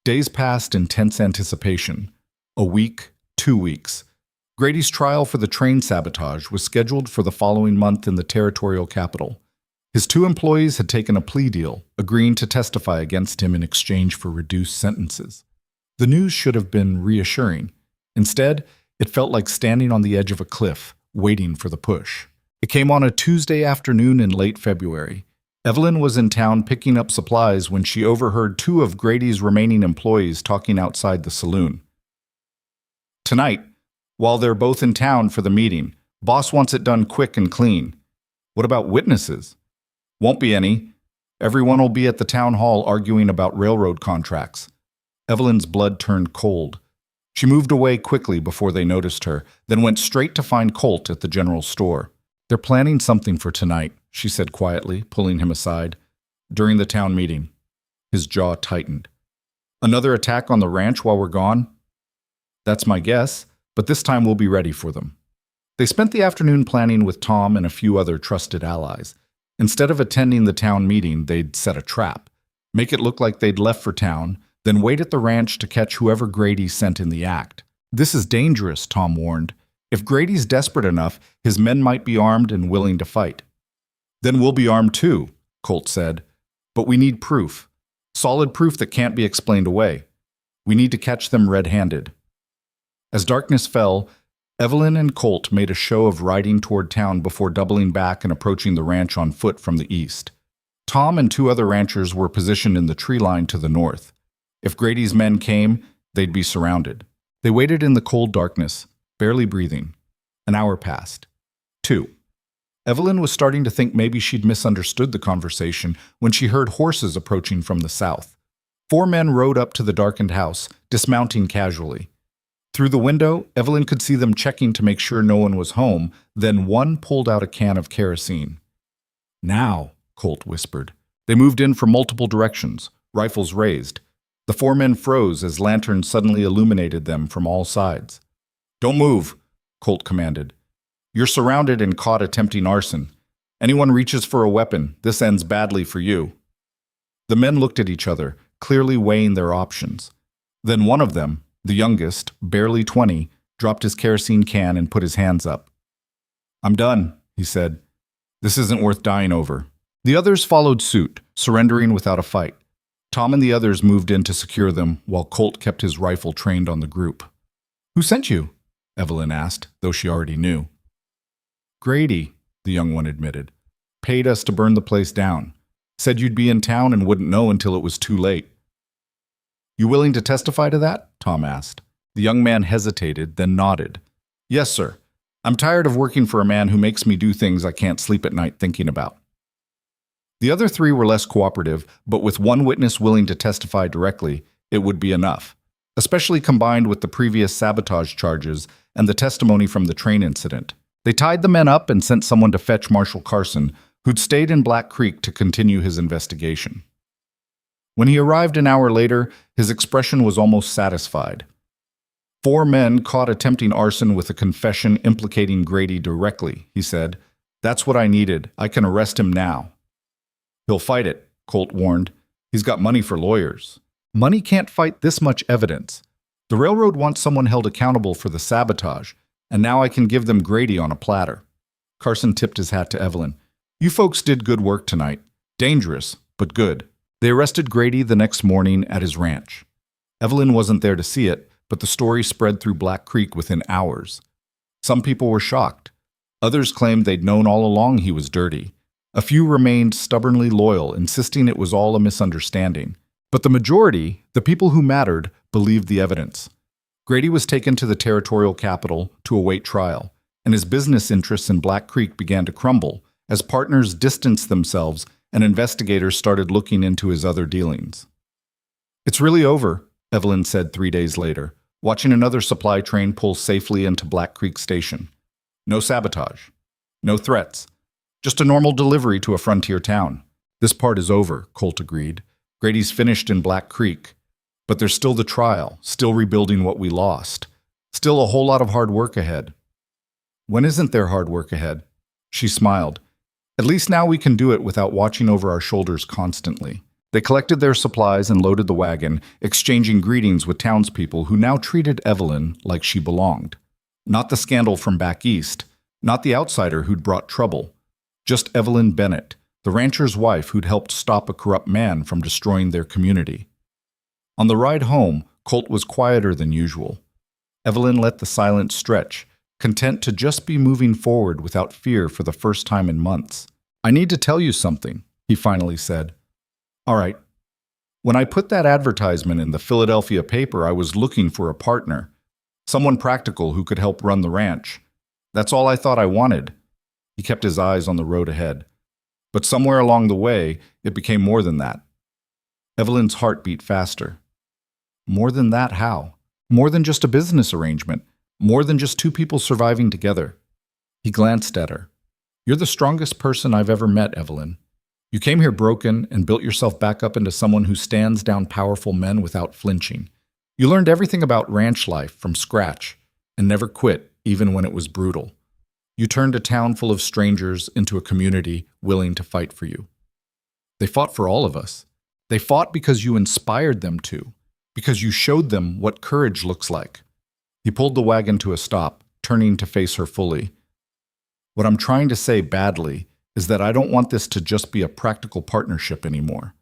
Days passed in tense anticipation. A week, 2 weeks. Grady's trial for the train sabotage was scheduled for the following month in the territorial capital. His 2 employees had taken a plea deal, agreeing to testify against him in exchange for reduced sentences. The news should have been reassuring. Instead, it felt like standing on the edge of a cliff, waiting for the push. It came on a Tuesday afternoon in late February. Evelyn was in town picking up supplies when she overheard 2 of Grady's remaining employees talking outside the saloon. "Tonight, while they're both in town for the meeting, boss wants it done quick and clean." "What about witnesses?" "Won't be any. Everyone will be at the town hall arguing about railroad contracts." Evelyn's blood turned cold. She moved away quickly before they noticed her, then went straight to find Colt at the general store. "They're planning something for tonight," she said quietly, pulling him aside. "During the town meeting." His jaw tightened. "Another attack on the ranch while we're gone?" "That's my guess, but this time we'll be ready for them." They spent the afternoon planning with Tom and a few other trusted allies. Instead of attending the town meeting, they'd set a trap, make it look like they'd left for town, then wait at the ranch to catch whoever Grady sent in the act. "This is dangerous," Tom warned. "If Grady's desperate enough, his men might be armed and willing to fight." "Then we'll be armed too," Colt said. "But we need proof. Solid proof that can't be explained away. We need to catch them red-handed." As darkness fell, Evelyn and Colt made a show of riding toward town before doubling back and approaching the ranch on foot from the east. Tom and 2 other ranchers were positioned in the tree line to the north. If Grady's men came, they'd be surrounded. They waited in the cold darkness, barely breathing. An hour passed. 2. Evelyn was starting to think maybe she'd misunderstood the conversation when she heard horses approaching from the south. 4 men rode up to the darkened house, dismounting casually. Through the window, Evelyn could see them checking to make sure no one was home, then one pulled out a can of kerosene. "Now," Colt whispered. They moved in from multiple directions, rifles raised. The 4 men froze as lanterns suddenly illuminated them from all sides. "Don't move," Colt commanded. "You're surrounded and caught attempting arson. Anyone reaches for a weapon, this ends badly for you." The men looked at each other, clearly weighing their options. Then one of them, the youngest, barely 20, dropped his kerosene can and put his hands up. "I'm done," he said. "This isn't worth dying over." The others followed suit, surrendering without a fight. Tom and the others moved in to secure them, while Colt kept his rifle trained on the group. "Who sent you?" Evelyn asked, though she already knew. "Grady," the young one admitted. "Paid us to burn the place down. Said you'd be in town and wouldn't know until it was too late." "You willing to testify to that?" Tom asked. The young man hesitated, then nodded. "Yes, sir. I'm tired of working for a man who makes me do things I can't sleep at night thinking about." The other 3 were less cooperative, but with one witness willing to testify directly, it would be enough, especially combined with the previous sabotage charges and the testimony from the train incident. They tied the men up and sent someone to fetch Marshal Carson, who'd stayed in Black Creek to continue his investigation. When he arrived an hour later, his expression was almost satisfied. 4 men caught attempting arson with a confession implicating Grady directly, he said. "That's what I needed. I can arrest him now." "He'll fight it," Colt warned. "He's got money for lawyers." "Money can't fight this much evidence. The railroad wants someone held accountable for the sabotage, and now I can give them Grady on a platter." Carson tipped his hat to Evelyn. "You folks did good work tonight. Dangerous, but good. They arrested Grady the next morning at his ranch. Evelyn wasn't there to see it, but the story spread through Black Creek within hours. Some people were shocked. Others claimed they'd known all along he was dirty. A few remained stubbornly loyal, insisting it was all a misunderstanding. But the majority, the people who mattered, believed the evidence. Grady was taken to the territorial capital to await trial, and his business interests in Black Creek began to crumble as partners distanced themselves and investigators started looking into his other dealings. "It's really over," Evelyn said 3 days later, watching another supply train pull safely into Black Creek Station. No sabotage. No threats. Just a normal delivery to a frontier town. "This part is over," Colt agreed. "Grady's finished in Black Creek. But there's still the trial, still rebuilding what we lost. Still a whole lot of hard work ahead." "When isn't there hard work ahead?" She smiled. "At least now we can do it without watching over our shoulders constantly." They collected their supplies and loaded the wagon, exchanging greetings with townspeople who now treated Evelyn like she belonged. Not the scandal from back east, not the outsider who'd brought trouble. Just Evelyn Bennett, the rancher's wife who'd helped stop a corrupt man from destroying their community. On the ride home, Colt was quieter than usual. Evelyn let the silence stretch, content to just be moving forward without fear for the first time in months. "I need to tell you something," he finally said. "All right. When I put that advertisement in the Philadelphia paper, I was looking for a partner. Someone practical who could help run the ranch. That's all I thought I wanted." He kept his eyes on the road ahead. But somewhere along the way, it became more than that. Evelyn's heart beat faster. More than that, how? More than just a business arrangement. More than just two people surviving together. He glanced at her. "You're the strongest person I've ever met, Evelyn. You came here broken and built yourself back up into someone who stands down powerful men without flinching. You learned everything about ranch life from scratch and never quit, even when it was brutal. You turned a town full of strangers into a community willing to fight for you. They fought for all of us. They fought because you inspired them to, because you showed them what courage looks like." He pulled the wagon to a stop, turning to face her fully. "What I'm trying to say badly is that I don't want this to just be a practical partnership anymore.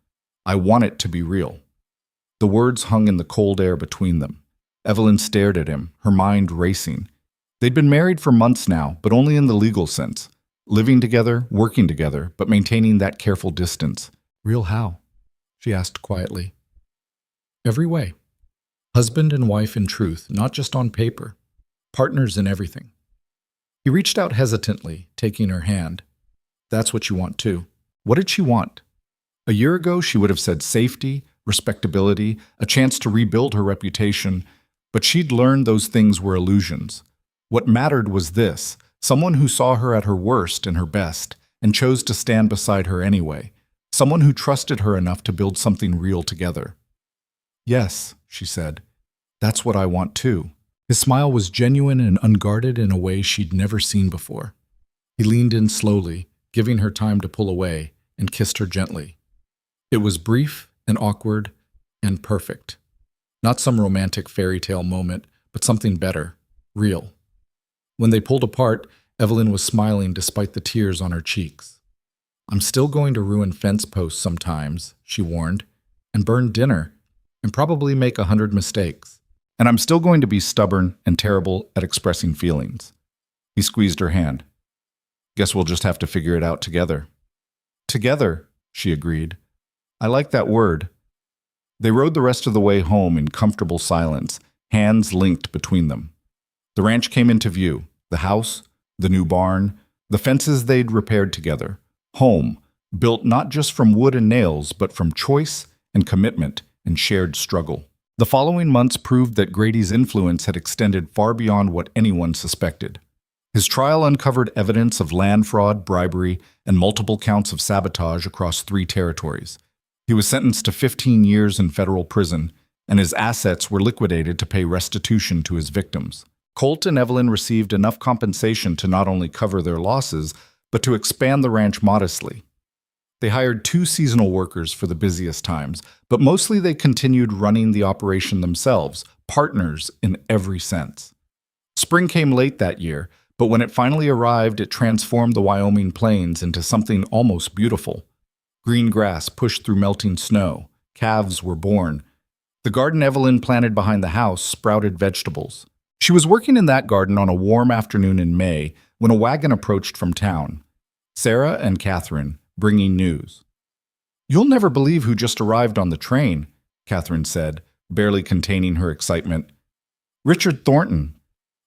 I want it to be real." The words hung in the cold air between them. Evelyn stared at him, her mind racing. They'd been married for months now, but only in the legal sense. Living together, working together, but maintaining that careful distance. "Real how?" she asked quietly. "Every way. Husband and wife in truth, not just on paper. Partners in everything." He reached out hesitantly, taking her hand. "That's what you want too." What did she want? A year ago, she would have said safety, respectability, a chance to rebuild her reputation, but she'd learned those things were illusions. What mattered was this, someone who saw her at her worst and her best, and chose to stand beside her anyway. Someone who trusted her enough to build something real together. "Yes," she said. "That's what I want too." His smile was genuine and unguarded in a way she'd never seen before. He leaned in slowly, giving her time to pull away, and kissed her gently. It was brief and awkward and perfect. Not some romantic fairy tale moment, but something better, real. When they pulled apart, Evelyn was smiling despite the tears on her cheeks. "I'm still going to ruin fence posts sometimes," she warned, "and burn dinner, and probably make 100 mistakes. And I'm still going to be stubborn and terrible at expressing feelings." He squeezed her hand. "Guess we'll just have to figure it out together." "Together," she agreed. "I like that word." They rode the rest of the way home in comfortable silence, hands linked between them. The ranch came into view, the house, the new barn, the fences they'd repaired together. Home, built not just from wood and nails, but from choice and commitment and shared struggle. The following months proved that Grady's influence had extended far beyond what anyone suspected. His trial uncovered evidence of land fraud, bribery, and multiple counts of sabotage across 3 territories. He was sentenced to 15 years in federal prison, and his assets were liquidated to pay restitution to his victims. Colt and Evelyn received enough compensation to not only cover their losses, but to expand the ranch modestly. They hired 2 seasonal workers for the busiest times, but mostly they continued running the operation themselves, partners in every sense. Spring came late that year, but when it finally arrived, it transformed the Wyoming plains into something almost beautiful. Green grass pushed through melting snow. Calves were born. The garden Evelyn planted behind the house sprouted vegetables. She was working in that garden on a warm afternoon in May when a wagon approached from town. Sarah and Catherine, bringing news. "You'll never believe who just arrived on the train," Catherine said, barely containing her excitement. "Richard Thornton."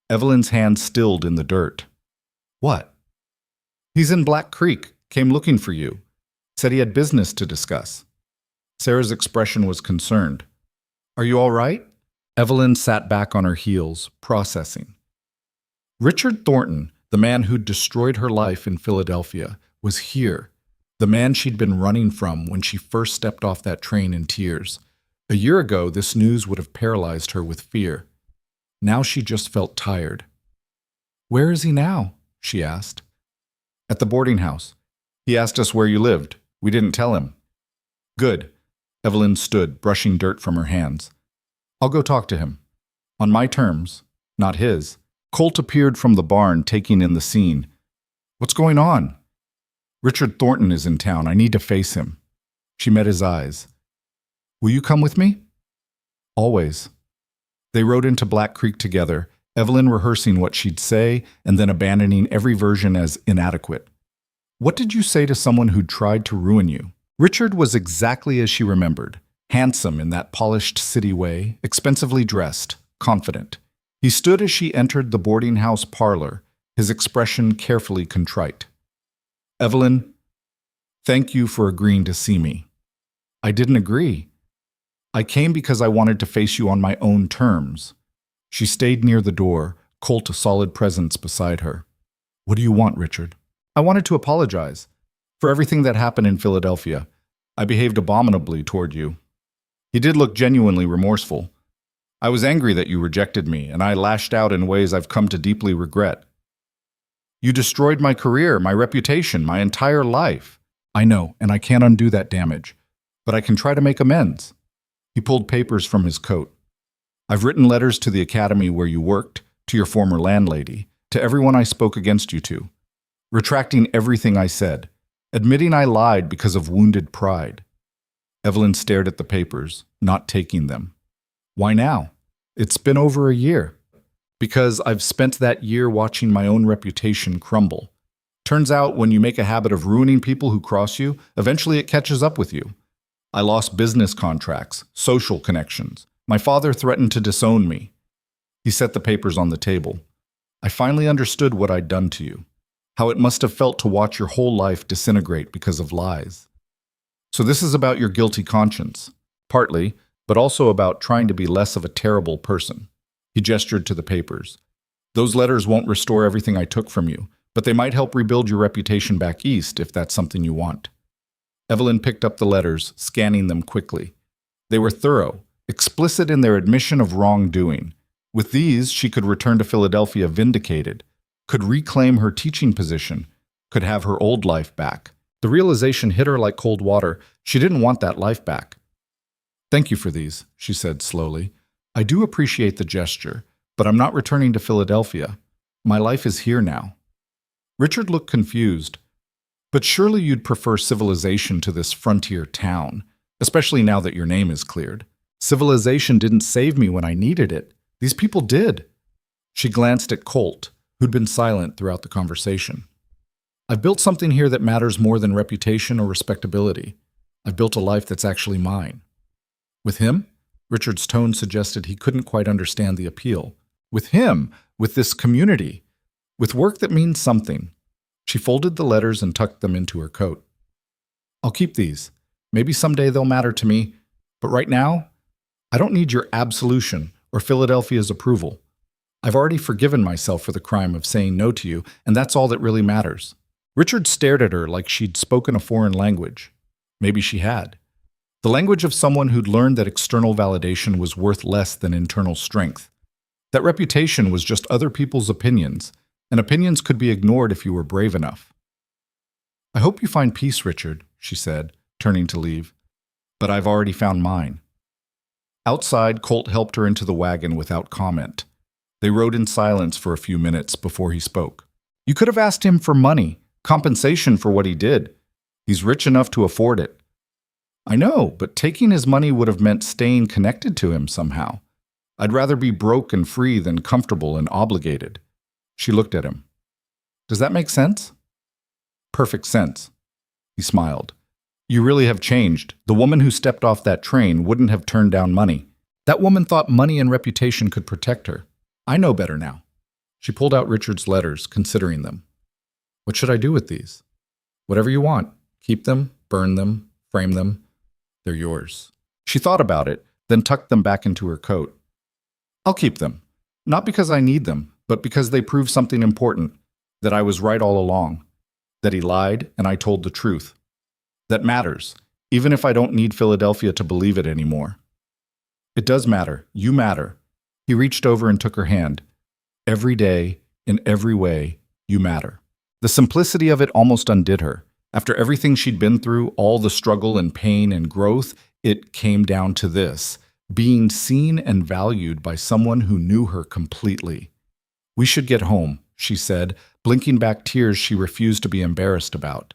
Evelyn's hand stilled in the dirt. "What?" "He's in Black Creek, came looking for you. Said he had business to discuss." Sarah's expression was concerned. "Are you all right?" Evelyn sat back on her heels, processing. Richard Thornton, the man who'd destroyed her life in Philadelphia, was here. The man she'd been running from when she first stepped off that train in tears. A year ago, this news would have paralyzed her with fear. Now she just felt tired. "Where is he now?" she asked. "At the boarding house. He asked us where you lived. We didn't tell him." "Good." Evelyn stood, brushing dirt from her hands. "I'll go talk to him. On my terms, not his." Colt appeared from the barn, taking in the scene. "What's going on?" "Richard Thornton is in town. I need to face him." She met his eyes. "Will you come with me?" "Always." They rode into Black Creek together, Evelyn rehearsing what she'd say and then abandoning every version as inadequate. "What did you say to someone who'd tried to ruin you?" Richard was exactly as she remembered, handsome in that polished city way, expensively dressed, confident. He stood as she entered the boarding house parlor, his expression carefully contrite. "Evelyn, thank you for agreeing to see me." "I didn't agree. I came because I wanted to face you on my own terms." She stayed near the door, Colt a solid presence beside her. "What do you want, Richard?" "I wanted to apologize for everything that happened in Philadelphia. I behaved abominably toward you." He did look genuinely remorseful. "I was angry that you rejected me, and I lashed out in ways I've come to deeply regret. You destroyed my career, my reputation, my entire life." "I know, and I can't undo that damage, but I can try to make amends." He pulled papers from his coat. "I've written letters to the academy where you worked, to your former landlady, to everyone I spoke against you to, retracting everything I said, admitting I lied because of wounded pride." Evelyn stared at the papers, not taking them. "Why now? It's been over a year." "Because I've spent that year watching my own reputation crumble. Turns out when you make a habit of ruining people who cross you, eventually it catches up with you. I lost business contracts, social connections. My father threatened to disown me." He set the papers on the table. "I finally understood what I'd done to you, how it must have felt to watch your whole life disintegrate because of lies. So this is about your guilty conscience, partly, but also about trying to be less of a terrible person." He gestured to the papers. "Those letters won't restore everything I took from you, but they might help rebuild your reputation back east if that's something you want." Evelyn picked up the letters, scanning them quickly. They were thorough, explicit in their admission of wrongdoing. With these, she could return to Philadelphia vindicated, could reclaim her teaching position, could have her old life back. The realization hit her like cold water. She didn't want that life back. "Thank you for these," she said slowly. "I do appreciate the gesture, but I'm not returning to Philadelphia. My life is here now." Richard looked confused. "But surely you'd prefer civilization to this frontier town, especially now that your name is cleared. Civilization didn't save me when I needed it. These people did." She glanced at Colt, who'd been silent throughout the conversation. "I've built something here that matters more than reputation or respectability. I've built a life that's actually mine." "With him?" Richard's tone suggested he couldn't quite understand the appeal. "With him, with this community, with work that means something." She folded the letters and tucked them into her coat. "I'll keep these. Maybe someday they'll matter to me, but right now, I don't need your absolution or Philadelphia's approval. I've already forgiven myself for the crime of saying no to you, and that's all that really matters." Richard stared at her like she'd spoken a foreign language. Maybe she had. The language of someone who'd learned that external validation was worth less than internal strength. That reputation was just other people's opinions, and opinions could be ignored if you were brave enough. "I hope you find peace, Richard," she said, turning to leave. "But I've already found mine." Outside, Colt helped her into the wagon without comment. They rode in silence for a few minutes before he spoke. "You could have asked him for money, compensation for what he did. He's rich enough to afford it. I know, but taking his money would have meant staying connected to him somehow. I'd rather be broke and free than comfortable and obligated. She looked at him. Does that make sense? Perfect sense. He smiled. You really have changed. The woman who stepped off that train wouldn't have turned down money. That woman thought money and reputation could protect her. I know better now. She pulled out Richard's letters, considering them. What should I do with these? Whatever you want. Keep them, burn them, frame them. They're yours. She thought about it, then tucked them back into her coat. I'll keep them. Not because I need them, but because they prove something important. That I was right all along. That he lied and I told the truth. That matters, even if I don't need Philadelphia to believe it anymore. It does matter. You matter. He reached over and took her hand. Every day, in every way, you matter. The simplicity of it almost undid her. After everything she'd been through, all the struggle and pain and growth, it came down to this: being seen and valued by someone who knew her completely. We should get home, she said, blinking back tears she refused to be embarrassed about.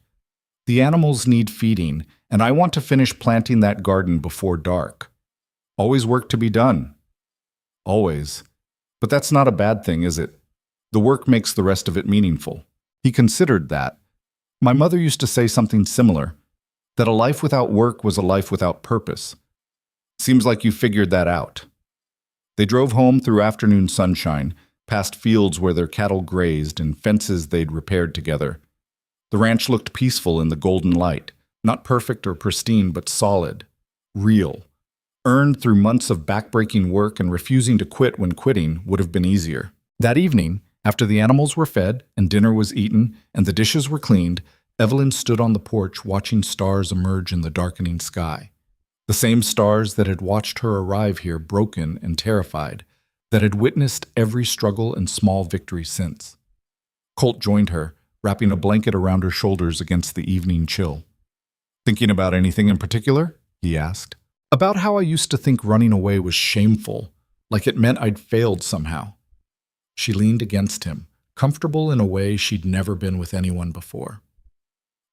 The animals need feeding, and I want to finish planting that garden before dark. Always work to be done. Always. But that's not a bad thing, is it? The work makes the rest of it meaningful. He considered that. My mother used to say something similar, that a life without work was a life without purpose. Seems like you figured that out. They drove home through afternoon sunshine, past fields where their cattle grazed and fences they'd repaired together. The ranch looked peaceful in the golden light, not perfect or pristine, but solid, real. Earned through months of backbreaking work, and refusing to quit when quitting would have been easier. That evening, after the animals were fed and dinner was eaten and the dishes were cleaned, Evelyn stood on the porch watching stars emerge in the darkening sky. The same stars that had watched her arrive here broken and terrified, that had witnessed every struggle and small victory since. Colt joined her, wrapping a blanket around her shoulders against the evening chill. Thinking about anything in particular? He asked. About how I used to think running away was shameful, like it meant I'd failed somehow. She leaned against him, comfortable in a way she'd never been with anyone before.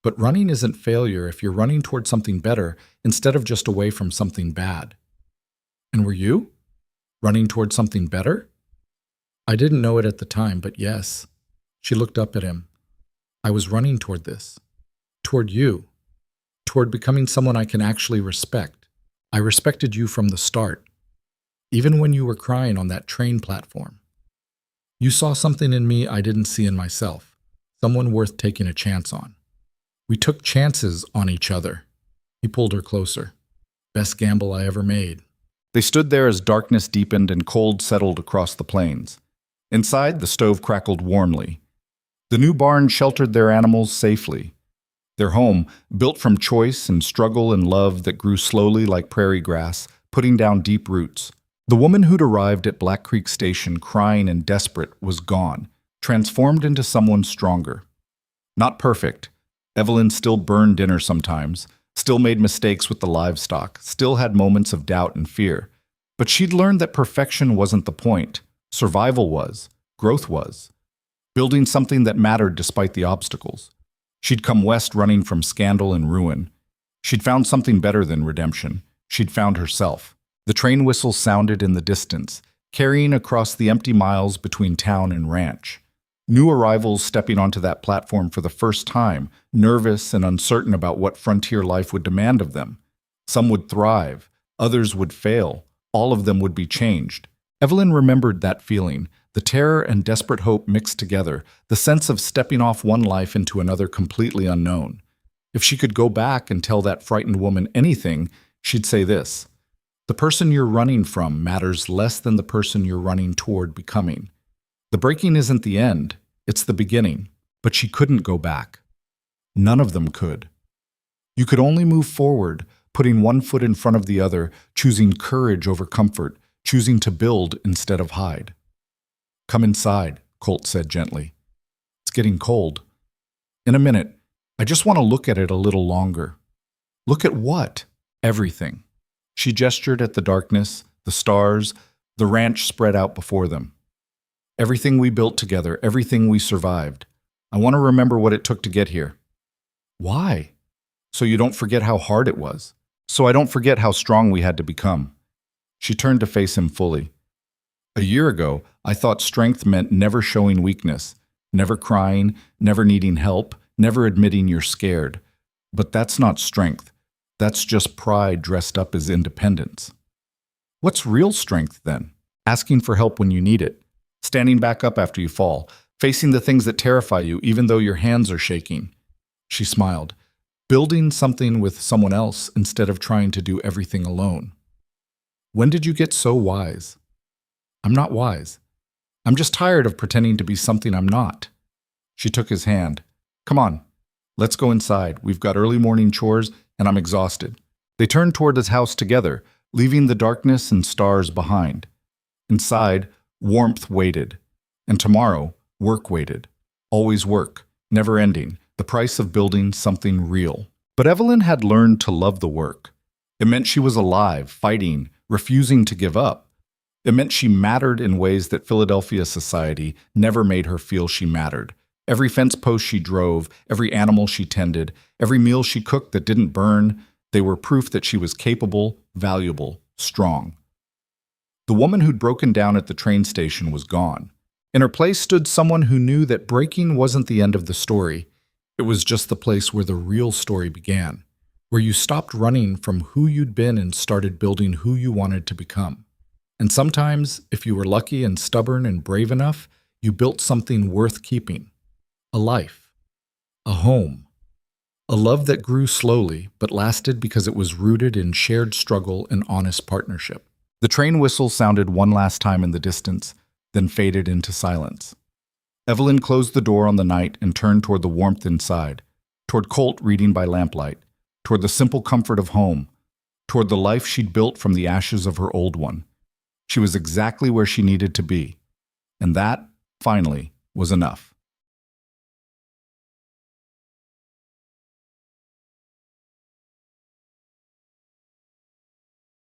But running isn't failure if you're running toward something better instead of just away from something bad. And were you? Running toward something better? I didn't know it at the time, but yes. She looked up at him. I was running toward this. Toward you. Toward becoming someone I can actually respect. I respected you from the start, even when you were crying on that train platform. You saw something in me I didn't see in myself, someone worth taking a chance on. We took chances on each other. He pulled her closer. Best gamble I ever made. They stood there as darkness deepened and cold settled across the plains. Inside, the stove crackled warmly. The new barn sheltered their animals safely. Their home, built from choice and struggle and love that grew slowly like prairie grass, putting down deep roots. The woman who'd arrived at Black Creek Station crying and desperate was gone, transformed into someone stronger. Not perfect. Evelyn still burned dinner sometimes, still made mistakes with the livestock, still had moments of doubt and fear. But she'd learned that perfection wasn't the point. Survival was. Growth was. Building something that mattered despite the obstacles. She'd come west running from scandal and ruin. She'd found something better than redemption. She'd found herself. The train whistle sounded in the distance, carrying across the empty miles between town and ranch. New arrivals stepping onto that platform for the first time, nervous and uncertain about what frontier life would demand of them. Some would thrive, others would fail, all of them would be changed. Evelyn remembered that feeling, the terror and desperate hope mixed together, the sense of stepping off one life into another completely unknown. If she could go back and tell that frightened woman anything, she'd say this: the person you're running from matters less than the person you're running toward becoming. The breaking isn't the end, it's the beginning. But she couldn't go back. None of them could. You could only move forward, putting one foot in front of the other, choosing courage over comfort, choosing to build instead of hide. Come inside, Colt said gently. It's getting cold. In a minute. I just want to look at it a little longer. Look at what? Everything. She gestured at the darkness, the stars, the ranch spread out before them. Everything we built together, everything we survived. I want to remember what it took to get here. Why? so you don't forget how hard it was. So I don't forget how strong we had to become." She turned to face him fully. "A year ago, I thought strength meant never showing weakness, never crying, never needing help, never admitting you're scared. But that's not strength. That's just pride dressed up as independence." "What's real strength, then?" "Asking for help when you need it, standing back up after you fall, facing the things that terrify you even though your hands are shaking." She smiled. "Building something with someone else instead of trying to do everything alone." "When did you get so wise?" "I'm not wise. I'm just tired of pretending to be something I'm not." She took his hand. "Come on, let's go inside. We've got early morning chores, and I'm exhausted." They turned toward his house together, leaving the darkness and stars behind. Inside, warmth waited. And tomorrow, work waited. Always work, never ending, the price of building something real. But Evelyn had learned to love the work. It meant she was alive, fighting, refusing to give up. It meant she mattered in ways that Philadelphia society never made her feel she mattered. Every fence post she drove, every animal she tended, every meal she cooked that didn't burn, they were proof that she was capable, valuable, strong. The woman who'd broken down at the train station was gone. In her place stood someone who knew that breaking wasn't the end of the story. It was just the place where the real story began, where you stopped running from who you'd been and started building who you wanted to become. And sometimes, if you were lucky and stubborn and brave enough, you built something worth keeping. A life. A home. A love that grew slowly but lasted because it was rooted in shared struggle and honest partnership. The train whistle sounded one last time in the distance, then faded into silence. Evelyn closed the door on the night and turned toward the warmth inside, toward Colt reading by lamplight, toward the simple comfort of home, toward the life she'd built from the ashes of her old one. She was exactly where she needed to be, and that, finally, was enough.